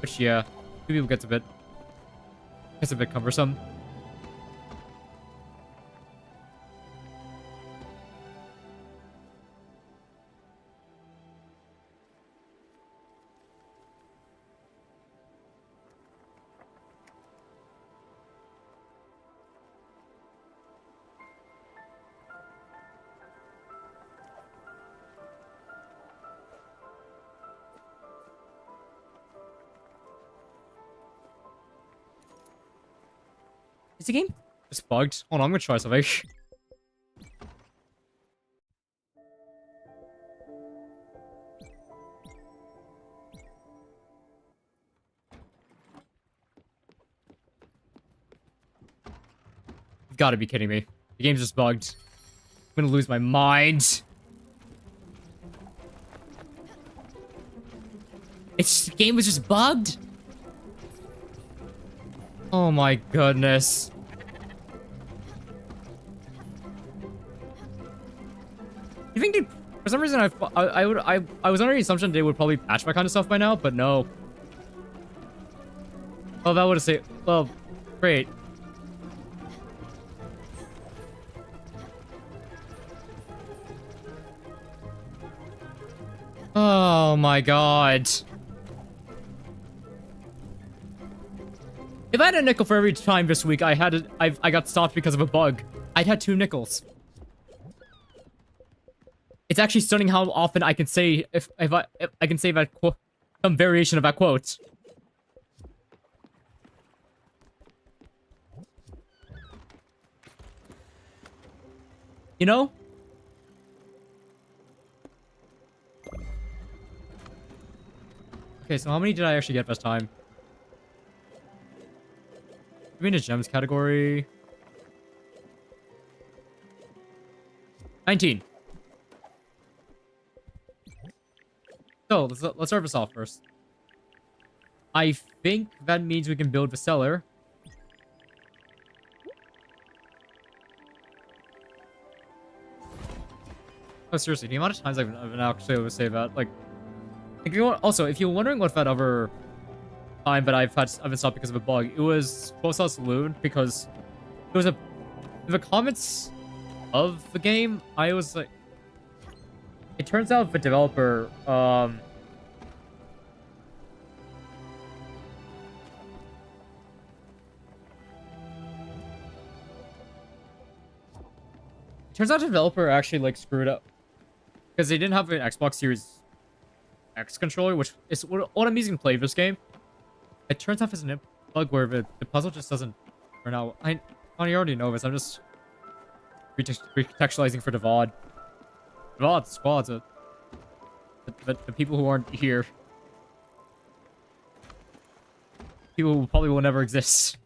Which, yeah, 2 people gets a bit cumbersome. Is the game just bugged? Hold on, I'm gonna try something. You've got to be kidding me. The game's just bugged. I'm gonna lose my mind. The game was just bugged? Oh my goodness. You think for some reason I was under the assumption they would probably patch that kind of stuff by now, but no. Oh, that would have saved. Well, great. Oh my god. If I had a nickel for every time this week I got stopped because of a bug, I'd had 2 nickels. It's actually stunning how often I can say if I can say that some variation of that quote. You know? Okay, so how many did I actually get this time? Give me the gems category. 19. So, let's start this off first. I think that means we can build the cellar. Oh, seriously, the amount of times I've been actually able to say that, like, if you want, also, if you're wondering what that other time that I've been stopped because of a bug, it was Post House Saloon because it was in the comments of the game, I was like, it turns out the developer, turns out the developer actually like screwed up because they didn't have an Xbox Series X controller, which is what I'm using to play this game. It turns out there's an bug where the puzzle just doesn't turn out. I already know this. I'm just recontextualizing for the VOD. The VOD squads, the people who aren't here. People who probably will never exist.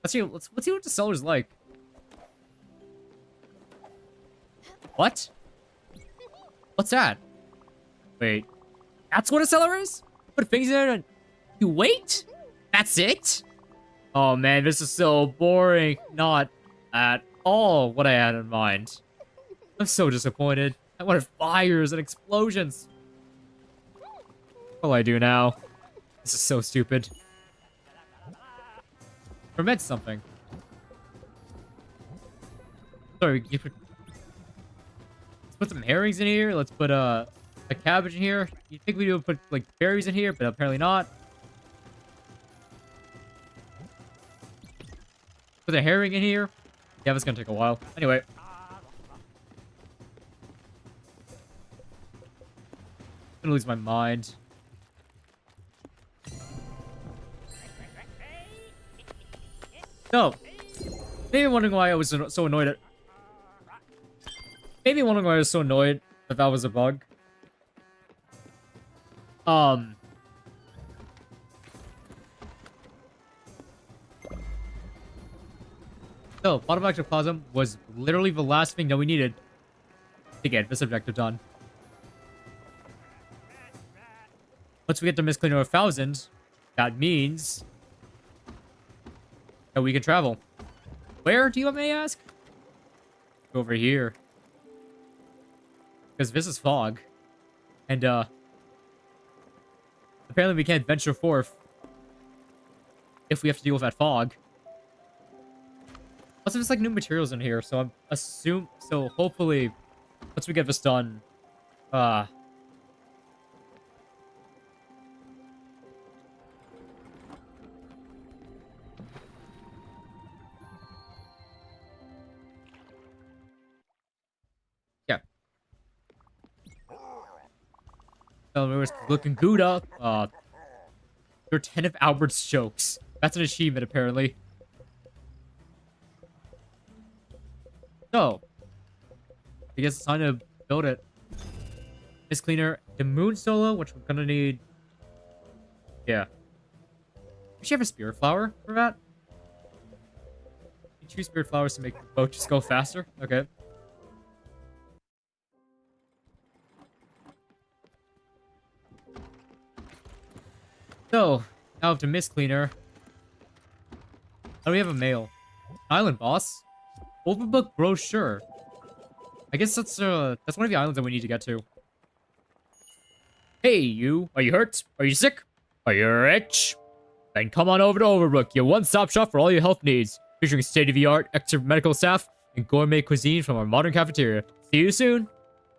Let's see what the seller's like. What? What's that? Wait. That's what a cellar is? Put things in there and you wait? That's it? Oh man, this is so boring. Not at all what I had in mind. I'm so disappointed. I wanted fires and explosions. What will I do now? This is so stupid. Ferment something. Sorry, let's put some herrings in here. Let's put a cabbage in here. You'd think we would put like berries in here, but apparently not. Put a herring in here. Yeah, that's gonna take a while. Anyway. I'm gonna lose my mind. No. Maybe wondering why I was so annoyed at... Maybe wondering why I was so annoyed that that was a bug. So, bottom ectoplasm was literally the last thing that we needed to get this objective done. Once we get to Miss Cleaner 1000, that means that we can travel. Where, do you may ask? Over here. Because this is fog. And, apparently we can't venture forth if we have to deal with that fog. Also, there's like new materials in here, so so hopefully, once we get this done, yeah. So we're looking good up. You're 10 of Albert's jokes. That's an achievement, apparently. So, I guess it's time to build it. Miss Cleaner, the Moon Solo, which we're gonna need. Yeah. We should have a Spirit Flower for that. You choose Spirit Flowers to make the boat just go faster. Okay. So, now to Miss Cleaner. Oh, we have a mail. Island boss. Overbook brochure. I guess that's one of the islands that we need to get to. Hey, you. Are you hurt? Are you sick? Are you rich? Then come on over to Overbook, your one-stop shop for all your health needs. Featuring state-of-the-art extra medical staff and gourmet cuisine from our modern cafeteria. See you soon.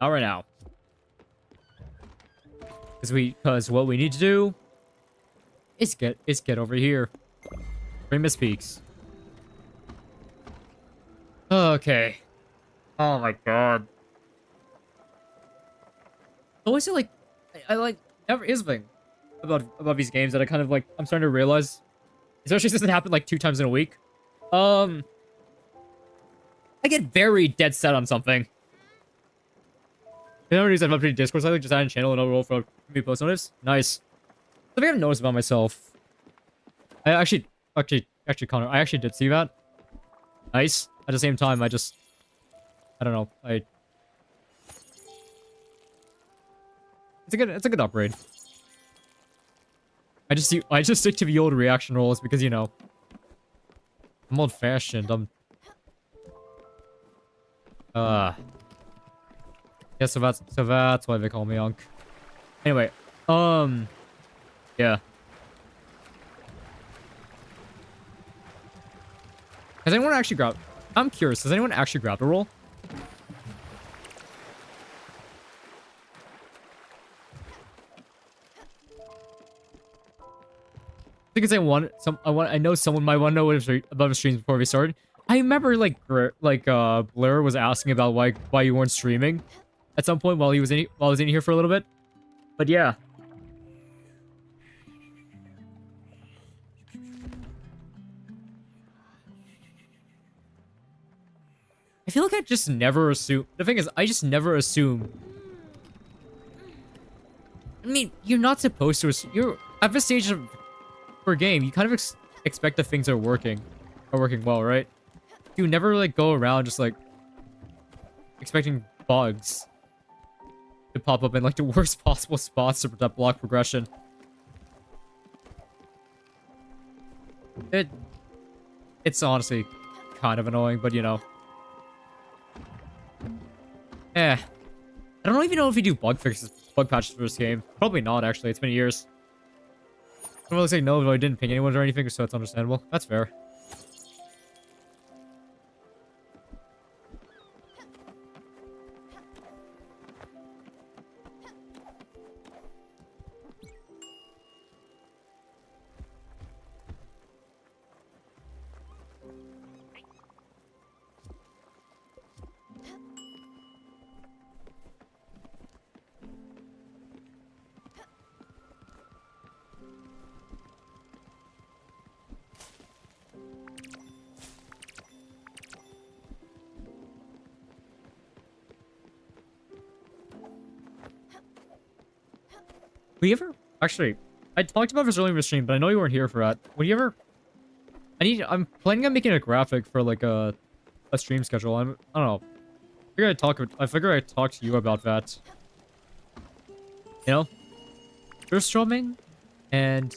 Not right now. Because what we need to do is get over here. Famous Peaks. Okay. Oh my god. Always like I like never is thing about these games that I kind of like I'm starting to realize. Especially since it happened like 2 times in a week. I get very dead set on something. The only reason I've updated Discord, so I like just add a channel and overall for me post notice. Nice. Something I've noticed about myself. I actually, Connor, I actually did see that. Nice. At the same time, I don't know. It's a good upgrade. I just stick to the old reaction rolls because, you know, I'm old-fashioned. Yeah, so that's why they call me Unk. Anyway, yeah. Has anyone actually grabbed? I'm curious. Has anyone actually grabbed a roll? I think it's I know someone might want to know about the streams before we started. I remember Blair was asking about why you weren't streaming at some point while I was in here for a little bit. But yeah. I feel like I just never assume. The thing is, I just never assume. I mean, you're not supposed to assume. You're at this stage of for a game. You kind of expect that things are working well, right? You never like go around just like expecting bugs to pop up in like the worst possible spots to block progression. It's honestly kind of annoying, but you know. I don't even know if we do bug patches for this game. Probably not, actually. It's been years. I don't really say no, though I didn't ping anyone or anything, so it's understandable. That's fair. We ever actually? I talked about this earlier in the stream, but I know you weren't here for that. Would you ever? I'm planning on making a graphic for like a stream schedule. I don't know. I figure I'd talk to you about that. You know, you're streaming, and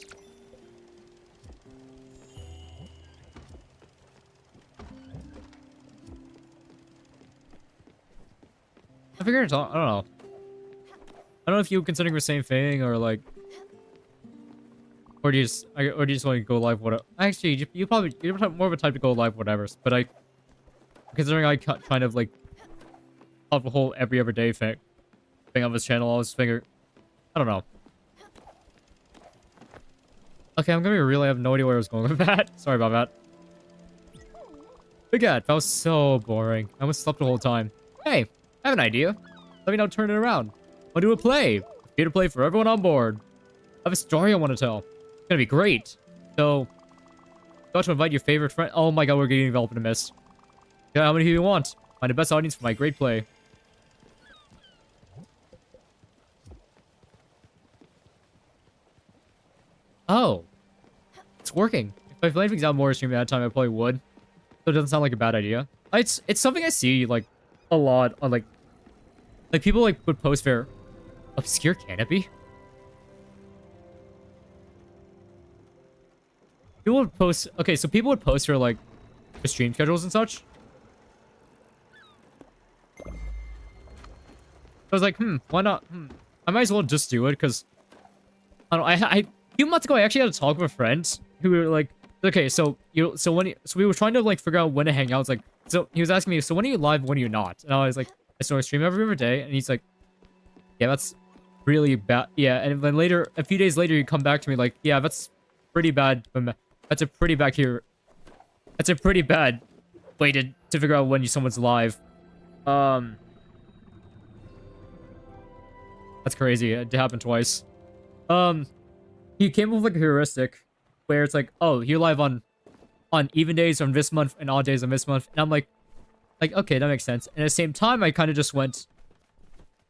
I figure I'd talk. I don't know. I don't know if you were considering the same thing or like, or do you just want to go live? Whatever. Actually, you're more of a type to go live, whatever. But considering I kind of like have a whole every other day thing on this channel, I was figure, I don't know. Okay, I'm gonna be real. I have no idea where I was going with that. Sorry about that. Big Cat, that was so boring. I almost slept the whole time. Hey, I have an idea. Let me now turn it around. I'll do a play. Here to play for everyone on board. I have a story I want to tell. It's gonna be great. So, got to invite your favorite friend. Oh my god, we're getting involved in a mess. Yeah, how many of you want? Find the best audience for my great play. Oh, it's working. If I played things out more streaming at that time, I probably would. So it doesn't sound like a bad idea. It's something I see like a lot on like people like would post their obscure canopy. People would post. Okay, so people would post their like their stream schedules and such. I was like, why not? I might as well just do it because I don't know. A few months ago, I actually had a talk with a friend who were like, okay, so we were trying to like figure out when to hang out. It's like, so he was asking me, so when are you live, when are you not? And I was like, I start streaming every other day, and he's like, yeah, that's really bad. Yeah, and then later, a few days later, he'd come back to me like, yeah, that's pretty bad. That's a pretty bad here. That's a pretty bad way to figure out when someone's live. That's crazy. It happened twice. He came up with like a heuristic where it's like, oh, you're live on even days on this month and odd days on this month. And I'm like, okay, that makes sense. And at the same time, I kind of just went,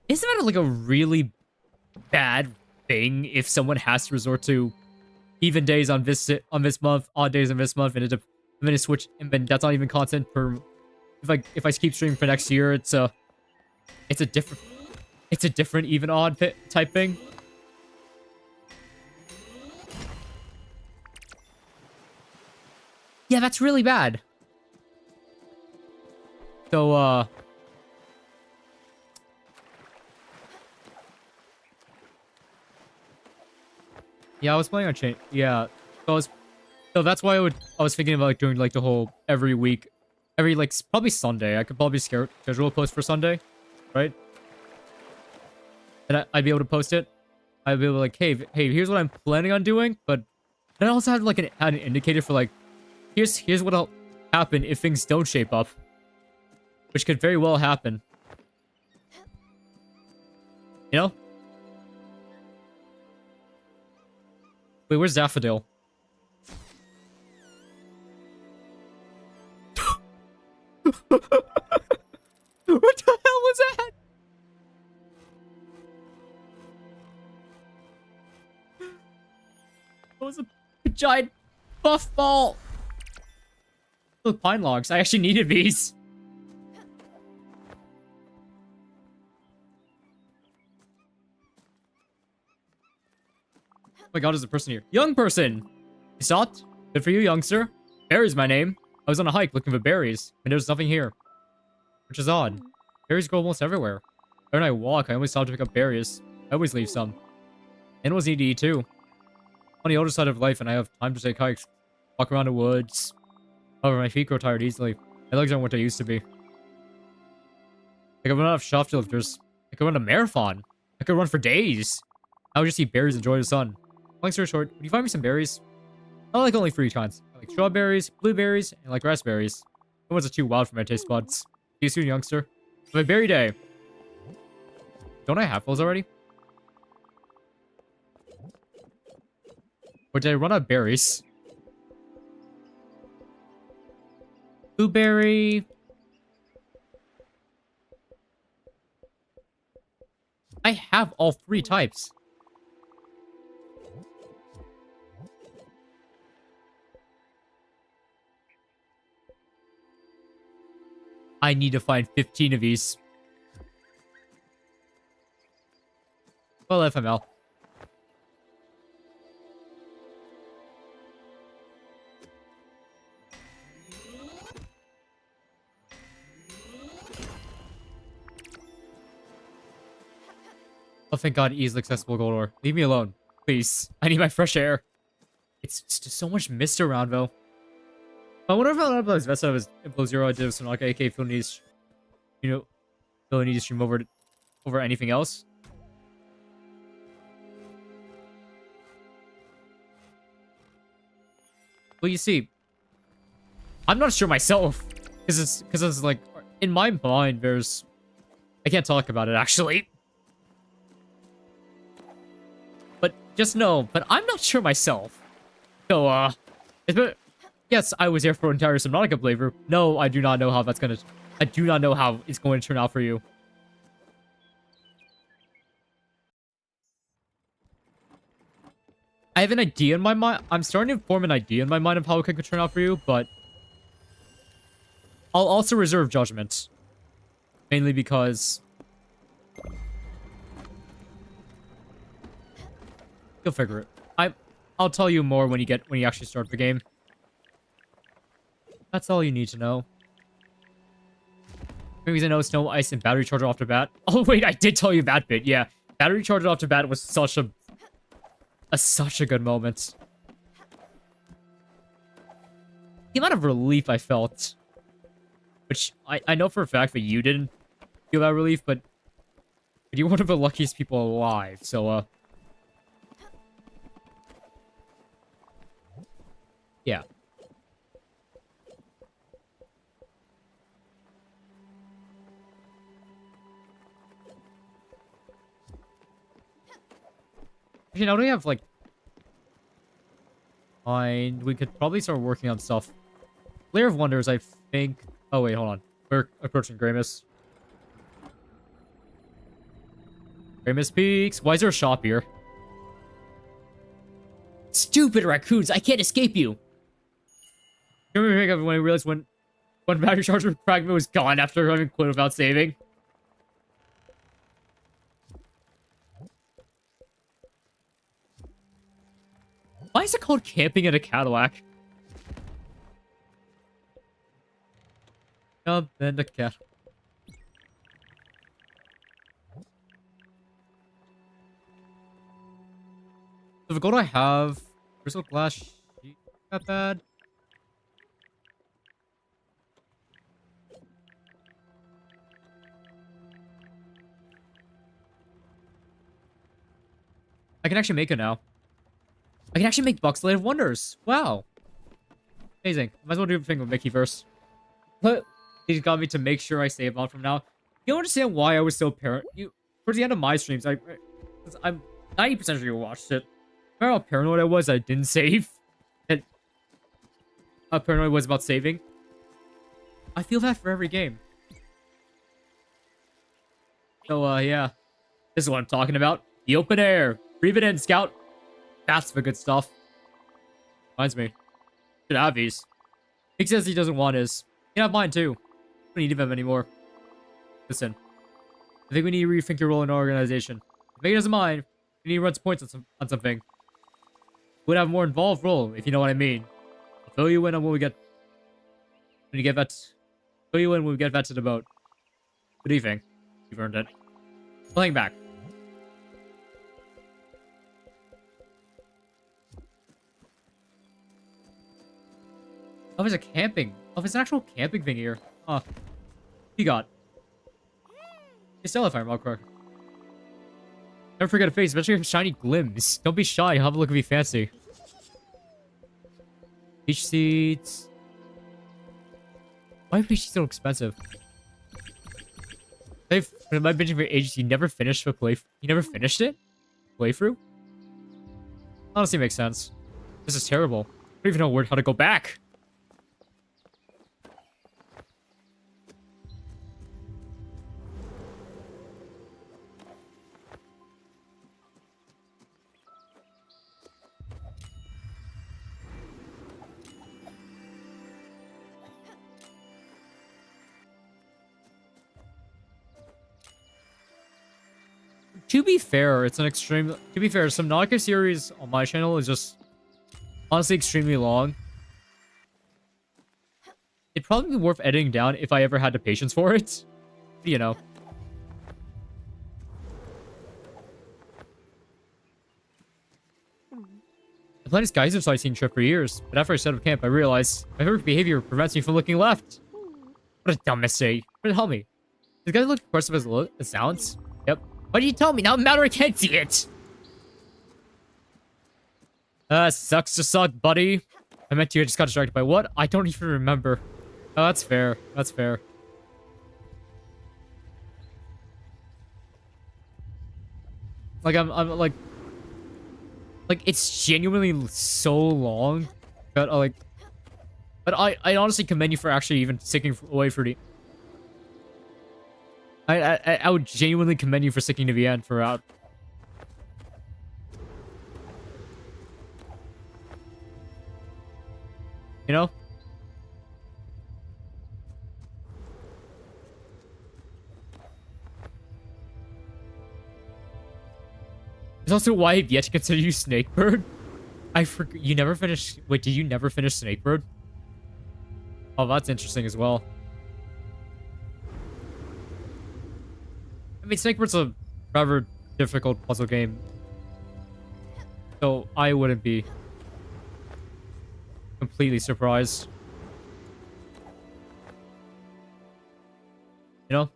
isn't that like a really bad thing if someone has to resort to even days on this month, odd days on this month, and then switch, and then that's not even content per. If I keep streaming for next year, it's a different even odd type thing. Yeah, that's really bad. So, Yeah, I was planning on change. Yeah, so that's why I was thinking about like doing like the whole every week, every like probably Sunday. I could probably schedule a post for Sunday, right? And I'd be able to post it. I'd be able to like, hey, here's what I'm planning on doing, but then I also had like an indicator for like, here's what'll happen if things don't shape up, which could very well happen. You know? Wait, where's Daffodil? What the hell was that? That was a giant buff ball. Look, pine logs. I actually needed these. Oh my god, there's a person here. Young person! You saw it? Good for you, youngster. Barry's my name. I was on a hike looking for berries, and there's nothing here. Which is odd. Berries grow almost everywhere. When I walk, I always stop to pick up berries. I always leave some. Animals need to eat too. On the older side of life, and I have time to take hikes. Walk around the woods. However, my feet grow tired easily. My legs aren't what they used to be. I could run out of shoplifters. I could run a marathon. I could run for days. I would just eat berries and enjoy the sun. Long story short, would you find me some berries? I like only 3 kinds. I like strawberries, blueberries, and like raspberries. The ones are too wild for my taste buds. See you soon, youngster. My berry day. Don't I have those already? Or did I run out of berries? Blueberry. I have all 3 types. I need to find 15 of these. Well, FML. Oh, thank God, easily accessible gold ore. Leave me alone, please. I need my fresh air. It's just so much mist around, though. I wonder if I don't have Vesta was Implo Zero. I did some like AK feel needs, you know, really need to stream over anything else. Well, you see, I'm not sure myself, because it's like in my mind. I can't talk about it actually, but just know. But I'm not sure myself. So yes, I was here for entire Subnautica playthrough. No, I do not know how that's gonna. I do not know how it's going to turn out for you. I have an idea in my mind. I'm starting to form an idea in my mind of how it could turn out for you, but I'll also reserve judgment. Mainly because you'll figure it. I'll tell you more when you actually start the game. That's all you need to know. Maybe I know snow, ice, and battery charger off the bat. Oh wait, I did tell you that bit. Yeah, battery charger off the bat was such a good moment. The amount of relief I felt, which I know for a fact that you didn't feel that relief, but you're one of the luckiest people alive. So yeah. You know, we have like, fine. We could probably start working on stuff. Lair of Wonders, I think. Oh wait, hold on. We're approaching Gramus. Gramus Peaks. Why is there a shop here? Stupid raccoons! I can't escape you. You remember when I realized when battery charger fragment was gone after having quit without saving? Why is it called camping in a Cadillac? Camp in a cat. So the gold I have, crystal glass sheet, not bad. I can actually make it now. I can actually make Buck's Blade of Wonders. Wow. Amazing. Might as well do everything with Mickey first. But he got me to make sure I save on from now. You don't understand why I was so paranoid. Towards the end of my streams, I'm 90% sure you watched it. Remember how paranoid I was that I didn't save? And how paranoid I was about saving? I feel that for every game. So, yeah. This is what I'm talking about. The open air. Breathe it in, Scout. That's the good stuff. Reminds me. Should have these. He says he doesn't want his. You can have mine too. We don't need them anymore. Listen. I think we need to rethink your role in our organization. If he doesn't mind, we need to run some points on something. We'd have a more involved role, if you know what I mean. I'll fill you in on when we get... When you get that... Fill you in when we get that to the boat. Good evening. You've earned it. Playing back. Oh, there's a camping. Oh, there's an actual camping thing here. Huh. You got. You sell it, if I remember correctly. Never forget a face, especially if shiny glims. Don't be shy. Have a look and be fancy. Peach seeds. Why are peach seeds so expensive? I've been binging for ages. You never finished the play. You never finished it? Playthrough? Honestly, makes sense. This is terrible. I don't even know how to go back. To be fair, it's an extreme... To be fair, some Subnautica series on my channel is just... honestly extremely long. It'd probably be worth editing down if I ever had the patience for it. You know. I planned this geyser sightseeing trip for years, but after I set up camp, I realized my favorite behavior prevents me from looking left. What a dumb mistake. But tell me, does guys look impressive as it sounds? Yep. Why did you tell me? Now I'm mad I can't see it. Sucks to suck, buddy. I meant you just got distracted by what? I don't even remember. Oh, that's fair. That's fair. Like, I'm like it's genuinely so long that but I honestly commend you for actually even sticking away for the. I would genuinely commend you for sticking to the end throughout. You know? It's also why I've yet to consider you Snakebird. I forgot. You never finished... Wait, did you never finish Snakebird? Oh, that's interesting as well. I mean, Snakebird's a rather difficult puzzle game. So, I wouldn't be completely surprised. You know?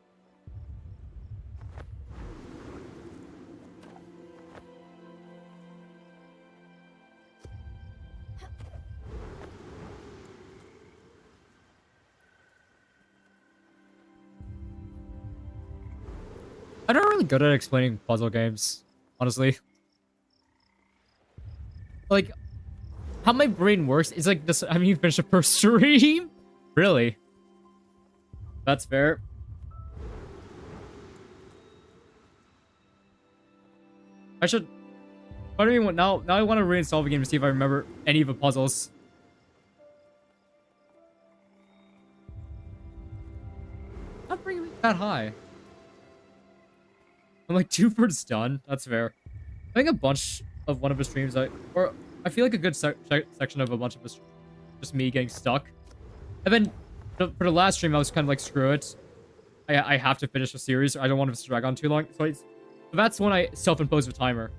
I'm not really good at explaining puzzle games, honestly. Like, how my brain works is like this. I mean, you finish a per stream? Really? That's fair. I should... What do you mean? Now I want to reinstall the game to see if I remember any of the puzzles. Not bringing me that high. I'm like 2/3 done. That's fair. I think a bunch of one of the streams, I feel like a good section of a bunch of the just me getting stuck. And then for the last stream, I was kind of like, screw it. I have to finish the series. I don't want to drag on too long. So that's when I self-imposed a timer.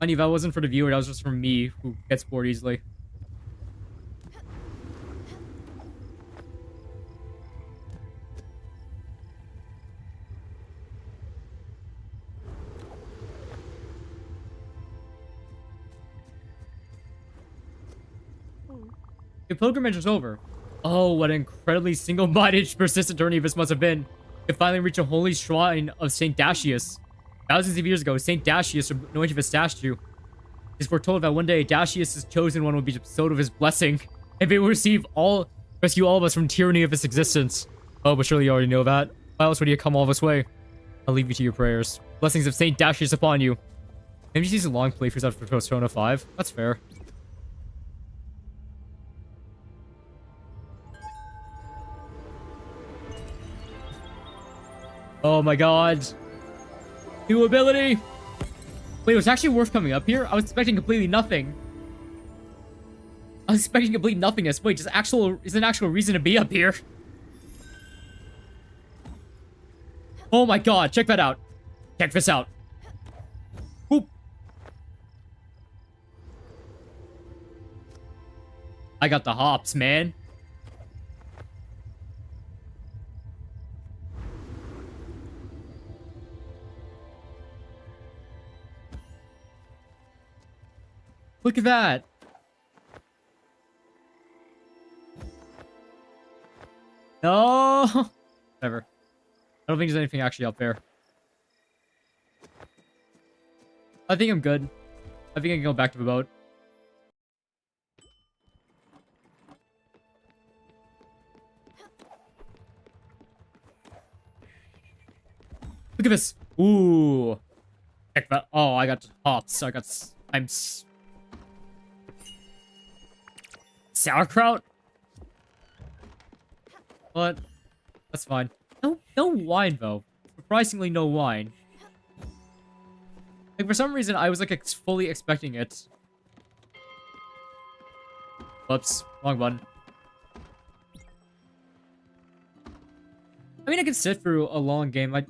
And if that wasn't for the viewer, that was just for me, who gets bored easily. The pilgrimage is over. Oh, what an incredibly single-minded, persistent journey this must have been. To finally reach a holy shrine of Saint Dacius. Thousands of years ago, Saint Dacius anointed the statue. It is foretold that one day Dacius' chosen one will be bestowed with his blessing, and they will rescue all of us from tyranny of this existence. Oh, but surely you already know that. Why else would you come all this way? I'll leave you to your prayers. Blessings of Saint Dacius upon you. Maybe she's a long playthroughs after Persona 5. That's fair. Oh my god. New ability! Wait, it was actually worth coming up here? I was expecting completely nothing. I was expecting complete nothingness. Wait, is an actual reason to be up here? Oh my god, check that out. Check this out. Whoop. I got the hops, man. Look at that. No. Whatever. I don't think there's anything actually up there. I think I'm good. I think I can go back to the boat. Look at this. Ooh. Check that. Oh, I got hops. I'm sauerkraut? But that's fine. No wine though. Surprisingly, no wine. Like for some reason, I was like fully expecting it. Whoops, wrong button. I mean, I could sit through a long game. I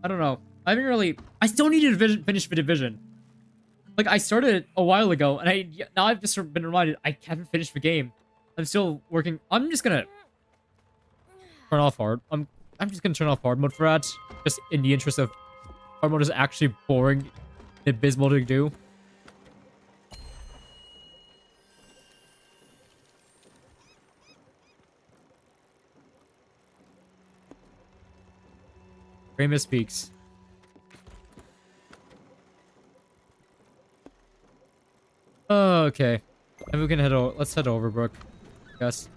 don't know. I haven't really. I still need to finish the division. Like I started it a while ago, and now I've just been reminded I haven't finished the game. I'm still working. I'm just gonna turn off hard. I'm just gonna turn off hard mode for that, just in the interest of hard mode is actually boring and abysmal to do. Ramus Peaks. Oh, okay. Maybe we can head over. Let's head over, Brooke. Yes.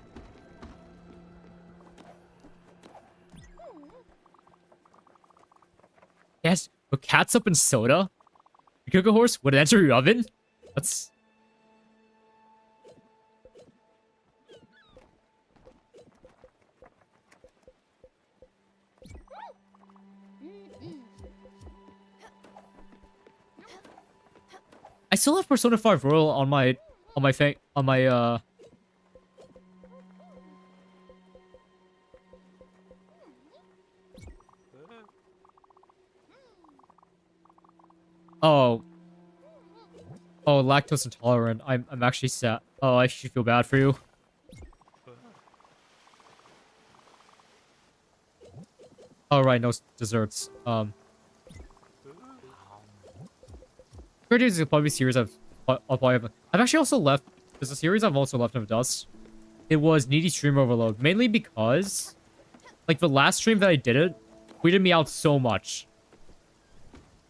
Yes. But catsup and soda? You cook a horse? Would it enter your oven? That's... I still have Persona 5 Royal on my Oh, lactose intolerant. I'm actually sad. Oh, I should feel bad for you. Oh, right, no desserts. Is probably a series I've actually also left. There's a series I've also left of dust. It was Needy Stream Overload, mainly because, like, the last stream that I did it, weirded me out so much.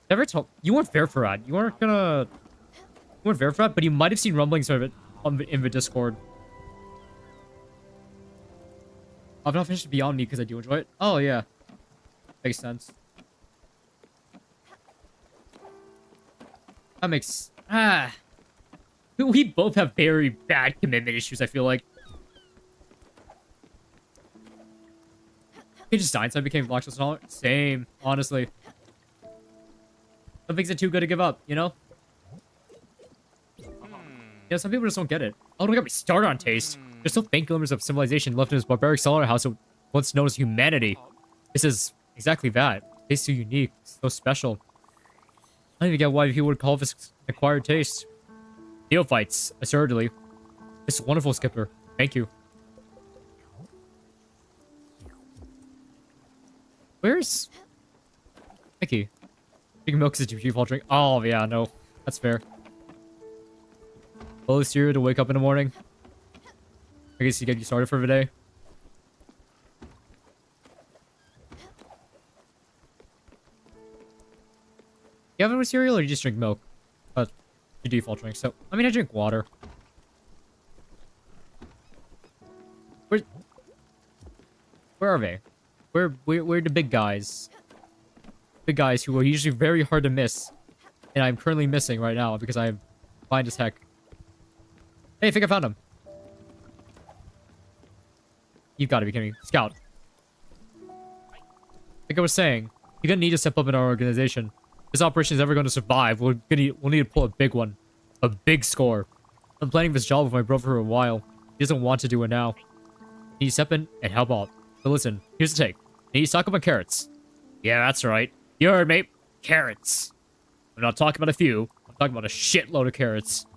Never told you weren't there for that. You weren't there for that, but you might have seen rumblings of it in the Discord. I've not finished Beyond Me because I do enjoy it. Oh yeah, makes sense. That makes... We both have very bad commitment issues, I feel like. He just died, so I became lactose intolerant. Same, honestly. Some things are too good to give up, you know? Yeah, some people just don't get it. Oh, don't get me started on taste. There's still faint glimmers of civilization left in this barbaric slaughterhouse of once known as humanity. This is exactly that. Tastes so unique, so special. I don't even get why people would call this Acquired taste. Neophytes, assuredly. This wonderful skipper. Thank you. Where's Mickey? Drinking milk is a default drink. Oh, yeah, no. That's fair. Well, cereal to wake up in the morning. I guess you get you started for the day. You have it with cereal or you just drink milk? Your default drink. So, I mean, I drink water. Where are they? Where the big guys? Big guys who are usually very hard to miss. And I'm currently missing right now because I'm blind as heck. Hey, I think I found him. You've got to be kidding me. Scout. Like I was saying, you're gonna need to step up in our organization. This operation is ever going to survive. We'll need to pull a big one. A big score. I'm planning this job with my brother for a while. He doesn't want to do it now. Need to step in and help out. But listen, here's the take. Need to stock up on carrots. Yeah, that's right. You heard me. Carrots. I'm not talking about a few. I'm talking about a shitload of carrots.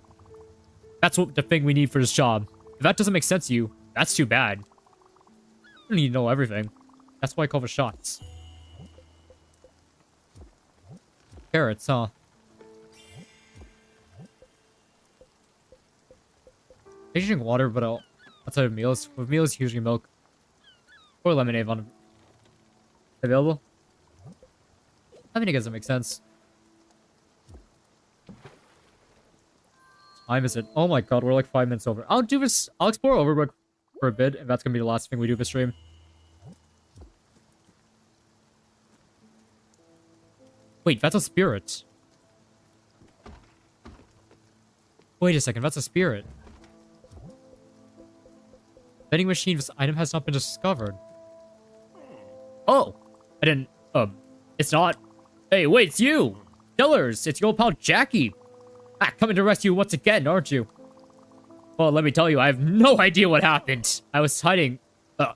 That's what the thing we need for this job. If that doesn't make sense to you, that's too bad. You don't need to know everything. That's why I call for shots. Carrots, huh? I drink water, but outside of meals. With meals, usually milk. Or lemonade on available. I mean, it doesn't make sense. Time is it? Oh my god, we're like 5 minutes over. I'll do this. I'll explore Overbrook for a bit, and that's gonna be the last thing we do this stream. Wait, that's a spirit. Wait a second, that's a spirit. Vending machine, this item has not been discovered. Oh! I didn't, it's not. Hey, wait, it's you! Killers, it's your old pal Jackie! Ah, coming to rescue once again, aren't you? Well, let me tell you, I have no idea what happened. I was hiding, I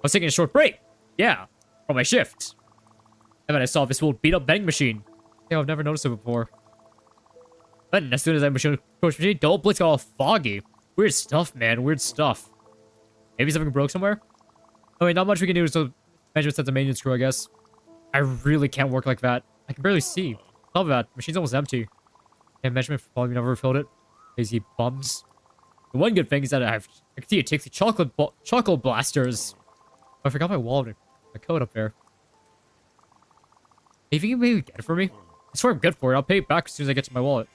was taking a short break. Yeah, from my shift. And then I saw this old beat-up vending machine. Yeah, I've never noticed it before. But as soon as I machine approached machine, the whole place got all foggy. Weird stuff, man. Weird stuff. Maybe something broke somewhere? I mean, not much we can do to management sets a maintenance crew, I guess. I really can't work like that. I can barely see. Top of that, machine's almost empty. And measurement for volume never refilled it. Lazy bums. The one good thing is that I can see it takes the chocolate blasters. Oh, I forgot my wallet. My coat up there. Hey, you think you maybe get it for me? I swear I'm good for it. I'll pay it back as soon as I get to my wallet.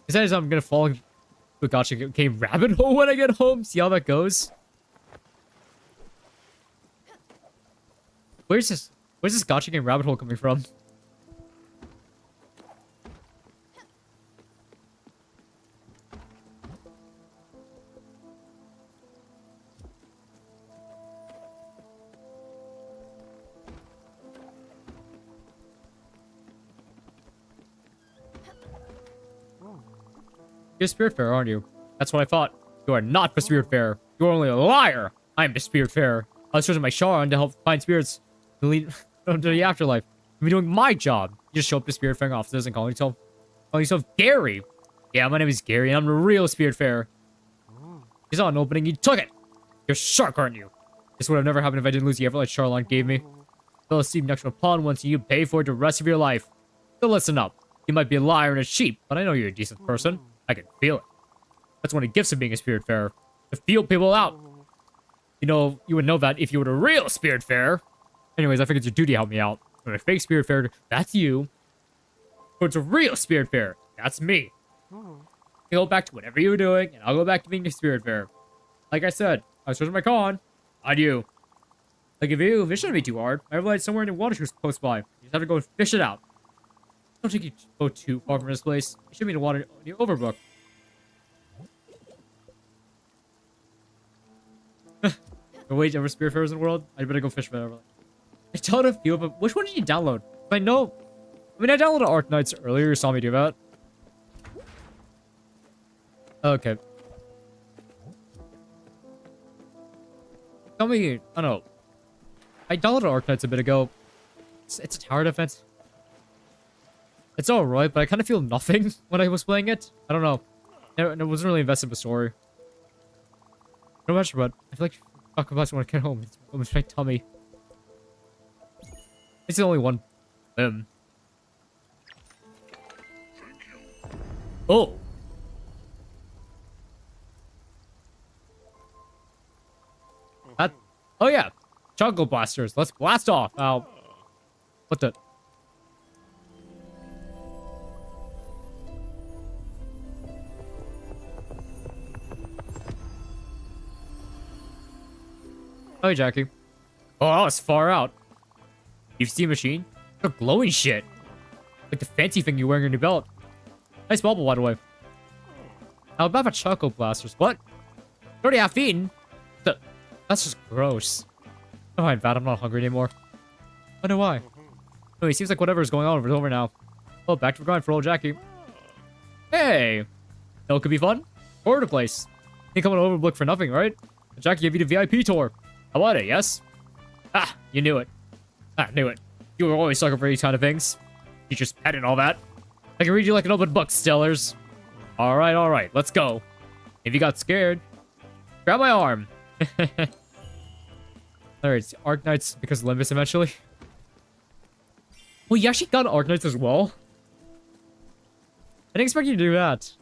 Besides, I'm gonna fall into a gotcha game rabbit hole when I get home. See how that goes. Where's this gotcha game rabbit hole coming from? You're Spiritfarer, aren't you? That's what I thought. You are not the Spiritfarer. You are only a liar. I am the Spiritfarer. I was searching my Sharon to help find spirits to lead to the afterlife. You've been doing my job. You just show up to Spiritfaring offices and calling yourself Gary. Yeah, my name is Gary, and I'm the real Spiritfarer. You saw an opening, you took it. You're a shark, aren't you? This would have never happened if I didn't lose the effort like Charlotte gave me. Fell asleep next to a pond once, and you pay for it the rest of your life. So listen up. You might be a liar and a sheep, but I know you're a decent person. I can feel it. That's one of the gifts of being a Spiritfarer. To feel people out. You know, you would know that if you were a real Spiritfarer. Anyways, I think it's your duty to help me out. When a fake Spiritfarer, that's you. But it's a real Spiritfarer, that's me. You go back to whatever you were doing, and I'll go back to being a Spiritfarer. Like I said, I was searching my con. On you. Like if this shouldn't be too hard. I have light somewhere in the water close by. You just have to go and fish it out. Don't think you go too far from this place. You should be in the water, the Overbrook. The wage ever Spiritfarers in the world? I better go fish for that. I downloaded a few, but which one did you download? I downloaded Arc Knights earlier. You saw me do that. Okay. Tell me, I don't know. I downloaded Arc Knights a bit ago. It's a tower defense. It's alright, but I kind of feel nothing when I was playing it. I don't know. I wasn't really invested in the story. Not much, but I feel like talk about it when I get home. It's almost my tummy. It's the only one. Oh. Oh yeah. Chocolate blasters. Let's blast off. Ow. What the? Oh, hey, Jackie. Oh, it's far out. You see a machine? A glowing shit. Like the fancy thing you're wearing on your belt. Nice bubble, by the way. How about the choco blasters? What? Already half eaten? That's just gross. Oh, I'm bad. I'm not hungry anymore. I wonder why. Oh, it seems like whatever is going on is over now. Oh, back to the grind for old Jackie. Hey! No, it could be fun. Or the place. You come on overlook for nothing, right? Jackie gave you the VIP tour. I want it, yes? Ah, you knew it. Ah, knew it. You were always sucker for these kind of things. Teacher's pet and all that. I can read you like an open book, Stellars. Alright, let's go. If you got scared, grab my arm. Alright, it's Arknights because Limbus eventually. Well, you actually got Arknights as well? I didn't expect you to do that.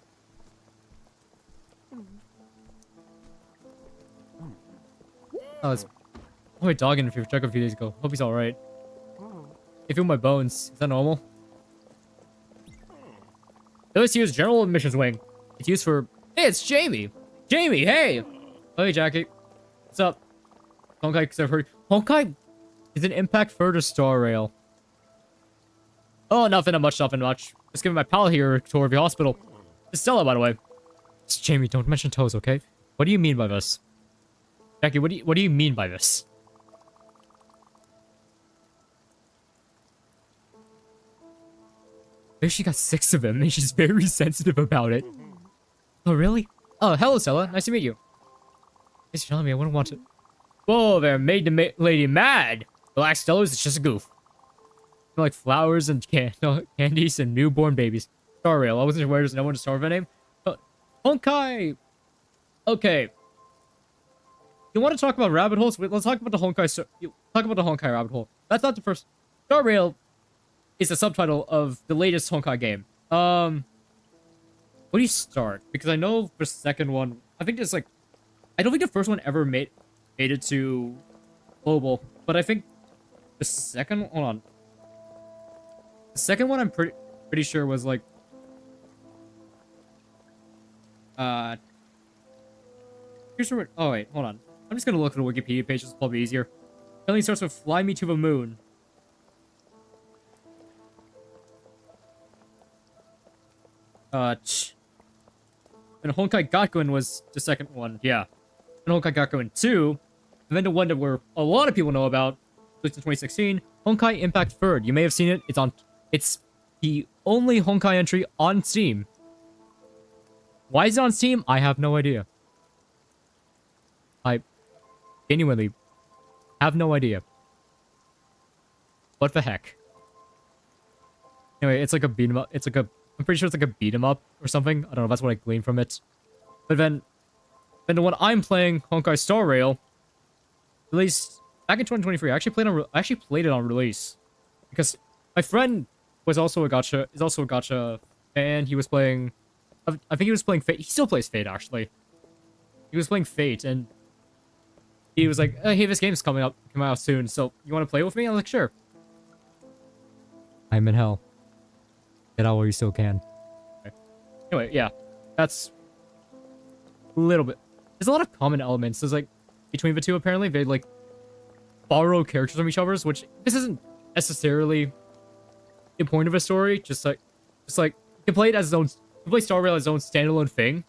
Oh, it's my dog in for check a few days ago. Hope he's alright. I feel my bones. Is that normal? This here's General Admissions Wing. It's used for... Hey, it's Jamie! Jamie, hey! Oh, hey, Jackie. What's up? Honkai, because I've heard... Honkai is an impact further star rail. Oh, nothing much. Just giving my pal here a tour of the hospital. It's Stella, by the way. It's Jamie, don't mention toes, okay? What do you mean by this? Jackie, what do you mean by this? Maybe she got 6 of them and she's very sensitive about it. Oh, really? Oh, hello, Stella. Nice to meet you. Thanks for telling me. I wouldn't want to... Whoa there, made the lady mad. Relax, Stellars. It's just a goof. Like flowers and candies and newborn babies. Star Rail. I wasn't aware there's no one to start with a name. Honkai. Okay. You want to talk about rabbit holes? Let's talk about the Honkai. Talk about the Honkai rabbit hole. That's not the first. Star Rail is the subtitle of the latest Honkai game. Where do you start? Because I know the second one. I think it's like. I don't think the first one ever made it to global, but I think the second. Hold on. The second one I'm pretty sure was like. Here's where. Oh wait, hold on. I'm just gonna look at the Wikipedia page. It's probably easier. It starts with "Fly Me to the Moon." And Honkai Gakuen was the second one. Yeah. And Honkai Gakuen 2. And then the one that a lot of people know about, released in 2016, Honkai Impact Third. You may have seen it. It's the only Honkai entry on Steam. Why is it on Steam? I have no idea. I genuinely have no idea. What the heck? Anyway, it's like a beat 'em up. I'm pretty sure it's like a beat 'em up or something. I don't know. That's what I gleaned from it. But then the one I'm playing, Honkai Star Rail, released back in 2023. I actually played it on release because my friend is also a gacha fan. He was playing. I think he was playing Fate. He still plays Fate actually. He was playing Fate and he was like, "Hey, this game's coming out soon. So you want to play with me?" I was like, "Sure." I'm in hell. Get out while you still can. Okay. Anyway, yeah, that's a little bit. There's a lot of common elements. There's like between the two. Apparently, they like borrow characters from each other's, which this isn't necessarily the point of a story. Just like you can play it as its own. You can play Star Rail as its own standalone thing.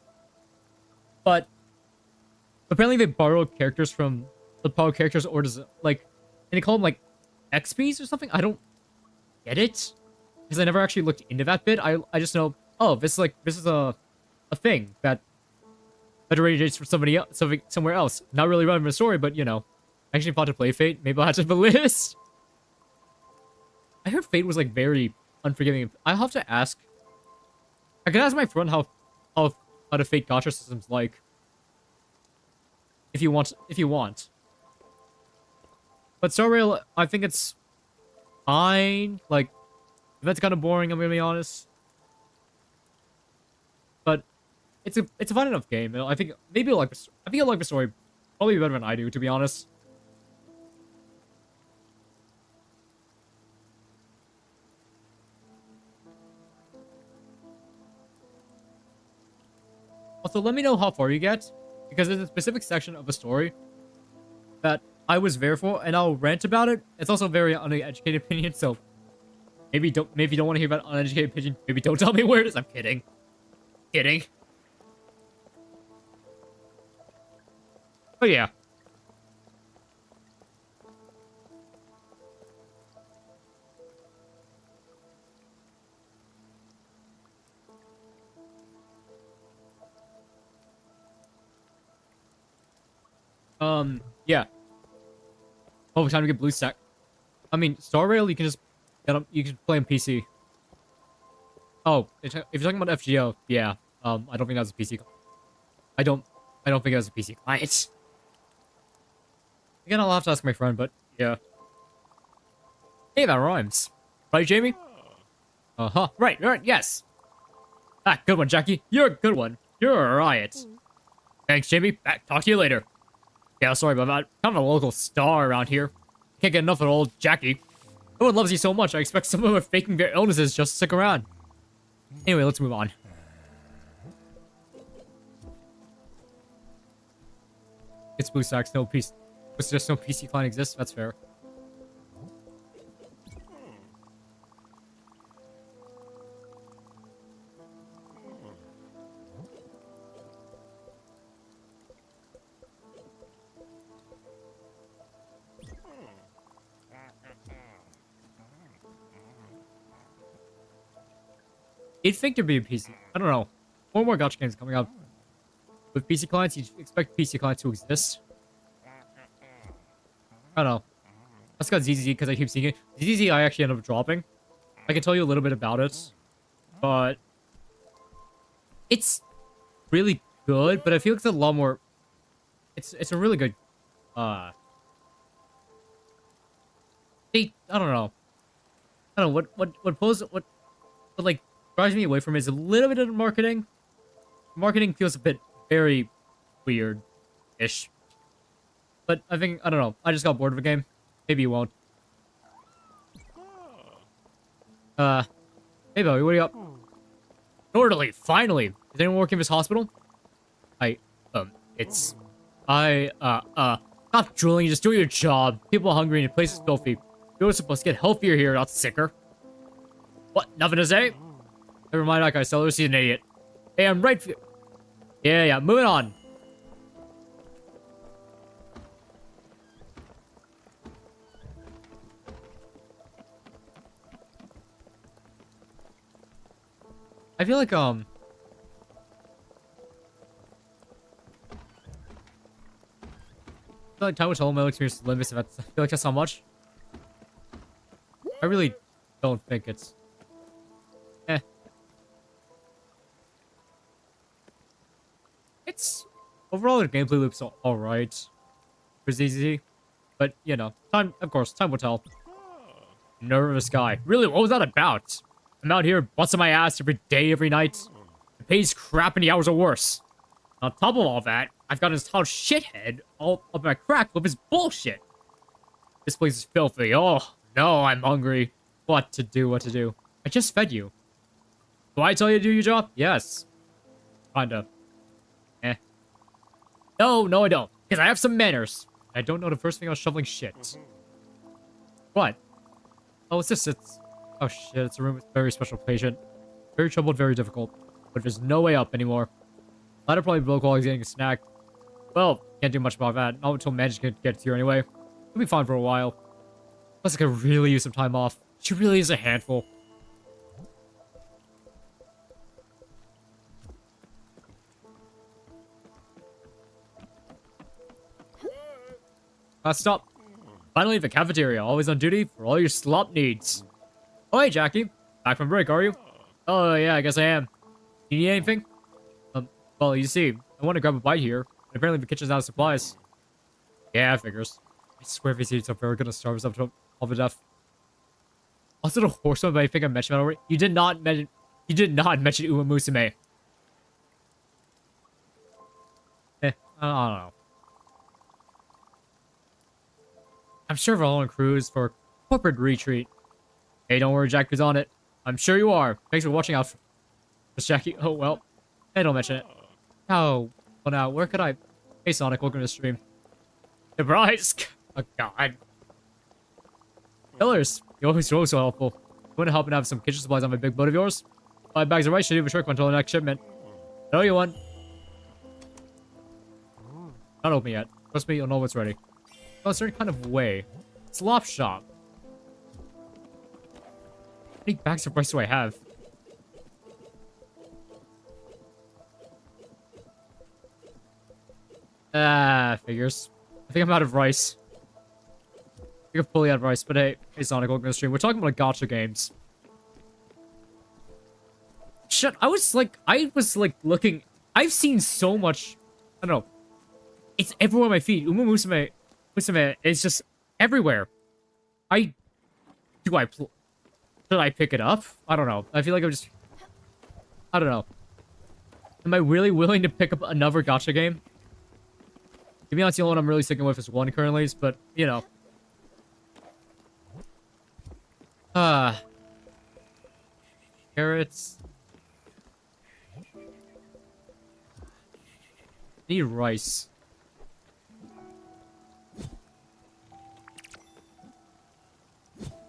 But apparently, they borrow characters from or does like, and they call them like XPs or something. I don't get it. Because I never actually looked into that bit. I just know, oh, this is a thing that originates from somewhere else. Not really relevant to the story, but you know, I actually thought to play Fate. Maybe I'll have to have a list. I heard Fate was like very unforgiving. I have to ask. I can ask my friend how the fake gacha system's like. If you want. But Star Rail, I think it's fine. Like, that's kind of boring. I'm gonna be honest. But it's a fun enough game. I think maybe you'll like the. I think you'll like the story probably better than I do, to be honest. Also, let me know how far you get, because there's a specific section of the story that I was there for, and I'll rant about it. It's also a very uneducated opinion, so maybe you don't want to hear about uneducated opinion. Maybe don't tell me where it is. I'm kidding. Kidding. But yeah. Yeah. Oh, time to get blue stack. I mean, Star Rail, you can just get them, you can play on PC. Oh, if you're talking about FGO, yeah. I don't think that's a PC. I don't think that's a PC client. Again, I'll have to ask my friend, but yeah. Hey, that rhymes. Right, Jamie? Uh-huh. Right, yes. Ah, good one, Jackie. You're a good one. You're a riot. Thanks, Jamie. Talk to you later. Yeah, sorry about that. Kind of a local star around here. Can't get enough of old Jackie. Everyone loves you so much, I expect some of them are faking their illnesses just to stick around. Anyway, let's move on. It's blue stacks, no PC. Just no PC client exists, that's fair. You'd think there'd be a PC. I don't know. More and more gacha games coming up. With PC clients, you'd expect PC clients to exist. I don't know. That's got ZZZ because I keep seeing it. ZZZ I actually end up dropping. I can tell you a little bit about it. But it's really good, but I feel like it's a lot more. It's a really good I don't know. I don't know what like drives me away from it is a little bit of the marketing. Marketing feels a bit very weird-ish. But I don't know. I just got bored of the game. Maybe you won't. Hey, Bowie, what are you up? An orderly, finally! Is anyone working in this hospital? Stop drooling, just do your job. People are hungry and the place is filthy. You're supposed to get healthier here, not sicker. What, nothing to say? Never mind that guy, Sellers, he's an idiot. Hey, I'm right for you. Yeah, moving on. I feel like, I feel like time will tell my experience limits if I feel like that's not much. I really don't think it's... It's... Overall, the gameplay loops are alright. For ZZ. But, you know, time will tell. Nervous guy. Really, what was that about? I'm out here busting my ass every day, every night. The pay's crap and the hours are worse. On top of all that, I've got this town shithead all up my crack with his bullshit. This place is filthy. Oh, no, I'm hungry. What to do? I just fed you. Do I tell you to do your job? Yes. Kinda. No, I don't. Because I have some manners. I don't know the first thing I was shoveling shit. What? Oh, it's just, oh shit, it's a room with a very special patient. Very troubled, very difficult. But there's no way up anymore. Ladder probably broke while he's getting a snack. Well, can't do much about that. Not until management gets here anyway. We'll be fine for a while. Plus, I could really use some time off. She really is a handful. Stop. Finally, the cafeteria, always on duty for all your slop needs. Oh, hey, Jackie. Back from break, are you? Oh, yeah, I guess I am. You need anything? Um, well, you see, I want to grab a bite here. And apparently the kitchen's out of supplies. Yeah, figures. I swear if he eats up, we're gonna starve us up to death. Also, the horseman, but I think I mentioned that already. You did not mention Uma Musume. I don't know. I'm sure we're all on cruise for corporate retreat. Hey, don't worry, Jack is on it. I'm sure you are. Thanks for watching out for us, Jackie. Oh, well. Hey, don't mention it. Oh, well now, where could I... Hey, Sonic, welcome to the stream. Surprise! Oh, God. Killers, you're always so helpful. You want to help and have some kitchen supplies on my big boat of yours? 5 bags of rice should do for sure until the next shipment. I know you want. Not open yet. Trust me, you'll know what's ready. Oh, a certain kind of way. Slop shop. How many bags of rice do I have? Ah, figures. I think I'm out of rice. I think I'm fully out of rice, but hey Sonic, welcome to the stream. We're talking about gacha games. Shit, I was like looking. I've seen so much. I don't know. It's everywhere on my feed. Musume is just everywhere. Should I pick it up? I don't know. I feel like I don't know. Am I really willing to pick up another gacha game? To be honest, the only one I'm really sticking with is one currently, but, you know. Carrots. Need rice.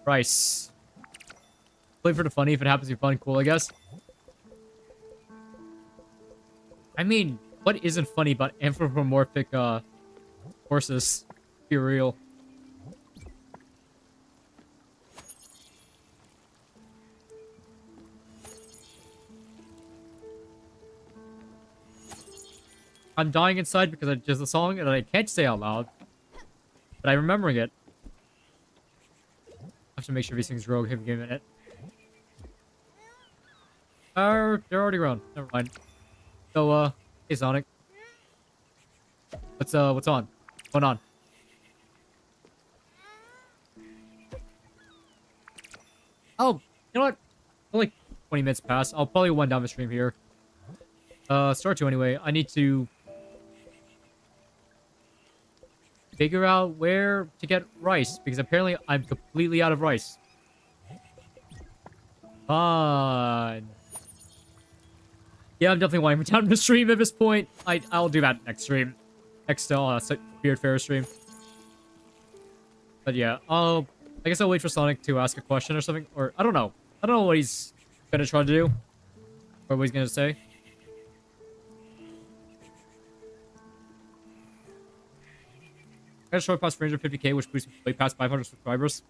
Rice. Play for the funny. If it happens to be fun, cool, I guess. I mean, what isn't funny about anthropomorphic, horses? Be real. I'm dying inside because I just a song and I can't say out loud. But I'm remembering it. I have to make sure these things grow. Give me a minute. They're already grown. Never mind. So, hey Sonic. What's on? What's going on? Oh, you know what? Like 20 minutes past. I'll probably wind down the stream here. Start to anyway. I need to figure out where to get rice because apparently I'm completely out of rice. Fun. Yeah, I'm definitely winding down the stream at this point. I'll do that next stream. Next Spiritfarer stream. But yeah, I guess I'll wait for Sonic to ask a question or something. Or I don't know. I don't know what he's gonna try to do. Or what he's gonna say. I got a short past 350k, which boosts way past 500 subscribers.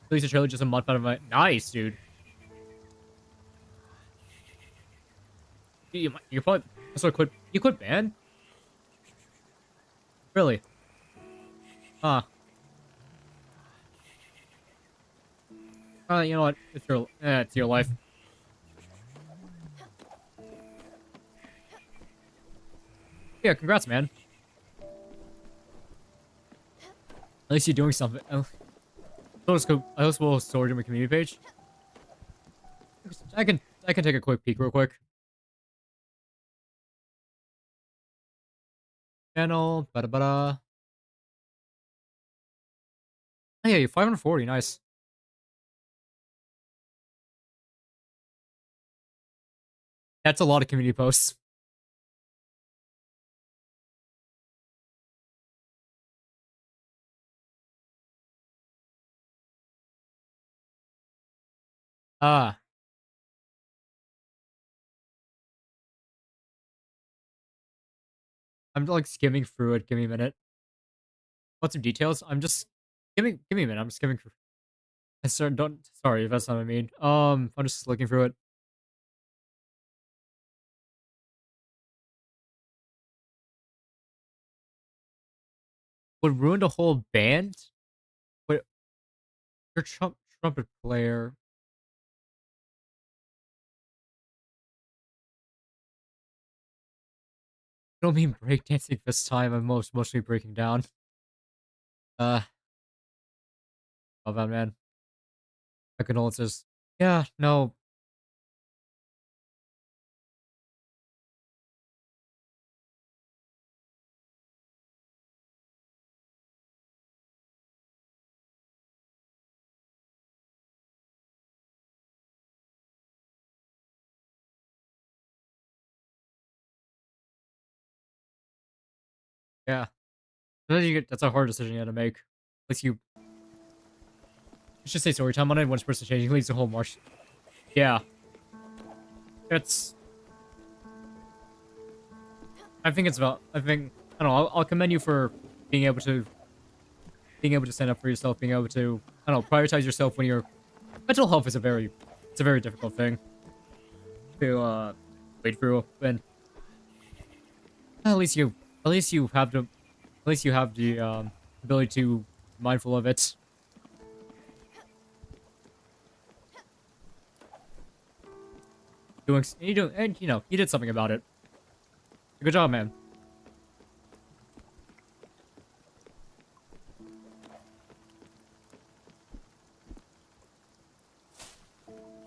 Release a trailer just a month out of my... Nice, dude. You're probably... So quit... You quit band? Really? Huh. You know what? It's your life. Yeah, congrats, man. At least you're doing something. I also will storage on my community page. I can take a quick peek real quick. Channel, bada bada. Oh yeah, you're 540, nice. That's a lot of community posts. Ah. I'm like skimming through it. Give me a minute. Want some details? I'm just give me a minute. I'm skimming through. Sorry if that's not what I mean. I'm just looking through it. Would ruin the whole band? Wait, your trumpet player. don't mean breakdancing this time. I'm mostly breaking down. Uh, oh bad, man. My condolences. Yeah, no. Yeah. That's a hard decision you had to make. At least you should say story time on it. One person changing leads the whole march. Yeah. It's. I think it's about. I don't know. I'll commend you for being able to stand up for yourself, being able to, I don't know, prioritize yourself when your mental health is it's a very difficult thing to wait through. And at least you have the ability to be mindful of it. And you know, you did something about it. Good job, man.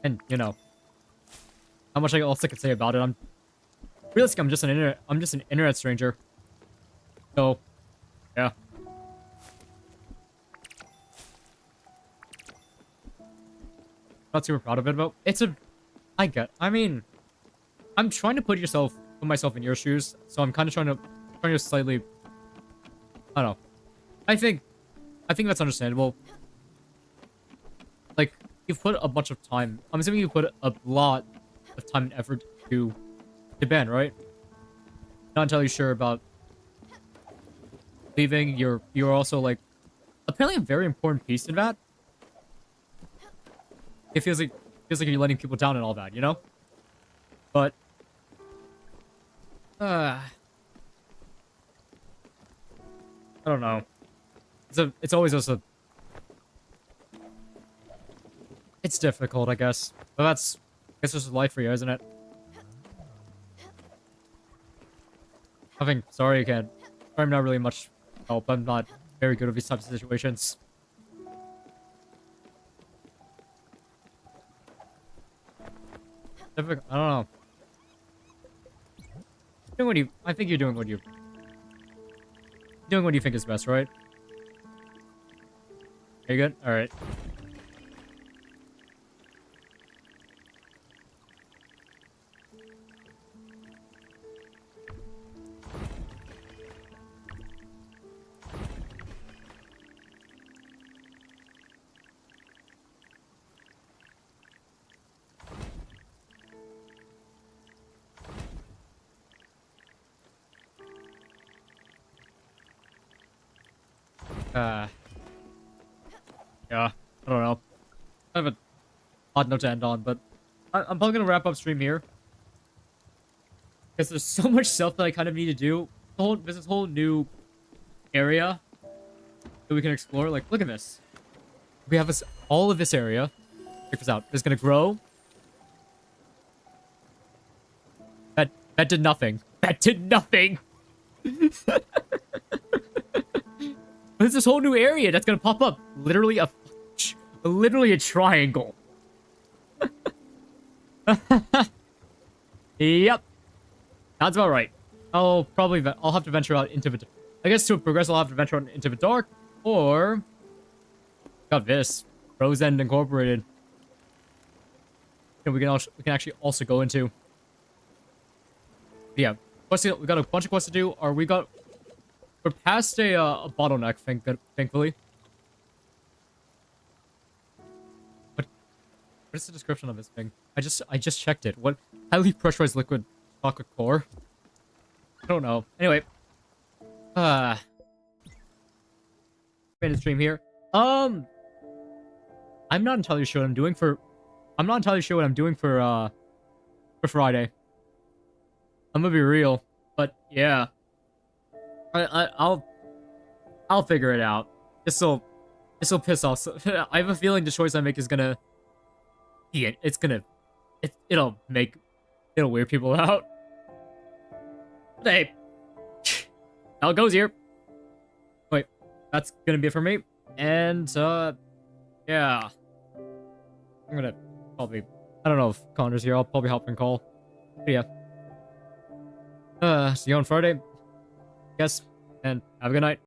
And you know, how much else I could say about it. Realistically, I'm just an internet stranger. So, yeah. Not super proud of it, but I mean, I'm trying to put myself in your shoes, so I'm kind of trying to slightly, I don't know. I think that's understandable. Like, you've put a bunch of time. I'm assuming you put a lot of time and effort to ban, right? Not entirely sure about leaving. You're also like apparently a very important piece in that. It feels like you're letting people down and all that, you know? But I don't know. It's always just it's difficult, I guess. But it's just life for you, isn't it? Sorry again. I'm not really much help. I'm not very good at these types of situations. Difficult. I don't know. I think you're doing what you think is best, right? Are you good? All right. Yeah. I don't know. I have a odd note to end on, but I'm probably gonna wrap up stream here because there's so much stuff that I kind of need to do. There's this whole new area that we can explore. Like, look at this. We have all of this area. Check this out. It's gonna grow. That did nothing. That did nothing. There's this whole new area that's gonna pop up. Literally a triangle. Yep. That's about right. I'll have to venture out into the... I guess to progress, I'll have to venture out into the dark. Or... Got this. Rose End Incorporated. And we can actually also go into... Yeah. We got a bunch of quests to do. We're past a bottleneck, thankfully. What is the description of this thing? I just checked it. What? Highly pressurized liquid chocolate core? I don't know. Anyway. Made a stream here. I'm not entirely sure what I'm doing for... I'm not entirely sure what I'm doing for Friday. I'm gonna be real. But, yeah. I'll figure it out. This'll piss off. I have a feeling the choice I make is gonna... Yeah, it'll weird people out. But hey, How it goes here. Wait, that's gonna be it for me. And, yeah. I'm gonna probably... I don't know if Connor's here. I'll probably hop and call. But yeah. See you on Friday. Guess. And have a good night.